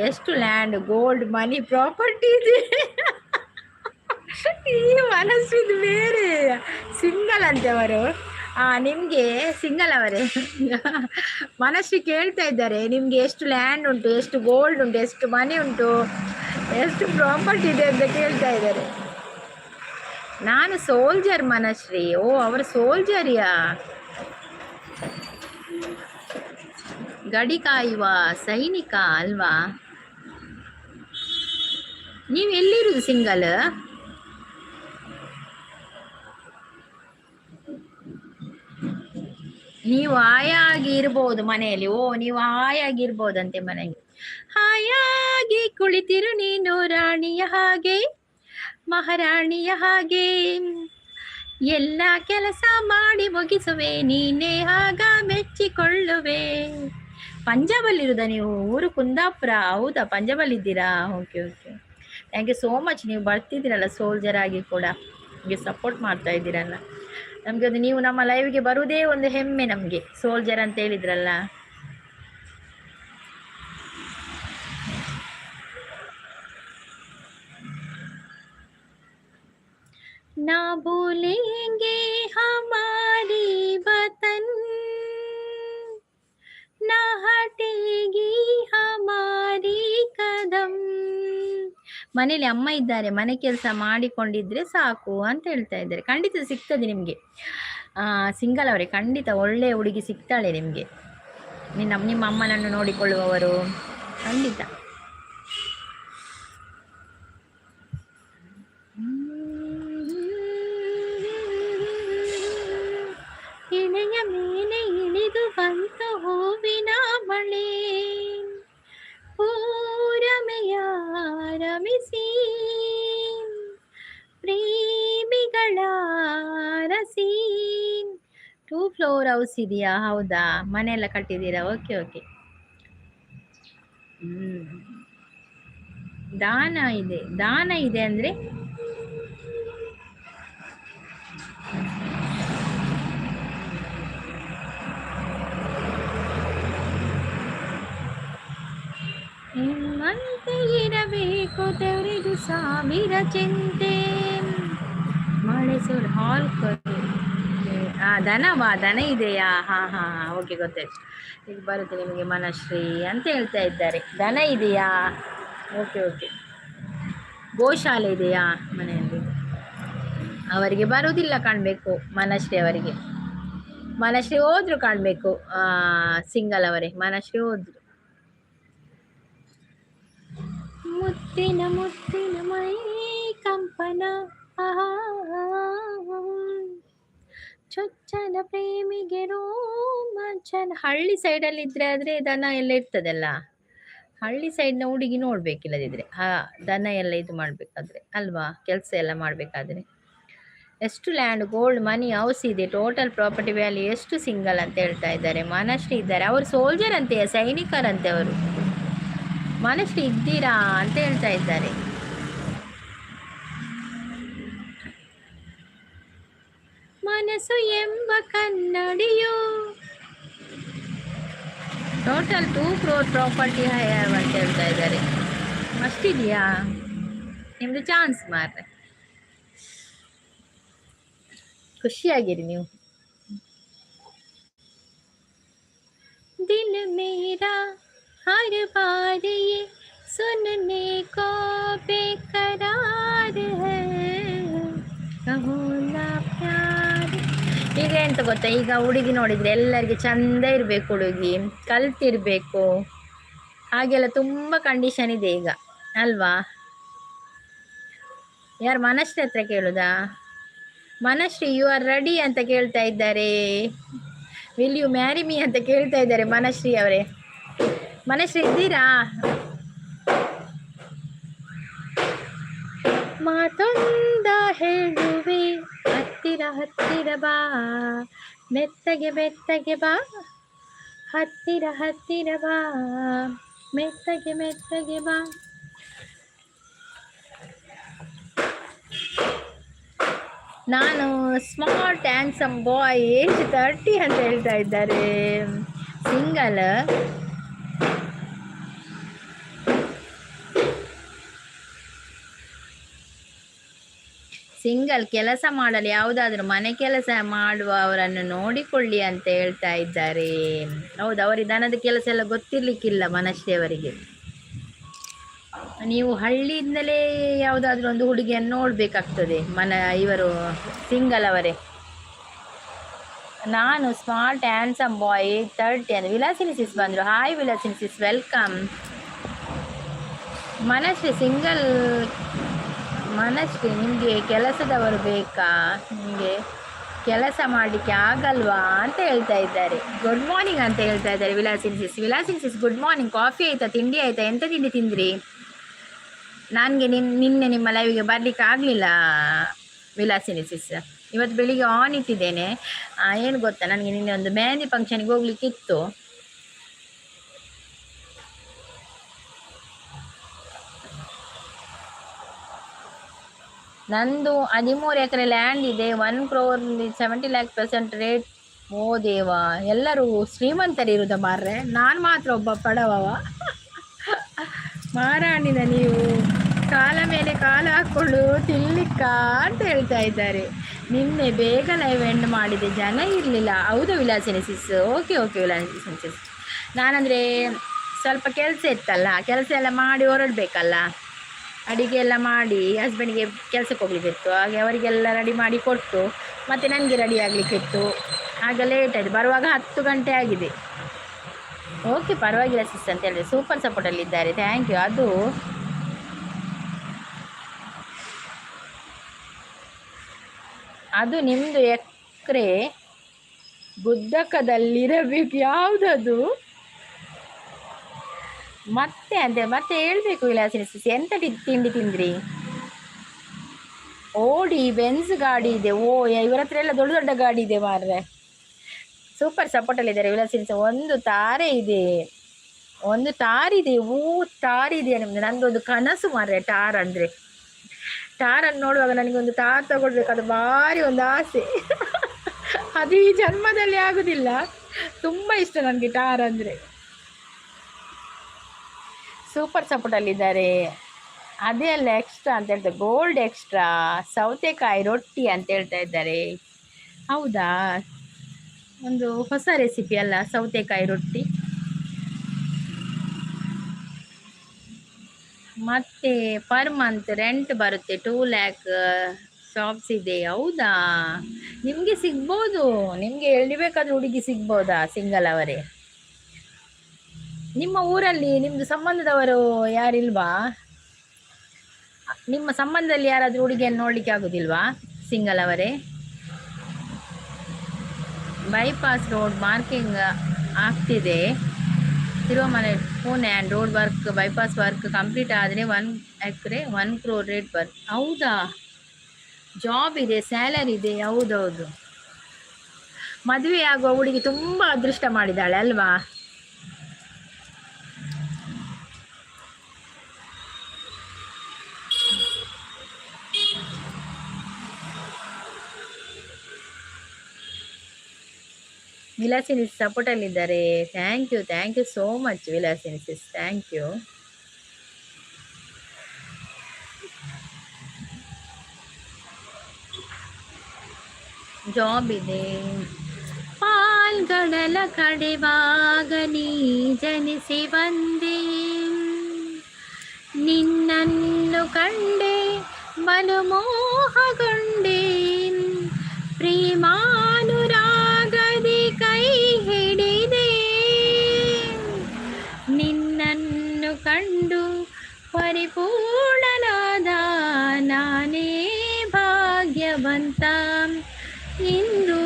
ಎಷ್ಟು ಲ್ಯಾಂಡ್, ಗೋಲ್ಡ್, ಮನಿ, ಪ್ರಾಪರ್ಟಿ ಇದೆ. ಈ ಮನಸ್ಸಿದು ಬೇರೆ. ಸಿಂಗಲ್ ಅಂತೆ ಅವರು. ನಿಮಗೆ ಸಿಂಗಲ್ ಅವರೇ. ಮನಸ್ಸು ಕೇಳ್ತಾ ಇದ್ದಾರೆ, ನಿಮಗೆ ಎಷ್ಟು ಲ್ಯಾಂಡ್ ಉಂಟು, ಎಷ್ಟು ಗೋಲ್ಡ್ ಉಂಟು, ಎಷ್ಟು ಮನಿ ಉಂಟು, ಎಷ್ಟು ಪ್ರಾಪರ್ಟಿ ಇದೆ ಅಂತ ಕೇಳ್ತಾ ಇದ್ದಾರೆ. ನಾನು ಸೋಲ್ಜರ್ ಮನಶ್ರೀ. ಓ, ಅವರು ಸೋಲ್ಜರಿಯಾ? ಗಡಿ ಕಾಯುವ ಸೈನಿಕ ಅಲ್ವಾ? ನೀವು ಎಲ್ಲಿರುವುದು ಸಿಂಗಲ್? ನೀವು ಹಾಯಾಗಿ ಇರ್ಬೋದು ಮನೆಯಲ್ಲಿ. ಓ, ನೀವು ಹಾಯಾಗಿ ಇರ್ಬೋದಂತೆ ಮನೆಗೆ. ಹಾಯಾಗಿ ಕುಳಿತಿರು ನೀನು ರಾಣಿಯ ಹಾಗೆ, ಮಹಾರಾಣಿಯ ಹಾಗೆ, ಎಲ್ಲ ಕೆಲಸ ಮಾಡಿ ಮುಗಿಸುವೆ ನೀನೇ, ಆಗ ಮೆಚ್ಚಿಕೊಳ್ಳುವೆ. ಪಂಜಾಬಲ್ಲಿರುವುದಾ ನೀವು? ಊರು ಕುಂದಾಪುರ. ಹೌದಾ, ಪಂಜಾಬಲ್ಲಿದ್ದೀರಾ? ಓಕೆ okay, thank you so much. ನೀವು ಬರ್ತಿದ್ದೀರಲ್ಲ ಸೋಲ್ಜರ್ ಆಗಿ ಕೂಡ, ನಿಮಗೆ ಸಪೋರ್ಟ್ ಮಾಡ್ತಾ ಇದ್ದೀರಲ್ಲ. ನಮಗೆ ಒಂದು, ನೀವು ನಮ್ಮ ಲೈವ್ಗೆ ಬರುವುದೇ ಒಂದು ಹೆಮ್ಮೆ ನಮಗೆ, ಸೋಲ್ಜರ್ ಅಂತ ಹೇಳಿದ್ರಲ್ಲ. ना भूलेंगे हमारी वतन, ना हटेगी हमारी कदम. ಮನೇಲಿ ಅಮ್ಮ ಇದ್ದಾರೆ, ಮನೆ ಕೆಲಸ ಮಾಡಿಕೊಂಡಿದ್ರೆ ಸಾಕು ಅಂತ ಹೇಳ್ತಾ ಇದ್ದಾರೆ. ಖಂಡಿತ ಸಿಗ್ತದೆ ನಿಮಗೆ. ಸಿಂಗಲ್ ಅವರೇ, ಖಂಡಿತ ಒಳ್ಳೆಯ ಹುಡುಗಿ ಸಿಗ್ತಾಳೆ ನಿಮಗೆ, ನಿಮ್ಮ ಅಮ್ಮನನ್ನು ನೋಡಿಕೊಳ್ಳುವವರು ಖಂಡಿತ. ಇಳೆಯ ಮೇಲೆ ಇಳಿದು ಬಂತು ಹೂವಿನ ಮಳೆ, ಪೂರಮೆಯ ರಮಿಸಿ ಪ್ರೇಮಿಗಳ ರಸಿ. 2 ಫ್ಲೋರ್ ಹೌಸ್ ಇದೆಯಾ? ಹೌದಾ, ಮನೆಯೆಲ್ಲ ಕಟ್ಟಿದ್ದೀರಾ? Okay okay. ದಾನ ಇದೆ. ದಾನ ಇದೆ ಅಂದ್ರೆ ನಿಮ್ಮಂತೆ ಇರಬೇಕು ತೆರೆದು ಸಾವಿರ ಚಿಂತೆ. ಮಳೆ ಸುರ್ ಹಾಲ್ ದನವಾ? ದನ ಇದೆಯಾ? ಹಾ ಹಾ, ಓಕೆ, ಗೊತ್ತಾಯ್ತು. ಈಗ ಬರುತ್ತೆ ನಿಮಗೆ ಮನಶ್ರೀ ಅಂತ ಹೇಳ್ತಾ ಇದ್ದಾರೆ. ದನ ಇದೆಯಾ? Okay okay. ಗೋಶಾಲೆ ಇದೆಯಾ ಮನೆಯಲ್ಲಿ? ಅವರಿಗೆ ಬರುವುದಿಲ್ಲ ಕಾಣಬೇಕು ಮನಶ್ರೀ ಅವರಿಗೆ. ಮನಶ್ರೀ ಹೋದ್ರು ಕಾಣಬೇಕು. ಸಿಂಗಲ್ ಅವರೇ, ಮನಶ್ರೀ ಹೋದ್ರು. ಮುತ್ತಿನ ಮುತ್ತಿನ ಮೈ ಕಂಪನ, ಚೊಚ್ಚಲ ಪ್ರೇಮಿಗೆ ರೋಮಾಂಚನ. ಹಳ್ಳಿ ಸೈಡಲ್ಲಿ ಇದ್ರೆ ಆದ್ರೆ ದನ ಎಲ್ಲ ಇರ್ತದಲ್ಲ, ಹಳ್ಳಿ ಸೈಡ್ನ ಹುಡುಗಿ ನೋಡ್ಬೇಕಿಲ್ಲದಿದ್ರೆ ದನ ಎಲ್ಲ ಇದು ಮಾಡ್ಬೇಕಾದ್ರೆ ಅಲ್ವಾ, ಕೆಲಸ ಎಲ್ಲ ಮಾಡ್ಬೇಕಾದ್ರೆ. ಎಷ್ಟು ಲ್ಯಾಂಡ್, ಗೋಲ್ಡ್, ಮನಿ, ಹೌಸ್ ಇದೆ, ಟೋಟಲ್ ಪ್ರಾಪರ್ಟಿ ವ್ಯಾಲ್ಯೂ ಎಷ್ಟು? ಸಿಂಗಲ್ ಅಂತ ಹೇಳ್ತಾ ಇದ್ದಾರೆ. ಮನಶ್ರೀ ಇದ್ದಾರೆ. ಅವರು ಸೋಲ್ಜರ್ ಅಂತೆ, ಸೈನಿಕರಂತೆ ಅವರು. ಮನಶ್ರೀ ಇದ್ದೀರಾ ಅಂತ ಹೇಳ್ತಾ ಇದ್ದಾರೆ. ಮನಸ್ಸು ಎಂಬ ಕನ್ನಡಿಯು ಟೋಟಲ್ 2 crore ಪ್ರಾಪರ್ಟಿ ಹ್ಯಾವ್ ಅಂತ ಹೇಳ್ತಾ ಇದ್ದಾರೆ. ಅಷ್ಟಿದೆಯಾ ನಿಮ್ದು ಚಾನ್ಸ್ ಮಾರ್ರೆ, ಖುಷಿಯಾಗಿರಿ ನೀವು. ದಿಲ್ ಮೇರಾ ಹರ್ ಬಾರ್ ಯೇ ಸುನ್ನೆ ಕೋ ಬೇಕರಾರ್ ಹೈ ಕಹೋ ನಾ ಪ್ಯಾರ್. ಈಗ ಎಂತ ಗೊತ್ತಾ, ಈಗ ಹುಡುಗಿ ನೋಡಿದ್ರೆ ಎಲ್ಲರಿಗೆ ಚಂದ ಇರಬೇಕು, ಹುಡುಗಿ ಕಲ್ತಿರ್ಬೇಕು, ಹಾಗೆಲ್ಲ ತುಂಬ ಕಂಡೀಷನ್ ಇದೆ ಈಗ ಅಲ್ವಾ. ಯಾರು ಮನಶ್ರೀ ಹತ್ರ ಕೇಳುದಾ? ಮನಶ್ರೀ ಯು ಆರ್ ರೆಡಿ ಅಂತ ಕೇಳ್ತಾ ಇದ್ದಾರೆ. ವಿಲ್ ಯು ಮ್ಯಾರಿ ಮೀ ಅಂತ ಕೇಳ್ತಾ ಇದ್ದಾರೆ ಮನಶ್ರೀ ಅವರೇ. ಮನಶ್ರೀ ಇದ್ದೀರಾ? ಮಾತೊಂದ ಹೇಳುವೆ ಹತ್ತಿರ ಹತ್ತಿರ ಬಾ, ಮೆತ್ತಗೆ ಮೆತ್ತಗೆ ಬಾ, ಹತ್ತಿರ ಹತ್ತಿರ ಬಾ, ಮೆತ್ತಗೆ ಮೆತ್ತಗೆ ಬಾ. ನಾನು ಸ್ಮಾರ್ಟ್ ಹ್ಯಾಂಡ್ಸಮ್ ಬಾಯ್, ಏಜ್ 30 ಅಂತ ಹೇಳ್ತಾ ಇದ್ದಾರೆ. ಸಿಂಗಲ್. ಸಿಂಗಲ್, ಕೆಲಸ ಮಾಡಲು ಯಾವುದಾದ್ರೂ ಮನೆ ಕೆಲಸ ಮಾಡುವವರನ್ನು ನೋಡಿಕೊಳ್ಳಿ ಅಂತ ಹೇಳ್ತಾ ಇದ್ದಾರೆ. ಹೌದು, ಅವರಿಗೆ ದನದ ಕೆಲಸ ಎಲ್ಲ ಗೊತ್ತಿರ್ಲಿಕ್ಕಿಲ್ಲ ಮನಶ್ರೀ ಅವರಿಗೆ. ನೀವು ಹಳ್ಳಿಯಿಂದಲೇ ಯಾವುದಾದ್ರೂ ಒಂದು ಹುಡುಗಿಯನ್ನು ನೋಡಬೇಕಾಗ್ತದೆ. ಇವರು ಸಿಂಗಲ್ ಅವರೇ. ನಾನು ಸ್ಮಾರ್ಟ್ ಹ್ಯಾಂಡ್ಸಮ್ ಬಾಯ್ 30 ಅಂತ. ವಿಲಾಸಿನಿ ಸಿಸ್ ಬಂದರು. Hi Vilasini sis, welcome. Manashree single. Manashree, ನಿಮಗೆ ಕೆಲಸದವರು ಬೇಕಾ? ನಿಮಗೆ ಕೆಲಸ ಮಾಡಲಿಕ್ಕೆ ಆಗಲ್ವಾ ಅಂತ ಹೇಳ್ತಾ ಇದ್ದಾರೆ. ಗುಡ್ ಮಾರ್ನಿಂಗ್ ಅಂತ ಹೇಳ್ತಾ ಇದ್ದಾರೆ ವಿಲಾಸಿನಿ ಸಿಸ್. ವಿಲಾಸಿನಿ ಸಿಸ್ ಗುಡ್ ಮಾರ್ನಿಂಗ್. ಕಾಫಿ ಆಯಿತಾ, ತಿಂಡಿ ಆಯಿತಾ, ಎಂತ ತಿಂಡಿ ತಿಂದ್ರಿ? ನನಗೆ ನಿನ್ನೆ ನಿಮ್ಮ ಲೈವ್ಗೆ ಬರಲಿಕ್ಕೆ ಆಗಲಿಲ್ಲ ವಿಲಾಸಿನಿ ಸಿಸ್. ಇವತ್ತು ಬೆಳಿಗ್ಗೆ ಆನ್ ಇಟ್ಟಿದ್ದೇನೆ. ಏನು ಗೊತ್ತಾ, ನನಗೆ ನಿನ್ನೆ ಒಂದು ಮೆಹಂದಿ ಫಂಕ್ಷನ್ಗೆ ಹೋಗ್ಲಿಕ್ಕಿತ್ತು. ನಂದು 13 ಎಕರೆ ಲ್ಯಾಂಡ್ ಇದೆ. 1 crore 70 lakh% ರೇಟ್. ಓ ದೇವಾ, ಎಲ್ಲರೂ ಶ್ರೀಮಂತರಿರುವುದ ಮಾರ್ರೆ, ನಾನು ಮಾತ್ರ ಒಬ್ಬ ಬಡವವ. ಮಾರಾಣಿನ ನೀವು ಕಾಲ ಮೇಲೆ ಕಾಲ ಹಾಕ್ಕೊಂಡು ತಿನ್ಲಿಕ್ಕ ಅಂತ ಹೇಳ್ತಾ ಇದ್ದಾರೆ. ನಿನ್ನೆ ಬೇಗ ಲೈವ್ ಎಂಡ್ ಮಾಡಿದೆ, ಜನ ಇರಲಿಲ್ಲ. ಹೌದು ವಿಲಾಸಿನಿ ಸಿಸ್. ಓಕೆ ವಿಲಾಸಿನಿ ಸಿಸ್. ನಾನಂದರೆ ಸ್ವಲ್ಪ ಕೆಲಸ ಇತ್ತಲ್ಲ, ಕೆಲಸ ಎಲ್ಲ ಮಾಡಿ ಹೊರಡಬೇಕಲ್ಲ, ಅಡಿಗೆ ಎಲ್ಲ ಮಾಡಿ ಹಸ್ಬೆಂಡ್ಗೆ ಕೆಲಸಕ್ಕೆ ಹೋಗ್ಲಿಕ್ಕಿತ್ತು. ಹಾಗೆ ಅವರಿಗೆಲ್ಲ ರೆಡಿ ಮಾಡಿ ಕೊಟ್ಟು ಮತ್ತು ನನಗೆ ರೆಡಿ ಆಗಲಿಕ್ಕಿತ್ತು. ಆಗ ಲೇಟ್ ಆಯಿತು, ಬರುವಾಗ 10 ಗಂಟೆ ಆಗಿದೆ. ಓಕೆ, ಪರವಾಗಿಲ್ಲ ಸಿಸ್ ಅಂತ ಹೇಳಿದ್ರೆ ಸೂಪರ್ ಸಪೋರ್ಟಲ್ಲಿದ್ದಾರೆ. Thank you. ಅದು ನಿಮ್ಮದು ಎಕರೆ ಗುದ್ದಕದಲ್ಲಿರಬೇಕು. ಯಾವುದದು ಮತ್ತೆ ಹೇಳ್ಬೇಕು ವಿಲಾಸಿನಿ ಸಿಸ್. ಎಂತ ತಿಂಡಿ ತಿಂದ್ರಿ? ಓಡಿ ಬೆನ್ಸ್ ಗಾಡಿ ಇದೆ. ಓ, ಇವರ ಹತ್ರ ಎಲ್ಲ ದೊಡ್ಡ ದೊಡ್ಡ ಗಾಡಿ ಇದೆ ಮಾರ್ರೆ. ಸೂಪರ್ ಸಪೋರ್ಟಲ್ಲಿದ್ದಾರೆ ವಿಲಾಸಿನಿ ಸಿಸ್. ಒಂದು ತಾರಿದೆ. ತಾರಿದೆಯಾ ನಿಮ್ದು? ನಂದೊಂದು ಕನಸು ಮಾರ್ರೆ ಟಾರ್ ಅಂದರೆ. ಟಾರನ್ನು ನೋಡುವಾಗ ನನಗೊಂದು ತಾರ್ ತಗೊಳ್ಬೇಕು, ಅದು ಭಾರಿ ಒಂದು ಆಸೆ. ಅದು ಈ ಜನ್ಮದಲ್ಲಿ ಆಗುದಿಲ್ಲ. ತುಂಬ ಇಷ್ಟ ನನಗೆ ಟಾರ್ ಅಂದರೆ. ಸೂಪರ್ ಸಪೋರ್ಟಲ್ಲಿದ್ದಾರೆ. ಅದೇ ಅಲ್ಲ ಎಕ್ಸ್ಟ್ರಾ ಅಂತ ಹೇಳ್ತಾರೆ, ಗೋಲ್ಡ್ ಎಕ್ಸ್ಟ್ರಾ ಸೌತೆಕಾಯಿ ರೊಟ್ಟಿ ಅಂತ ಹೇಳ್ತಾ ಇದ್ದಾರೆ. ಹೌದಾ, ಒಂದು ಹೊಸ ರೆಸಿಪಿ ಅಲ್ಲ ಸೌತೆಕಾಯಿ ರೊಟ್ಟಿ. ಮತ್ತೆ ಪರ್ ಮಂತ್ ರೆಂಟ್ ಬರುತ್ತೆ 2 lakh ಶಾಪ್ಸ್ ಇದೆ. ಹೌದಾ, ನಿಮಗೆ ಸಿಗ್ಬೋದು. ನಿಮಗೆ ಎಲ್ಲಿಬೇಕಾದ್ರೂ ಹುಡುಗಿ ಸಿಗ್ಬೋದಾ ಸಿಂಗಲ್ ಅವರೇ? ನಿಮ್ಮ ಊರಲ್ಲಿ ನಿಮ್ಮದು ಸಂಬಂಧದವರು ಯಾರಿಲ್ವಾ? ನಿಮ್ಮ ಸಂಬಂಧದಲ್ಲಿ ಯಾರಾದರೂ ಹುಡುಗಿಯನ್ನು ನೋಡಲಿಕ್ಕೆ ಆಗೋದಿಲ್ವಾ ಸಿಂಗಲ್ ಅವರೇ? ಬೈಪಾಸ್ ರೋಡ್ ಮಾರ್ಕಿಂಗ್ ಆಗ್ತಿದೆ ತಿರುವಮಲೆ Pune and road work bypass work complete ಆದರೆ 1 ಎಕರೆ 1 crore ರೇಟ್ ಬರುತ್ತೆ. ಹೌದಾ, ಜಾಬ್ ಇದೆ, ಸ್ಯಾಲರಿ ಇದೆ. ಹೌದೌದು, ಮದುವೆ ಆಗುವ ಹುಡುಗಿ ತುಂಬ ಅದೃಷ್ಟ ಮಾಡಿದ್ದಾಳೆ ಅಲ್ವಾ? ವಿಲಾಸಿನಿ ಸಪೋರ್ಟಲ್ಲಿದ್ದಾರೆ. Thank you so much Vilasini sis, thank you. Job ಇದೆ. ಪಾಲ್ಗಡಲ ಕಡೆವಾಗ ನೀ ಜನಿಸಿ ಬಂದೆ, ನಿನ್ನನ್ನು ಕಂಡೆ ಬಲು ಮೋಹಗೊಂಡೆ, ಪ್ರೇಮಾನುರಾಗದಿ ಕೈ ಹಿಡಿದೆ, ನಿನ್ನನ್ನು ಕಂಡು ಪರಿಪೂರ್ಣನಾದ ನಾನೇ ಭಾಗ್ಯವಂತ, ಇಂದು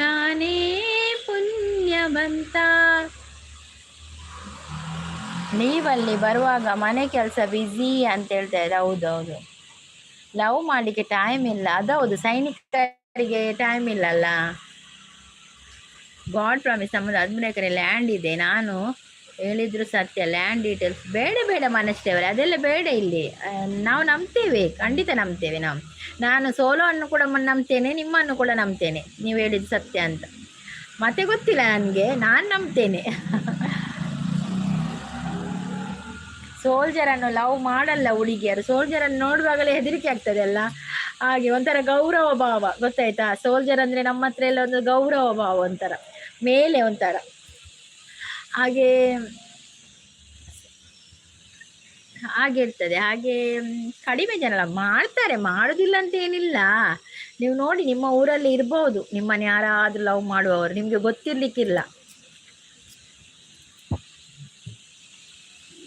ನಾನೇ ಪುಣ್ಯವಂತ. ನೀವಲ್ಲಿ ಬರುವಾಗ ಮನೆ ಕೆಲಸ ಬ್ಯುಸಿ ಅಂತ ಹೇಳ್ತಾ ಇದ್ದಾರೆ. ಹೌದೌದು, ಲವ್ ಮಾಡಲಿಕ್ಕೆ ಟೈಮ್ ಇಲ್ಲ. ಅದೌದು, ಸೈನಿಕರಿಗೆ ಟೈಮ್ ಇಲ್ಲಲ್ಲ. ಗಾಡ್ ಪ್ರಾಮಿಸ್, ನಮ್ಮದು 13 ಎಕರೆ ಲ್ಯಾಂಡ್ ಇದೆ. ನಾನು ಹೇಳಿದ್ರು ಸತ್ಯ, ಲ್ಯಾಂಡ್ ಡೀಟೇಲ್ಸ್ ಬೇಡ ಬೇಡ ಮನಸ್ಸೇವರೆ, ಅದೆಲ್ಲ ಬೇಡ. ಇಲ್ಲಿ ನಾವು ನಂಬ್ತೇವೆ, ಖಂಡಿತ ನಂಬ್ತೇವೆ ನಾವು. ನಾನು ಸೋಲೋವನ್ನು ಕೂಡ ನಂಬ್ತೇನೆ, ನಿಮ್ಮನ್ನು ಕೂಡ ನಂಬ್ತೇನೆ, ನೀವು ಹೇಳಿದ್ದು ಸತ್ಯ ಅಂತ. ಮತ್ತೆ ಗೊತ್ತಿಲ್ಲ ನನಗೆ, ನಾನು ನಂಬ್ತೇನೆ. ಸೋಲ್ಜರನ್ನು ಲವ್ ಮಾಡಲ್ಲ ಹುಡುಗಿಯರು. ಸೋಲ್ಜರನ್ನು ನೋಡುವಾಗಲೇ ಹೆದರಿಕೆ ಆಗ್ತದೆ ಅಲ್ಲ, ಹಾಗೆ ಒಂಥರ ಗೌರವ ಭಾವ, ಗೊತ್ತಾಯ್ತಾ? ಸೋಲ್ಜರ್ ಅಂದರೆ ನಮ್ಮ ಹತ್ರ ಎಲ್ಲ ಒಂದು ಗೌರವ ಭಾವ, ಒಂಥರ ಮೇಲೆ ಒಂಥರ ಹಾಗೆ ಇರ್ತದೆ. ಹಾಗೆ ಕಡಿಮೆ ಜನ ಮಾಡ್ತಾರೆ, ಮಾಡೋದಿಲ್ಲ ಅಂತ ಏನಿಲ್ಲ. ನೀವು ನೋಡಿ, ನಿಮ್ಮ ಊರಲ್ಲಿ ಇರ್ಬೋದು ನಿಮ್ಮನ್ನು ಯಾರಾದರೂ ಲವ್ ಮಾಡುವವರು, ನಿಮಗೆ ಗೊತ್ತಿರ್ಲಿಕ್ಕಿಲ್ಲ.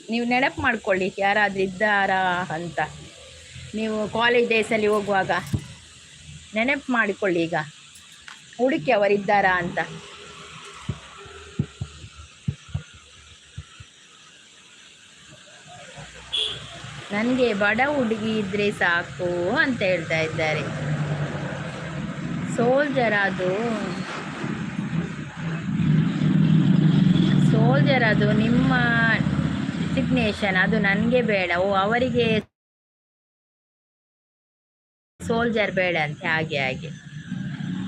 ನೀವು ನೆನಪು ಮಾಡ್ಕೊಳ್ಳಿ ಯಾರಾದರೂ ಇದ್ದಾರಾ ಅಂತ. ನೀವು ಕಾಲೇಜ್ ಡೇಸಲ್ಲಿ ಹೋಗುವಾಗ ನೆನಪು ಮಾಡಿಕೊಳ್ಳಿ, ಈಗ ಹುಡುಕಿ ಅವರಿದ್ದಾರಾ ಅಂತ. ನನಗೆ ಬಡ ಹುಡುಗಿ ಇದ್ರೆ ಸಾಕು ಅಂತ ಹೇಳ್ತಾ ಇದ್ದಾರೆ. ಸೋಲ್ಜರ್ ಅದು ನಿಮ್ಮ ಡಿಸಿಗ್ನೇಷನ್, ಅದು ನನಗೆ ಬೇಡ. ಅವರಿಗೆ ಸೋಲ್ಜರ್ ಬೇಡ ಅಂತ. ಹಾಗೆ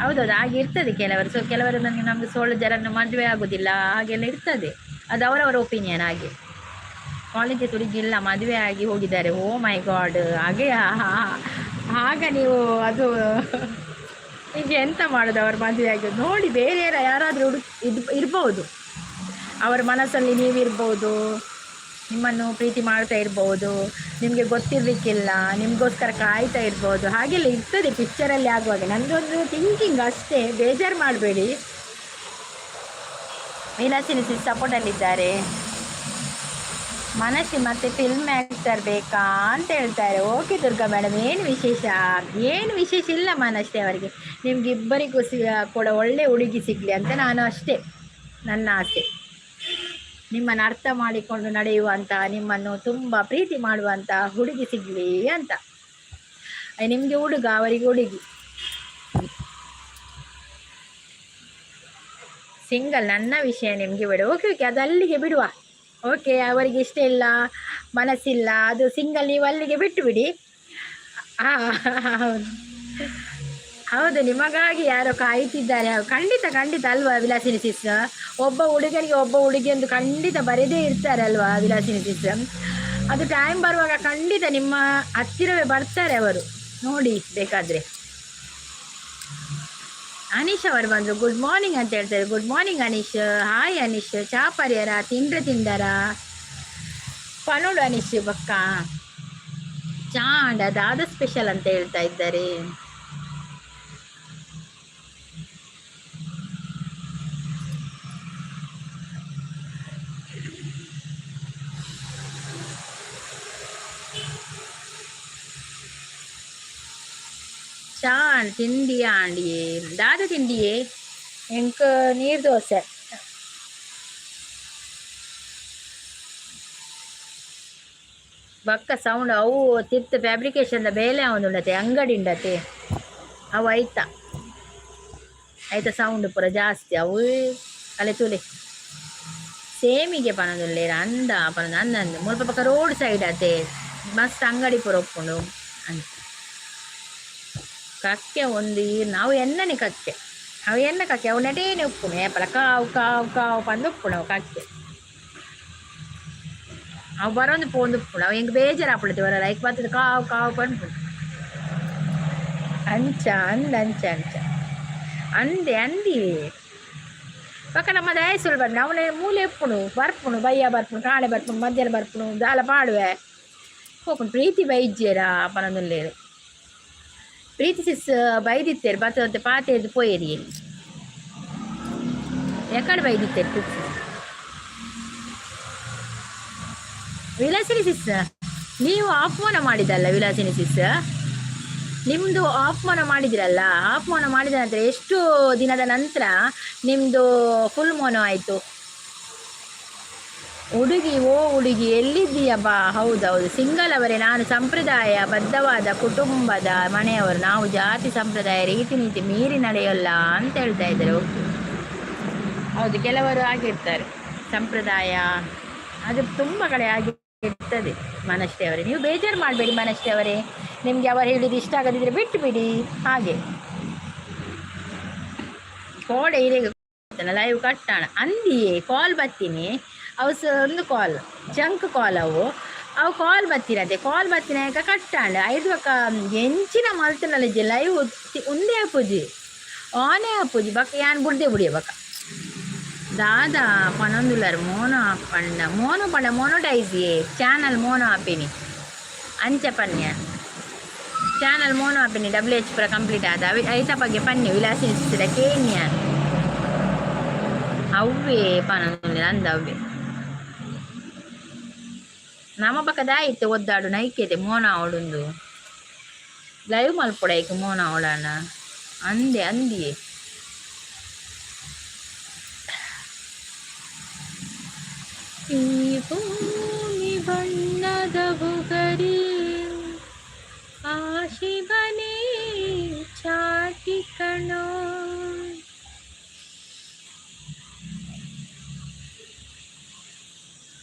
ಹೌದೌದು, ಹಾಗೆ ಇರ್ತದೆ ಕೆಲವರು. ಕೆಲವರು ನಮಗೆ ಸೋಲ್ಜರನ್ನು ಮದುವೆ ಆಗೋದಿಲ್ಲ, ಹಾಗೆಲ್ಲ ಇರ್ತದೆ. ಅದು ಅವರವರ ಒಪಿನಿಯನ್. ಹಾಗೆ ಕಾಲೇಜ್ ಹುಡುಗಿಲ್ಲ, ಮದುವೆ ಆಗಿ ಹೋಗಿದ್ದಾರೆ. ಓ ಮೈ ಗಾಡ್, ಹಾಗೆ ಆಗ ನೀವು ಅದು ಈಗ ಎಂತ ಮಾಡೋದು? ಅವ್ರ ಮದುವೆ ಆಗಿ ನೋಡಿ, ಬೇರೆ ಯಾರಾದರೂ ಇರ್ಬೋದು ಅವರ ಮನಸ್ಸಲ್ಲಿ. ನೀವಿರ್ಬೋದು, ನಿಮ್ಮನ್ನು ಪ್ರೀತಿ ಮಾಡ್ತಾ ಇರ್ಬೋದು, ನಿಮಗೆ ಗೊತ್ತಿರಲಿಕ್ಕಿಲ್ಲ, ನಿಮಗೋಸ್ಕರ ಕಾಯ್ತಾ ಇರ್ಬೋದು. ಹಾಗೆಲ್ಲ ಇರ್ತದೆ ಪಿಕ್ಚರಲ್ಲಿ ಆಗುವಾಗ. ನನ್ನದೊಂದು ಥಿಂಕಿಂಗ್ ಅಷ್ಟೇ, ಬೇಜಾರು ಮಾಡಬೇಡಿ. ವಿಲಾಸಿನಿ ಸಪೋರ್ಟಲ್ಲಿದ್ದಾರೆ. ಮನಸ್ಸಿ ಮತ್ತೆ ಫಿಲ್ಮ್ ಆ್ಯಕ್ಟರ್ ಬೇಕಾ ಅಂತ ಹೇಳ್ತಾರೆ. ಓಕೆ ದುರ್ಗಾ ಮೇಡಮ್, ಏನು ವಿಶೇಷ ಇಲ್ಲ ಮನಸ್ಸೇ ಅವರಿಗೆ. ನಿಮಗಿಬ್ಬರಿಗೂ ಕೂಡ ಒಳ್ಳೆ ಹುಡುಗಿ ಸಿಗಲಿ ಅಂತ ನಾನು ಅಷ್ಟೇ, ನನ್ನ ಆಸೆ. ನಿಮ್ಮನ್ನು ಅರ್ಥ ಮಾಡಿಕೊಂಡು ನಡೆಯುವಂಥ, ನಿಮ್ಮನ್ನು ತುಂಬ ಪ್ರೀತಿ ಮಾಡುವಂಥ ಹುಡುಗಿ ಸಿಗಲಿ ಅಂತ. ನಿಮಗೆ ಹುಡುಗ, ಅವರಿಗೆ ಹುಡುಗಿ. ಸಿಂಗಲ್ ನನ್ನ ವಿಷಯ ನಿಮಗೆ ಬಿಡು. ಓಕೆ ಅದು ಅಲ್ಲಿಗೆ ಬಿಡುವ. ಓಕೆ, ಅವರಿಗೆ ಇಷ್ಟ ಇಲ್ಲ, ಮನಸ್ಸಿಲ್ಲ, ಅದು ಸಿಂಗಲ್, ನೀವು ಅಲ್ಲಿಗೆ ಬಿಟ್ಟು ಬಿಡಿ. ಹೌದು, ನಿಮಗಾಗಿ ಯಾರೋ ಕಾಯ್ತಿದ್ದಾರೆ. ಖಂಡಿತ ಅಲ್ವಾ ವಿಲಾಸಿನಿ ಸಿಸ್ಟರ್? ಒಬ್ಬ ಹುಡುಗನಿಗೆ ಒಬ್ಬ ಹುಡುಗಿ ಎಂದು ಖಂಡಿತ ಬರೆದೇ ಇರ್ತಾರೆ ಅಲ್ವಾ ವಿಲಾಸಿನಿ ಸಿಸ್ಟರ್? ಅದು ಟೈಮ್ ಬರುವಾಗ ಖಂಡಿತ ನಿಮ್ಮ ಹತ್ತಿರವೇ ಬರ್ತಾರೆ ಅವರು, ನೋಡಿ ಬೇಕಾದರೆ. ಅನೀಶ್ ಅವರು ಬಂದರು, ಗುಡ್ ಮಾರ್ನಿಂಗ್ ಅಂತ ಹೇಳ್ತಾರೆ. Good morning Aneesh. Hi Aneesh, ಚಾ ಪರಿಯರ ತಿಂದಾರ ಪನೋಡು ಅನೀಶ್ ಬಕ್ಕ ಚಾ ಅದಾದ ಸ್ಪೆಷಲ್ ಅಂತ ಹೇಳ್ತಾ ಇದ್ದಾರೆ. ಚಾನ್ ತಿಂಡಿಯಾ ಅಂಡಿಯೇ ದಾದ ತಿಂಡಿಯೇ ಎಂಕ ನೀರು ದೋಸೆ. ಬಕ್ಕ ಸೌಂಡ್ ಅವು ತಿರ್ತ ಫ್ಯಾಬ್ರಿಕೇಶನ್ ಬೇಲೆ ಅವನುಂಡತೆ ಅಂಗಡಿ ಉಂಡತೆ ಅವು ಆಯ್ತಾ ಸೌಂಡ್ ಪೂರ ಜಾಸ್ತಿ ಅವು ಅಲೆ ತುಲೆ ಸೇಮಿಗೆ ಪನದುಲ್ಲೇರ ಅಂದ ಪನದು ಅಂದಂದು ಮುಲ್ಪ ಪಕ್ಕ ರೋಡ್ ಸೈಡ್ ಅತೆ ಮಸ್ತ್ ಅಂಗಡಿ ಪೂರ ಒಪ್ಕೊಂಡು ಅಂತ ಕಕ್ಕೆ ಒಂದು ನಾವು ಎಣ್ಣನೆ ಕಕ್ಕೆ ಅವು ಎಣ್ಣೆ ಕಕ್ಕೆ ಅವು ನೆಟೇನೆ ಉಪ್ಪುನು ಏಪಲ ಕಾವು ಪಂದು ಉಪ್ಪುನು ಅವು ಕಕ್ಕೆ ಅವು ಬರೋದು ಪೋಂದು ಉಪ್ಪುನು ಅವು ಹೆಂಗೆ ಬೇಜಾರು ಹಾಪುಳತಿ ಬರ ಲೈಕ್ ಬರ್ತದೆ ಕಾವು ಪಂದು ಅಂಚ ಅಂಚ ಅಂದೆ ಅಂದಿ ಪಕ್ಕ ನಮ್ಮ ದಯಸುಲ್ ಬಂದು ಅವನೇ ಮೂಲೆ ಎಪ್ಪುಣು ಬರ್ಪುಣು ಬಯ್ಯ ಬರ್ಪುಣು ಕಾಣೆ ಬರ್ಪುಣು ಮಧ್ಯಾಹ್ನ ಬರ್ಪುಣು ದಾಲ ಪಾಡುವೆ ಹೋಗ್ಕೊಂಡು ಪ್ರೀತಿ ಬೈಜ್ಯರ ಪನದಲ್ಲೇರು ಪ್ರೀತಿ ಸಿಸ್ ಬೈದಿತ್ತೇರು ಬತ್ತದಂತೆ ಪಾತೆ ಎದ್ದು ಪೋಯೇರಿ ಯಾಕಡೆ ಬೈದಿತ್ತೇರು ಪ್ರೀತಿ ವಿಲಾಸಿನಿ ಸಿಸ್ ನೀವು ಆಹ್ವಾನ ಮಾಡಿದಲ್ಲ ವಿಲಾಸಿನಿ ಸಿಸ್ ನಿಮ್ಮದು ಆಹ್ವಾನ ಮಾಡಿದಿರಲ್ಲ ಆಹ್ವಾನ ಮಾಡಿದ ನಂತರ ಎಷ್ಟು ದಿನದ ನಂತರ ನಿಮ್ಮದು ಫುಲ್ ಮೋನೋ ಆಯಿತು ಹುಡುಗಿ ಓ ಹುಡುಗಿ ಎಲ್ಲಿದ್ದೀಯ ಬಾ ಹೌದೌದು ಸಿಂಗಲ್ ಅವರೇ ನಾನು ಸಂಪ್ರದಾಯ ಬದ್ಧವಾದ ಕುಟುಂಬದ ಮನೆಯವರು ನಾವು ಜಾತಿ ಸಂಪ್ರದಾಯ ರೀತಿ ನೀತಿ ಮೀರಿ ನಡೆಯೋಲ್ಲ ಅಂತ ಹೇಳ್ತಾ ಇದ್ದಾರೆ ಓಕೆ ಹೌದು ಕೆಲವರು ಆಗಿರ್ತಾರೆ ಸಂಪ್ರದಾಯ ಅದು ತುಂಬ ಕಡೆ ಆಗಿರ್ತದೆ ಮನಷ್ಟೇ ಅವರೇ ನೀವು ಬೇಜಾರು ಮಾಡಬೇಡಿ ಮನಷ್ಟೇ ಅವರೇ ನಿಮಗೆ ಅವರು ಹೇಳಿದ್ದು ಇಷ್ಟ ಆಗದಿದ್ರೆ ಬಿಟ್ಟು ಬಿಡಿ ಹಾಗೆ ಕೋಡೆ ಇರೇಗ ಲೈವ್ ಕಟ್ಟೋಣ ಅಂದಿಯೇ ಕಾಲ್ ಬರ್ತೀನಿ ಅವು ಒಂದು ಕಾಲ್ ಜಂಕ್ ಕಾಲ್ ಅವು ಕಾಲ್ ಬರ್ತಿರತ್ತೆ ಕಾಲ್ ಬರ್ತಿನಾಕ ಕಟ್ಟಾಂಡ ಐದು ಬಕ್ಕ ಎಂಚಿನ ಮಲ್ತನಲ್ಲಿದ್ದೆ ಲೈವ್ ಒಂದೇ ಆಪುಜಿ ಆನೇ ಆಪುಜಿ ಬಕ್ಕ ಯಾನ್ ಬುಡ್ದೆ ಬುಡಿಯ ಬಕ್ಕ దాదా పనందులరు మోనో పండ మోనోటైజ్ ఛానల్ మోనో ఆపిని అని చెప్పన్య ఛానల్ మోನೋ ಆಪಿನಿ WH ಪುರ ಕಂಪ್ಲೀಟ್ ಆದ ಐತ ಬಗ್ಗೆ ಪನ್ನಿ ವಿಲಾಸಿಸಿದ ಕೇನ್ಯ ಅವ್ವೇ ಪನಂದುಲ್ಲ ಅಂದ ಅವ್ವೇ ನಮ್ಮ ಪಕ್ಕದಾಯಿತ್ತು ಒದ್ದಾಡು ನೈಕೇತೆ ಮೋನ ಅವಳುಂದು ಲೈವ್ ಮಲ್ಪೊಡೈಕ್ ಮೋನ ಅವಳನ ಅಂದಿಯೇ ಈ ಭೂಮಿ ಬಣ್ಣದ ಬುಗರಿ ಆ ಶಿವನೇ ಚಾಟಿ ಕಣೋ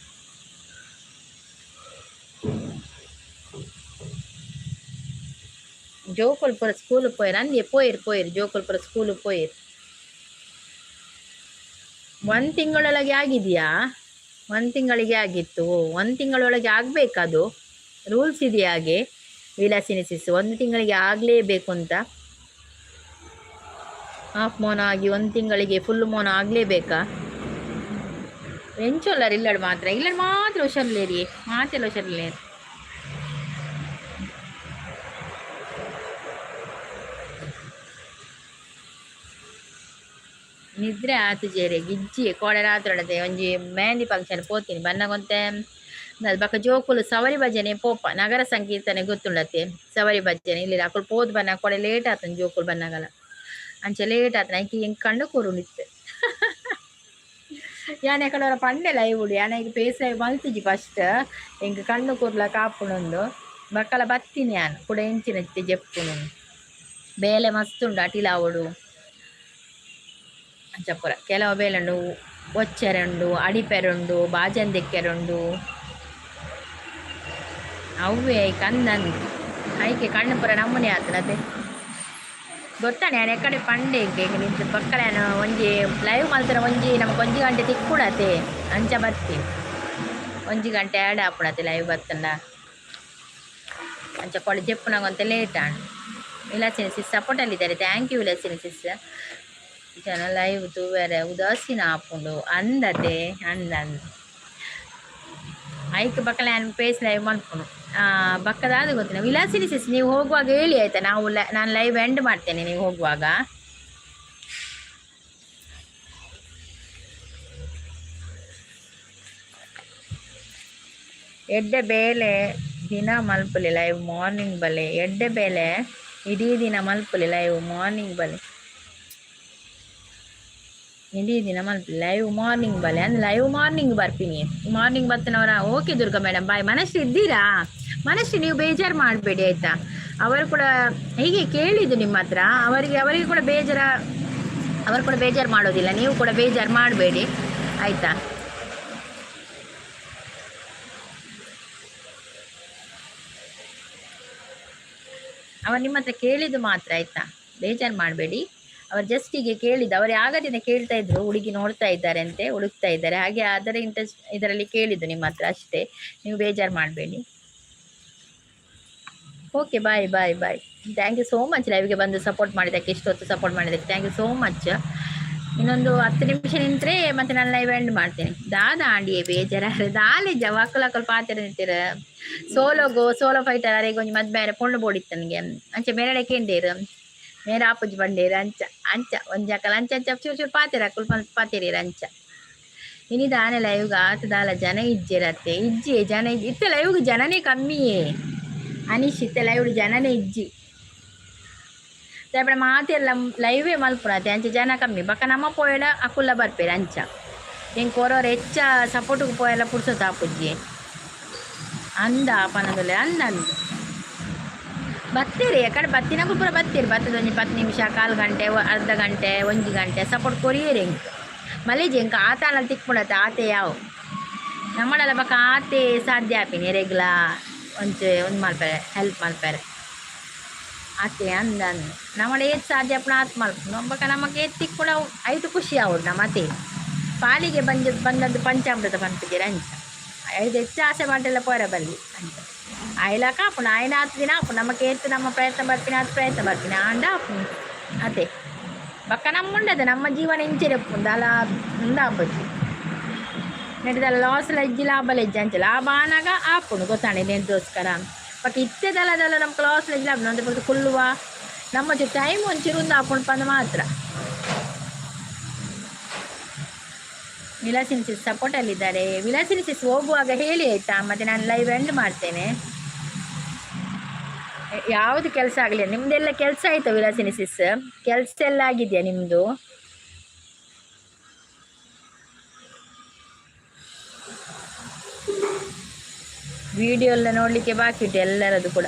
ಜೋಕುಲ್ಪುರ ಸ್ಕೂಲ್ ಪೋಯಿರ್ ಅಂದೆ ಪೋಯಿರ್ ಜೋಕುಲ್ಪುರ ಸ್ಕೂಲ್ ಪೋಯಿರ್ 1 ತಿಂಗಳೊಳಗೆ ಆಗಿದೆಯಾ 1 ತಿಂಗಳಿಗೆ ಆಗಿತ್ತು 1 ತಿಂಗಳೊಳಗೆ ಆಗಬೇಕದು ರೂಲ್ಸ್ ಇದೆಯಾ ಹಾಗೆ ವಿಲಾಸಿನಿ ಸಿಸ್ 1 ತಿಂಗಳಿಗೆ ಆಗಲೇಬೇಕು ಅಂತ ಹಾಫ್ ಮೋನ ಆಗಿ 1 ತಿಂಗಳಿಗೆ ಫುಲ್ ಮೋನ ಆಗಲೇಬೇಕಾ ಎಂಚೊಲ್ಲರು ಇಲ್ಲಡ್ ಮಾತ್ರ ಹುಷಾರ್ಲೇರಿ ಮಾತೆಲ್ಲ ಹುಷಾರ್ಲೇರಿ ನಿದ್ರೆ ಆತು ಜೇರೆ ಗಿಜ್ಜಿ ಕೋಡೆ ರಾತ್ರಿ ಒಂಜಿ ಮೆಹಂದಿ ಫಂಕ್ಷನ್ ಪೋತೀನಿ ಬನ್ನಗೊಂತೆ ಬಕ್ಕ ಜೋಕುಲು ಸವರಿ ಭಜನೆ ಪೋಪ ನಗರ ಸಂಕೀರ್ತನೆ ಗೊತ್ತುಂಡತೆ ಸವರಿ ಭಜನೆ ಇಲ್ಲಿ ಅಕ್ಕಳು ಪೋದು ಬನ್ನ ಕೊಡೆ ಲೇಟ್ ಆತನ ಜೋಕುಲು ಬನ್ನಗಲ ಅಂಚೆ ಲೇಟ್ ಆತನ ಐಕಿ ಹೆಂಗೆ ಕಂಡು ಕೂರು ನಿತ್ತೆ ಯಾನೆ ಕಡವರ ಪಂಡೆ ಲೈವ್ ಉಡಿ ಯಾನೆ ಈಗ ಪೇಸ್ ಲೈವ್ ಮಲ್ತಿಜಿ ಫಸ್ಟ್ ಹೆಂಗೆ ಕಣ್ಣು ಕೂರ್ಲ ಕಾಪುಣೊಂದು ಬಕ್ಕಲ ಬತ್ತೀನಿ ಯಾನು ಕೂಡ ಎಂಚಿನ ಜಪ್ಪುನು ಬೇಲೆ ಮಸ್ತುಂಡು ಅಟಿಲಾವುಡು ಅಂಚಪುರ ಕೆಲವು ಬೇಲುಂಡು ಒಚ್ಚೆರುಂಡು ಅಡಿಪೆರುಂಡು ಬಾಜಂದೆಕ್ಕೆರುಂಡು ಅವ್ವೇ ಕಂದನ್ ಐಕೆ ಕಣ್ಣು ಪುರ ನಮ್ಮನೆ ಆತನತೆ ಗೊತ್ತಾನೆ ನಾನು ಎಕ್ಕಡೆ ಪಂಡೆಗೆ ನಿಂತು ಪಕ್ಕಳೇನು ಒಂಜಿ ಲೈವ್ ಮಲ್ತರ ಒಂಜಿ ನಮ್ಗೆ 1 ಗಂಟೆ ತಿಕ್ಕುಡತೆ ಅಂಚ ಬರ್ತೀನಿ 1 ಗಂಟೆ ಆ್ಯಡ್ ಆಪುಣತೆ ಲೈವ್ ಬರ್ತಂಡ ಅಂಚ ಕೊಳೆ ಜಪ್ಪುನಾಗಂತ ಲೇಟ್ ಆಣ್ ವಿಲಾಸಿನಿ ಸಿಸ್ ಸಪೋರ್ಟಲ್ಲಿದ್ದಾರೆ ಥ್ಯಾಂಕ್ ಯು ವಿಲಾಸಿನಿ ಸಿಸ್ ಜನ ಲೈವ್ ತೂವೇರೆ ಉದಾಸೀನ ಆಪುಂಡು ಅಂದತೆ ಅಂದಂದು ಐಕ್ ಬಕ್ಕಲ ಪೇಸ್ ಲೈವ್ ಮಲ್ಪುಂಡು ಬಕ್ಕದಾದ ಗೊತ್ತಿನ ವಿಲಾಸಿನಿ ಸಿಸ್ ನೀವು ಹೋಗುವಾಗ ಹೇಳಿ ಆಯ್ತಾ ನಾನು ಲೈವ್ ಎಂಡ್ ಮಾಡ್ತೇನೆ ನೀವು ಹೋಗುವಾಗ ಎಡ್ಡೆ ಬೇಲೆ ದಿನ ಮಲ್ಪಲಿ ಲೈವ್ ಮಾರ್ನಿಂಗ್ ಬಲೆ ಎಡ್ಡೆ ಬೇಲೆ ಇಡೀ ದಿನ ಮಲ್ಪಲಿ ಲೈವ್ ಮಾರ್ನಿಂಗ್ ಬಲೆ ಇಡೀ ದಿನ ಮಲ್ಪಲಿ ಲೈವ್ ಮಾರ್ನಿಂಗ್ ಬಲೆ ಅಂದ್ರೆ ಲೈವ್ ಮಾರ್ನಿಂಗ್ ಬರ್ತೀನಿ ಮಾರ್ನಿಂಗ್ ಬರ್ತೀನವರ ಓಕೆ ದುರ್ಗಾ ಮೇಡಮ್ ಬಾಯ್ ಮನಸ್ಸು ಇದ್ದೀರಾ ಮನಸ್ಸು ನೀವು ಬೇಜಾರು ಮಾಡಬೇಡಿ ಆಯಿತಾ ಅವರು ಕೂಡ ಹೀಗೆ ಕೇಳಿದ್ದು ನಿಮ್ಮ ಹತ್ರ ಅವರಿಗೆ ಕೂಡ ಅವರು ಕೂಡ ಬೇಜಾರು ಮಾಡೋದಿಲ್ಲ ನೀವು ಕೂಡ ಬೇಜಾರು ಮಾಡಬೇಡಿ ಆಯಿತಾ ಅವರು ನಿಮ್ಮ ಹತ್ರ ಕೇಳಿದ್ದು ಮಾತ್ರ ಆಯಿತಾ ಬೇಜಾರು ಮಾಡಬೇಡಿ ಅವ್ರು ಜಸ್ಟ್ ಹೀಗೆ ಕೇಳಿದ್ದು ಅವರು ಆಗದಿಂದ ಕೇಳ್ತಾ ಇದ್ರು ಹುಡುಗಿ ನೋಡ್ತಾ ಇದ್ದಾರೆ ಅಂತೆ ಹುಡುಕ್ತಾ ಇದ್ದಾರೆ ಹಾಗೆ ಅದರ ಇಂಟ್ರೆಸ್ಟ್ ಇದರಲ್ಲಿ ಕೇಳಿದ್ದು ನಿಮ್ಮ ಹತ್ರ ಅಷ್ಟೇ ನೀವು ಬೇಜಾರು ಮಾಡಬೇಡಿ okay, bye bye bye. Thank you so much ಲೈವ್ಗೆ ಬಂದು ಸಪೋರ್ಟ್ ಮಾಡಿದ್ದಕ್ಕೆ, ಇಷ್ಟೊತ್ತು ಸಪೋರ್ಟ್ ಮಾಡಿದ್ದಕ್ಕೆ ಥ್ಯಾಂಕ್ ಯು ಸೋ ಮಚ್. ಇನ್ನೊಂದು 10 ನಿಮಿಷ ನಿಂತರೆ ಮತ್ತೆ ನಾನು ಲೈವ್ ಎಂಡ್ ಮಾಡ್ತೇನೆ. ದಾಂಡಿಯೇ ಬೇಜಾರು ದಾಲೆ ವಕ್ಕಲಕ್ಕಲ್ ಪಾತ್ರ ನಿಂತಿರ ಸೋಲೋ ಫೈಟರ್ ಅರೆಗೆ ಒಂಜಿ ಮದ್ಮೇಲೆ ಪೊಣ್ಣು ಬೋಡಿತ್ತು ನನಗೆ ಅಂಚೆ ಮೇರಡೆ ಕೇಂಡೇರು ಮೇರ ಆಪುಜಿ ಬಂಡೇರು ಅಂಚ ಅಂಚ ಒಂಜಾಕಲ್ ಅಂಚ ಅಂಚ ಚೂರು ಚೂರು ಪಾತಿರ ಕುಲ್ಪ ಪಾತಿರೀರು ಅಂಚ ಇನಿ ದಾನೆ ಲೈವ್ಗೆ ಆತದಾಲ ಜನ ಇಜ್ಜಿರತ್ತೆ ಇಜ್ಜಿ ಜನ ಇತ್ತೆ ಲೈವ್ಗೆ ಜನನೇ ಕಮ್ಮಿಯೇ ಅನಿಶ್ ಇತ್ತೆ ಲೈವ್ ಜನನೇ ಇಜ್ಜಿ ಅಪ್ಪಡ ಮಾತೆಲ್ಲ ಲೈವೇ ಮಲ್ಪುರತ್ತೆ ಅಂಚೆ ಜನ ಕಮ್ಮಿ ಬಕ್ಕ ನಮ್ಮ ಪೋಯಡ ಅಕುಲ್ಲ ಬರ್ಪೇರು ಅಂಚ ಹೆಂಗೆ ಕೊರೋರು ಹೆಚ್ಚ ಸಪೋರ್ಟಿಗೆ ಪೋಯೆಲ್ಲ ಪುಡ್ಸೋದು ಆಪುಜ್ಜಿ ಅಂದ ಪನದಲ್ಲೇ ಅಂದಂದು ಬತ್ತೀರಿ ಯಾಕಡೆ ಬತ್ತಿನಾಗೂ ಪೂರ ಬತ್ತೀರಿ ಬತ್ತದ ಒಂಜಿ 10 ನಿಮಿಷ 1/4 ಗಂಟೆ ಅರ್ಧ ಗಂಟೆ 1 ಗಂಟೆ ಸಪೋರ್ಟ್ ಕೊರಿಯರಿ ಹೆಂಗೆ ಮಲೇಜಿ ಹೆಂಗೆ ಆತನಲ್ಲಿ ತಿಕ್ಬಿಡತ್ತೆ ಆತೆ ಯಾವ ನಮ್ಮಳೆಲ್ಲ ಬಕ್ಕ ಆತೆ ಸಾಧ್ಯ ಆಪಿನಿ ರೆಗ್ಲ ಒಂದು ಮಲ್ಪೇರೆ ಹೆಲ್ಪ್ ಮಲ್ಪೇರೆ ಆತೆ ಅಂದನ್ನು ನಮ್ಮಳೆ ಏತ್ ಸಾಧ್ಯ ಅಪ್ಪನ ಆತ್ ಮಲ್ಪ ನೊಬ್ಬಕ ನಮಗೆ ಎತ್ತಿಕ್ ಕೂಡ ಐದು ಖುಷಿ ಆಗೋದು ನಮ್ಮ ಅತ್ತೆ ಪಾಲಿಗೆ ಬಂದದ್ದು ಪಂಚಾಮೃತ ಪಂಪಿಗೆ ಅಂಚ ಐದು ಹೆಚ್ಚು ಆಸೆ ಮಾಡಿಲ್ಲ ಪೋರ ಬಲ್ಲಿ ಅಂತ ಆಯ್ಲ ಕಾಪುನ ಆಯ್ನ 10 ದಿನ ಆಪು ನಮಗೆ ಎತ್ತು ನಮ್ಮ ಪ್ರಯತ್ನ ಬರ್ತೀನಿ ಅದು ಪ್ರಯತ್ನ ಬರ್ತೀನಿ ಆಂಡ ಆಪು ಅದೇ ಬಕ್ಕ ನಮ್ಮ ಉಂಡದ ನಮ್ಮ ಜೀವನ ಇಂಚಿರಪ್ಪುಂದು ಅಲ್ಲ ಉಂದಾಪಜ್ಜಿ ನಡೆದಲ್ಲ ಲಾಸ್ಲ ಇಜ್ಜಿ ಲಾಭಲ ಇಜ್ಜಿ ಅಂಚೆ ಲಾಭ ಆನಾಗ ಆಪುಂಡು ಗೊತ್ತಾಣೆ ನೆದ್ದೋಸ್ಕರ ಬಟ್ ಇತ್ತೆದಲ್ಲದಲ್ಲ ನಮ್ಮ ಕ್ಲಾಸ್ ಲೆಜ್ಲ ಅಂದ್ರೆ ಬರ್ತದೆ ಕುಲ್ಲುವ ನಮ್ಮ ಟೈಮ್ ಒಂಚೂರು ಒಂದು ಹಾಕೊಂಡು ಬಂದು ಮಾತ್ರ ವಿಲಾಸಿನಿಸಿಸ್ ಸಪೋರ್ಟಲ್ಲಿದ್ದಾರೆ. ವಿಲಾಸಿನಿಸಿಸ್ ಹೋಗುವಾಗ ಹೇಳಿ ಆಯಿತಾ, ಮತ್ತು ನಾನು ಲೈವ್ ಎಂಡ್ ಮಾಡ್ತೇನೆ. ಯಾವುದು ಕೆಲಸ ಆಗಲಿ, ನಿಮ್ಮದೆಲ್ಲ ಕೆಲಸ ಆಯಿತಾ ವಿಲಾಸಿನಿಸಿಸ್? ಕೆಲಸ ಎಲ್ಲ ಆಗಿದೆಯಾ ನಿಮ್ಮದು? ವಿಡಿಯೋ ಎಲ್ಲ ನೋಡಲಿಕ್ಕೆ ಬಾಕಿ ಉಂಟು ಎಲ್ಲರದು ಕೂಡ.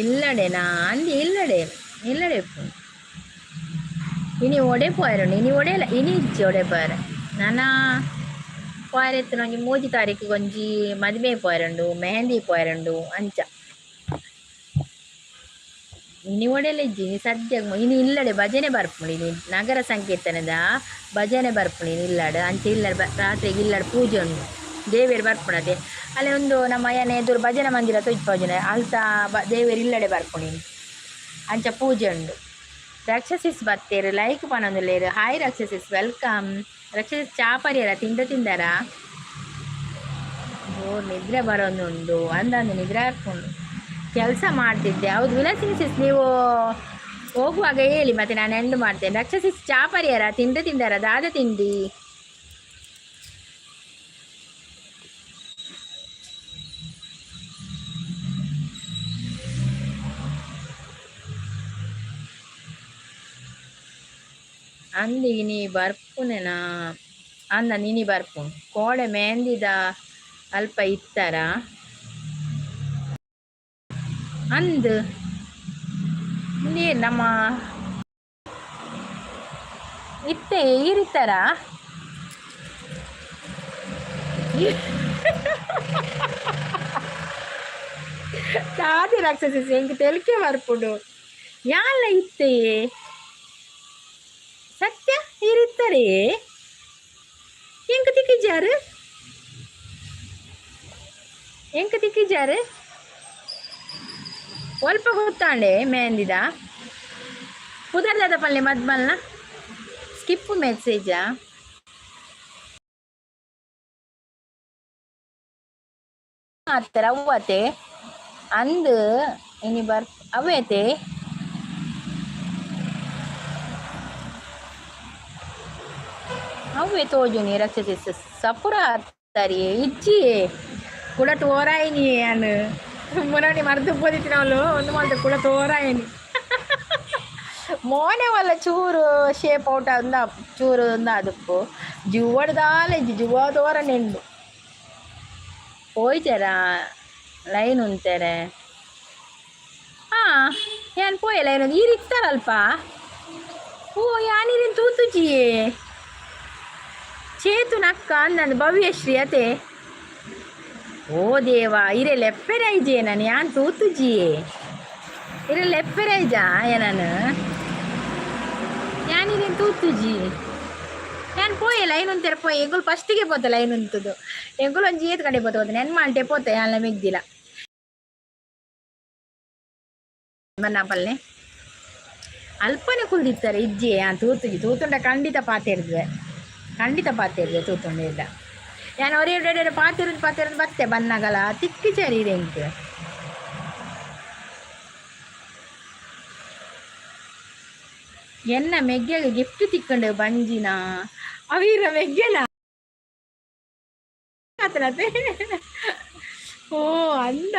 ಇಲ್ಲಡೆನಾ ಅಂದಿ ಇಲ್ಲಡೆ ಇನಿ ಒಡೆ ಪೋಯರುಂಡು ಇನಿ ಒಡೆಯಲ್ಲ ಇನಿ ಇಜ್ಜಿ ಒಡೆ ಪೋಯರ ನಾನಾ ಪೋಯರೆತ್ತು ನಂಗೆ 3 ತಾರೀಕು ಒಂಜಿ ಮದುವೆ ಪೋಯರುಂಡು, ಮೆಹಂದಿ ಪೋಯರುಂಡು ಅಂಚ ಇನಿ ಒಡೆಯಲ್ಲ ಇಜ್ಜಿ ಸದ್ಯ ಇನಿ ಇಲ್ಲಡೆ ಭಜನೆ ಬರ್ಪುಂಡು. ಇನಿ ನಗರ ಸಂಕೀರ್ತನದ ಭಜನೆ ಬರ್ಪುಂಡು ಇನಿ ಇಲ್ಲಡ ಅಂಚೆ ಇಲ್ಲಡ ರಾತ್ರಿಗೆ ಇಲ್ಲಡ ಪೂಜೆ ಉಂಡು, ದೇವೇರು ಬರ್ಪುಣದೆ ಅಲ್ಲಿ ಒಂದು ನಮ್ಮ ಅಯ್ಯನ ಎದುರು ಭಜನೆ ಮಂದಿರ ತೊಜ್ಪೋಜನೆ ಅಲ್ತ ದೇವೇರು ಇಲ್ಲಡೆ ಬರ್ಪುಣಿ ಅಂಚ ಪೂಜೆ ಉಂಡು. ರಕ್ಷಸಿಸ್ ಬತ್ತೇರು ಲೈಕ್ ಪನೊಂದುಲ್ಲೇರು. ಹಾಯ್ ರಕ್ಷಸಿಸ್, ವೆಲ್ಕಮ್. ರಕ್ಷಸಿಸ್ ಚಾಪರಿಯರ ತಿಂದಾರ? ನಿದ್ರೆ ಬರೋದುಂಡು ಅಂದಂದು ನಿದ್ರೆ ಹಾಕ್ಕೊಂಡು ಕೆಲಸ ಮಾಡ್ತಿದ್ದೆ. ಹೌದು ವಿಲಾಸಿನಿಸಿಸ್, ನೀವು ಹೋಗುವಾಗ ಹೇಳಿ ಮತ್ತೆ ನಾನು ಎಂಡ್ ಮಾಡ್ತೇನೆ. ರಕ್ಷಸಿಸ್ ಚಾಪರಿಯರ ತಿಂದಾರ? ದಾದ ತಿಂಡಿ ಅಂದಿಗೆ ನೀ ಬರ್ಪುನೇನಾ ಅಂದ ನೀನಿ ಬರ್ಪುನ್ ಕೋಡೆ ಮೆಹಂದಿದ ಅಲ್ಪ ಇತ್ತಾರ ಅಂದ್ ನೀ ನಮ್ಮ ಇತ್ತೆ ಈರಿತ್ತಾರ ಕಾದಿ ರಾಕ್ಷಸ ಹೆಂಗೆ ತೆಲಿಕೆ ಬರ್ಪುಡು ಯಾಲ್ಲ ಇತ್ತೆ ಸತ್ಯ ಇರುತ್ತಾರೆ ಎಂಕ ತಿಕ್ಕಿಜಾರು ಸ್ವಲ್ಪ ಗೊತ್ತಾಂಡೆ ಮೆಹಂದಿದ ಕುದರ್ದಾದ ಪಲ್ಲೆ ಮದ್ಮಲ್ನ ಸ್ಕಿಪ್ ಮೆಸೇಜಾ ಆತರ ಅವ್ವತೆ ಅಂದು ಇನಿ ಅವೈತೆ ಅವೇ ತೋಜುನಿ ರಕ್ಷಸಿಸ್ ಸಪುರ ಹತ್ತಾರಿ ಇಜ್ಜಿ ಕೂಡ ತೋರಾಯಿನಿ ಅನು ಮುರಾಣಿ ಮರ್ದು ಪೋದಿತ್ತಿನ ಅವಳು ಒಂದು ಮಾತ್ರ ಕೂಡ ತೋರಾಯಿನಿ ಮೋನೆ ವಲ್ಲ ಚೂರು ಶೇಪ್ ಔಟ್ ಅಂದ ಚೂರು ಅಂದ ಅದಕ್ಕೂ ಜುವಡ್ದಾಲೆ ಜುವ ತೋರ ನೆಂಡು ಹೋಯ್ತಾರ ಲೈನ್ ಉಂತಾರೆ. ಹಾಂ ಏನು ಪೋಯ ಲೈನ್ ಒಂದು ಈರಿಕ್ತಾರಲ್ಪ. ಓ ಯಾನಿರಿನ್ ತೂತುಜಿಯೇ ಚೇತು ನಕ್ಕ ಅಂದಂದು ಭವ್ಯಶ್ರೀ ಅತೆ. ಓ ದೇವ ಇರೆ ಲೆಪ್ಪೆರೈಜೆ ನಾನು ಯಾನ್ ತೂತುಜಿಯೇ ಇರೆ ಲೆಪ್ಪೆರೈಜಾ ನಾನು ಯಾನಿರೇನು ತೂತುಜಿ ನಾನು ಪೋಯೆ ಲೈನ್ ಅಂತಾರೆ ಪೋಯೆ ಎಂಗುಲು ಫಸ್ಟಿಗೆ ಪೋತೆ ಲೈನ್ ಅಂತದ್ದು ಎಂಗುಲು ಒಂದು ಏತ್ ಕಡೆ ಪೋತೆ ನೆನ್ ಮಾಡ್ದೆ ಪೋತೆ ಅಲ್ಲ ಮೆಗ್ದಿಲ್ಲ ಬನ್ನಪಲ್ಲೆ ಅಲ್ಪನೆ ಕುಲ್ದಿತ್ತಾರೆ ಇಜ್ಜೆ ತೂತುಂಡ ಖಂಡಿತ ಪಾತಿರ್ದೆ ತೂತುಂಡೆ ಇಲ್ಲ ನಾನು ಒರೇ ಪಾತಿರೋದು ಬತ್ತೆ ಬನ್ನಗಲ ತಿಕ್ಕಿ ಚರಿ ಎಂಕ್ ಎನ್ನ ಮೆಗ್ಗೆಗೆ ಗಿಫ್ಟ್ ತಿಕ್ಕೊಂಡು ಬಂಜಿನ ಅವೀರ ಮೆಗ್ಗೆನ ಓ ಅಂದ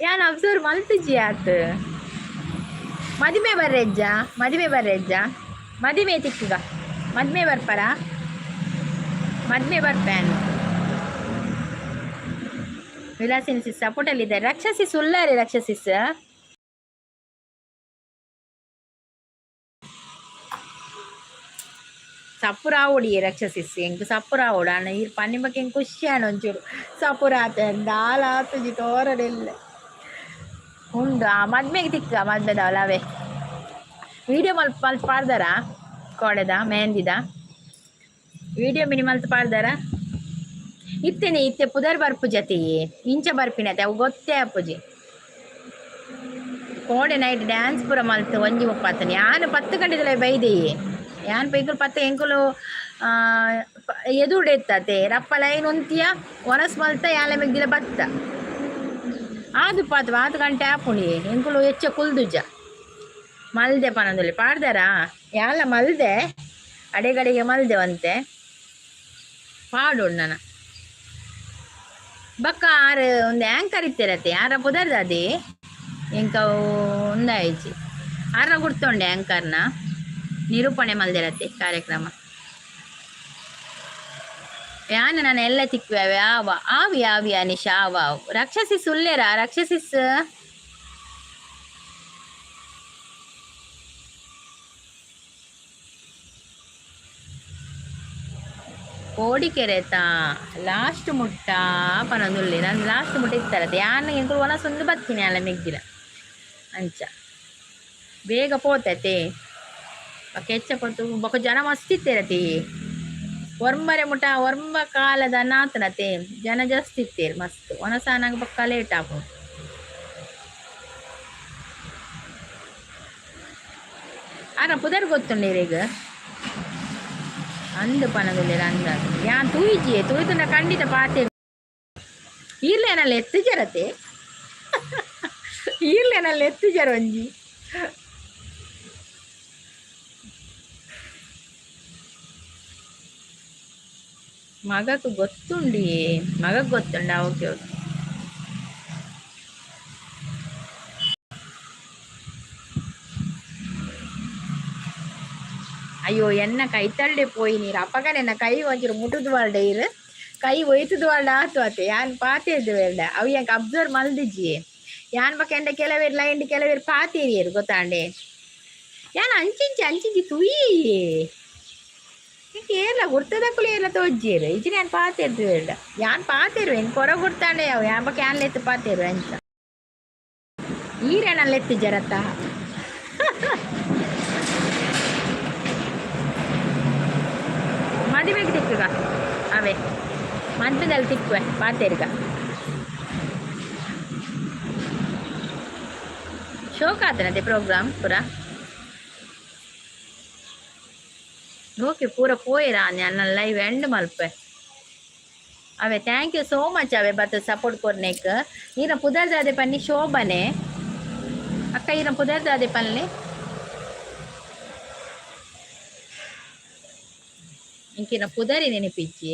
ಯಾನ್ ಅಬ್ಸರ್ವ್ ಮಲ್ತಿಜ್ಜಿ ಆತ್ ಮದುವೆ ಬರ್ರೆಜ್ಜ ಮದುವೆ ತಿಕ್ಕುಗ ಮದುವೆ ಬರ್ಪರ ಮದುವೆ ಬರ್ಪೇನು ವಿಲಾಸಿನ ಸಿಸ್ ಸಪೋರ್ಟಲ್ಲಿದ್ದಾರೆ ರಕ್ಷಸಿಸ್ ಉಳ್ಳಾರೆ ರಕ್ಷಸಿಸ್ ಸಪುರಾವೊಡಿ ರಕ್ಷಸಿಸ್ ಎಂಕ್ ಸಪುರಾವೊಡು ಅಣ್ಣ ಈ ಪನ್ನಿ ಬಗ್ಗೆ ಹೆಂಗೆ ಖುಷಿ ಅಣ್ಣ ಒಂಚೂರು ಸಪುರಾತ ದಾಲಾತುಜಿ ತೋರಡೆಲ್ಲ ಉಂಡು ಆ ಮದ್ಮೆಗೆ ತಿಕ್ಕ ಮದ್ಮೆದವಲ್ಲ ಅವೇ ವಿಡಿಯೋ ಮಲ್ಪ ಪಾಡ್ದಾರ ಕೋಡೆದ ಮೆಹಂದಿದ ವಿಡಿಯೋ ಮಿನಿ ಮಲ್ತ್ ಪಾಡ್ದಾರ ಇತ್ತೆ ಪುದರ್ ಬರ್ಪು ಜತಿ ಇಂಚ ಬರ್ಪಿನತೆ ಅವು ಗೊತ್ತೇ ಅಪ್ಪುಜಿ ಕೋಡೆ ನೈಟ್ ಡ್ಯಾನ್ಸ್ ಪೂರ ಮಲ್ತು ಒಂಜಿ ಮುಪ್ಪತ್ತನಿ ಯಾನು 10 ಗಂಟೆದಲ್ಲ ಬೈದೆಯೇ ಯಾನ್ ಪೈಕುಲು ಪತ್ತ ಎಂಕುಲು ಎದುಡೆತ್ತತೆ ರಪ್ಪ ಲೈನ್ ಉಂತಿಯ ಒನಸ್ ಮಲ್ತ ಯಾಲ ಮೆಗ್ದಿಲ ಬತ್ತ ಆದು ಪಾತ್ 10 ಗಂಟೆ ಆಪುಣಿ ಎಂಕುಲು ಹೆಚ್ಚ ಕುಲ್ದುಜ ಮಲ್ದೆ ಪನದಲ್ಲಿ ಪಾಡ್ದಾರ ಯಾಲ ಮಲ್ದೆ ಅಡೆಗಡೆಗೆ ಮಲ್ದೆವಂತೆ ಪಾಡು ನನ್ನ ಬಕ್ಕ ಆರು ಒಂದು ಆ್ಯಂಕರ್ ಇತ್ತಿರತ್ತೆ ಯಾರ ಪುದರ್ದದಿ ಎಂಕ ಒಂದಾಯ್ಚಿ ಆರ ಗುರ್ತೊಂಡೆ ಆ್ಯಂಕರ್ನ ನಿರೂಪಣೆ ಮಲ್ದಿರತ್ತೆ ಕಾರ್ಯಕ್ರಮ ಯಾನ ನಾನು ಎಲ್ಲ ತಿಕ್ವೆ ಆವಿ ಅನಿಶಾ ಆವಾವ್ ರಕ್ಷಸಿಸ್ ಉಲ್ಲೇರ ರಕ್ಷಸಿಸ್ ಕೋಡಿಕೆರೆತ ಲಾಸ್ಟ್ ಮುಟ್ಟ ಪನೊಂದುಳ್ಳಿ ನಾನು ಲಾಸ್ಟ್ ಮುಟ್ಟ ಇತ್ತಾರತ್ತೆ ಯಾನ ಎಂಕುಲು ಒನಸೊಂದು ಬತ್ತೀನಿ ಅಲ್ಲ ಮೆಗ್ದಿನ ಅಂಚ ಬೇಗ ಪೋತತೆ ಕೆಚ್ಚ ಕೊಟ್ಟು ಬೊಕ ಜನ ಮಸ್ತಿತ್ತೇರತಿ ಒರ್ಮರೆ ಮುಟ ಒರ್ಮ ಕಾಲದ ನಾತನತೆ ಜನ ಜಾಸ್ತಿ ಇತ್ತೇರು ಮಸ್ತ್ ಒನಸಾನಾಗ ಬೊಕ್ಕ ಲೇಟ್ ಆಪು ಆರ ಪುದರ್ ಗೊತ್ತುಂಡೀರೀಗ ಅಂದು ಪನದುಲ್ಲೇರ ಅಂದಾಜ ಯಾನ್ ತೂಯ್ತುಂಡ ಖಂಡಿತ ಪಾತೆ ಈರ್ಲೇನಲ್ಲ ಎತ್ತು ಜರತೆ ಈರ್ಲೇನಲ್ಲ ಎತ್ತು ಜರ ಒಂಜಿ ಮಗಕ್ಕೆ ಗೊತ್ತುಂಡ ಓಕೆ ಅಯ್ಯೋ ಎನ್ನ ಕೈ ತಳ್ಳೆ ಪೋಯಿ ನೀರು ಅಪ್ಪಗನ ಎನ್ನ ಕೈ ಒಂಚೂರು ಮುಟ್ಟುದು ವಾಲ್ಡ ಇರು ಕೈ ಒಯ್ತುದು ವಾಲ್ಡ ಆತು ಆತೆ ಯಾನ್ ಪಾತೇದು ಬೇಡ ಅವು ಯಾಕೆ ಅಬ್ಸರ್ವ್ ಮಲ್ದಿಜ್ಜಿ ಯಾನ್ ಬಕ್ಕ ಎಂಡ ಕೆಲವೇರು ಪಾತೇರಿಯರು ಗೊತ್ತಾಂಡೆ ಯಾನ್ ಅಂಚಿಂಚಿ ತುಯಿ ಏರ್ಲ ಗುರ್ತದಕ್ಕೂ ಏರ್ಲ ತೋಜ್ಜೀರು ಇಜ್ಜಿ ನಾನು ಪಾತೇರ್ದು ಬೇಡ ಯಾನ್ ಪಾತೇರು ಏನು ಕೊರ ಗುರ್ತಾಂಡೆ ಅವು ಯಾನ್ ಬಕ್ಕ ಯಾನ್ ಲೆತ್ತು ಪಾತೇರು ಅಂತ ಈರೇನಲ್ಲ ಎತ್ತು ಜರತ್ತ ಮದುವೆಗೆ ತಿಕ್ಕುಗ ಅವೇ ಮದ್ವೆದಲ್ಲಿ ತಿಕ್ಕುವೆ ಪಾತೇರ್ಗ ಶೋಕ ಆತನತೆ ಪ್ರೋಗ್ರಾಮ್ ಪೂರ ಓಕೆ ಪೂರ ಪೋಯಿರ ನನ್ನ ಲೈವ್ ಎಂಡ್ ಮಲ್ಪೆ ಅವೇ ಥ್ಯಾಂಕ್ ಯು ಸೋ ಮಚ್ ಅವೇ ಬತ್ತ ಸಪೋರ್ಟ್ ಕೊರ್ನೇಕ್ ಈನ ಪುದರ್ದಾದೆ ಪನ್ನಿ ಶೋಭನೆ ಅಕ್ಕ ಈನ ಪುದರ್ದಾದೆ ಪನ್ನಿ ಇಂಕಿನ ಪುದರಿ ನೆನಪಿಚ್ಚಿ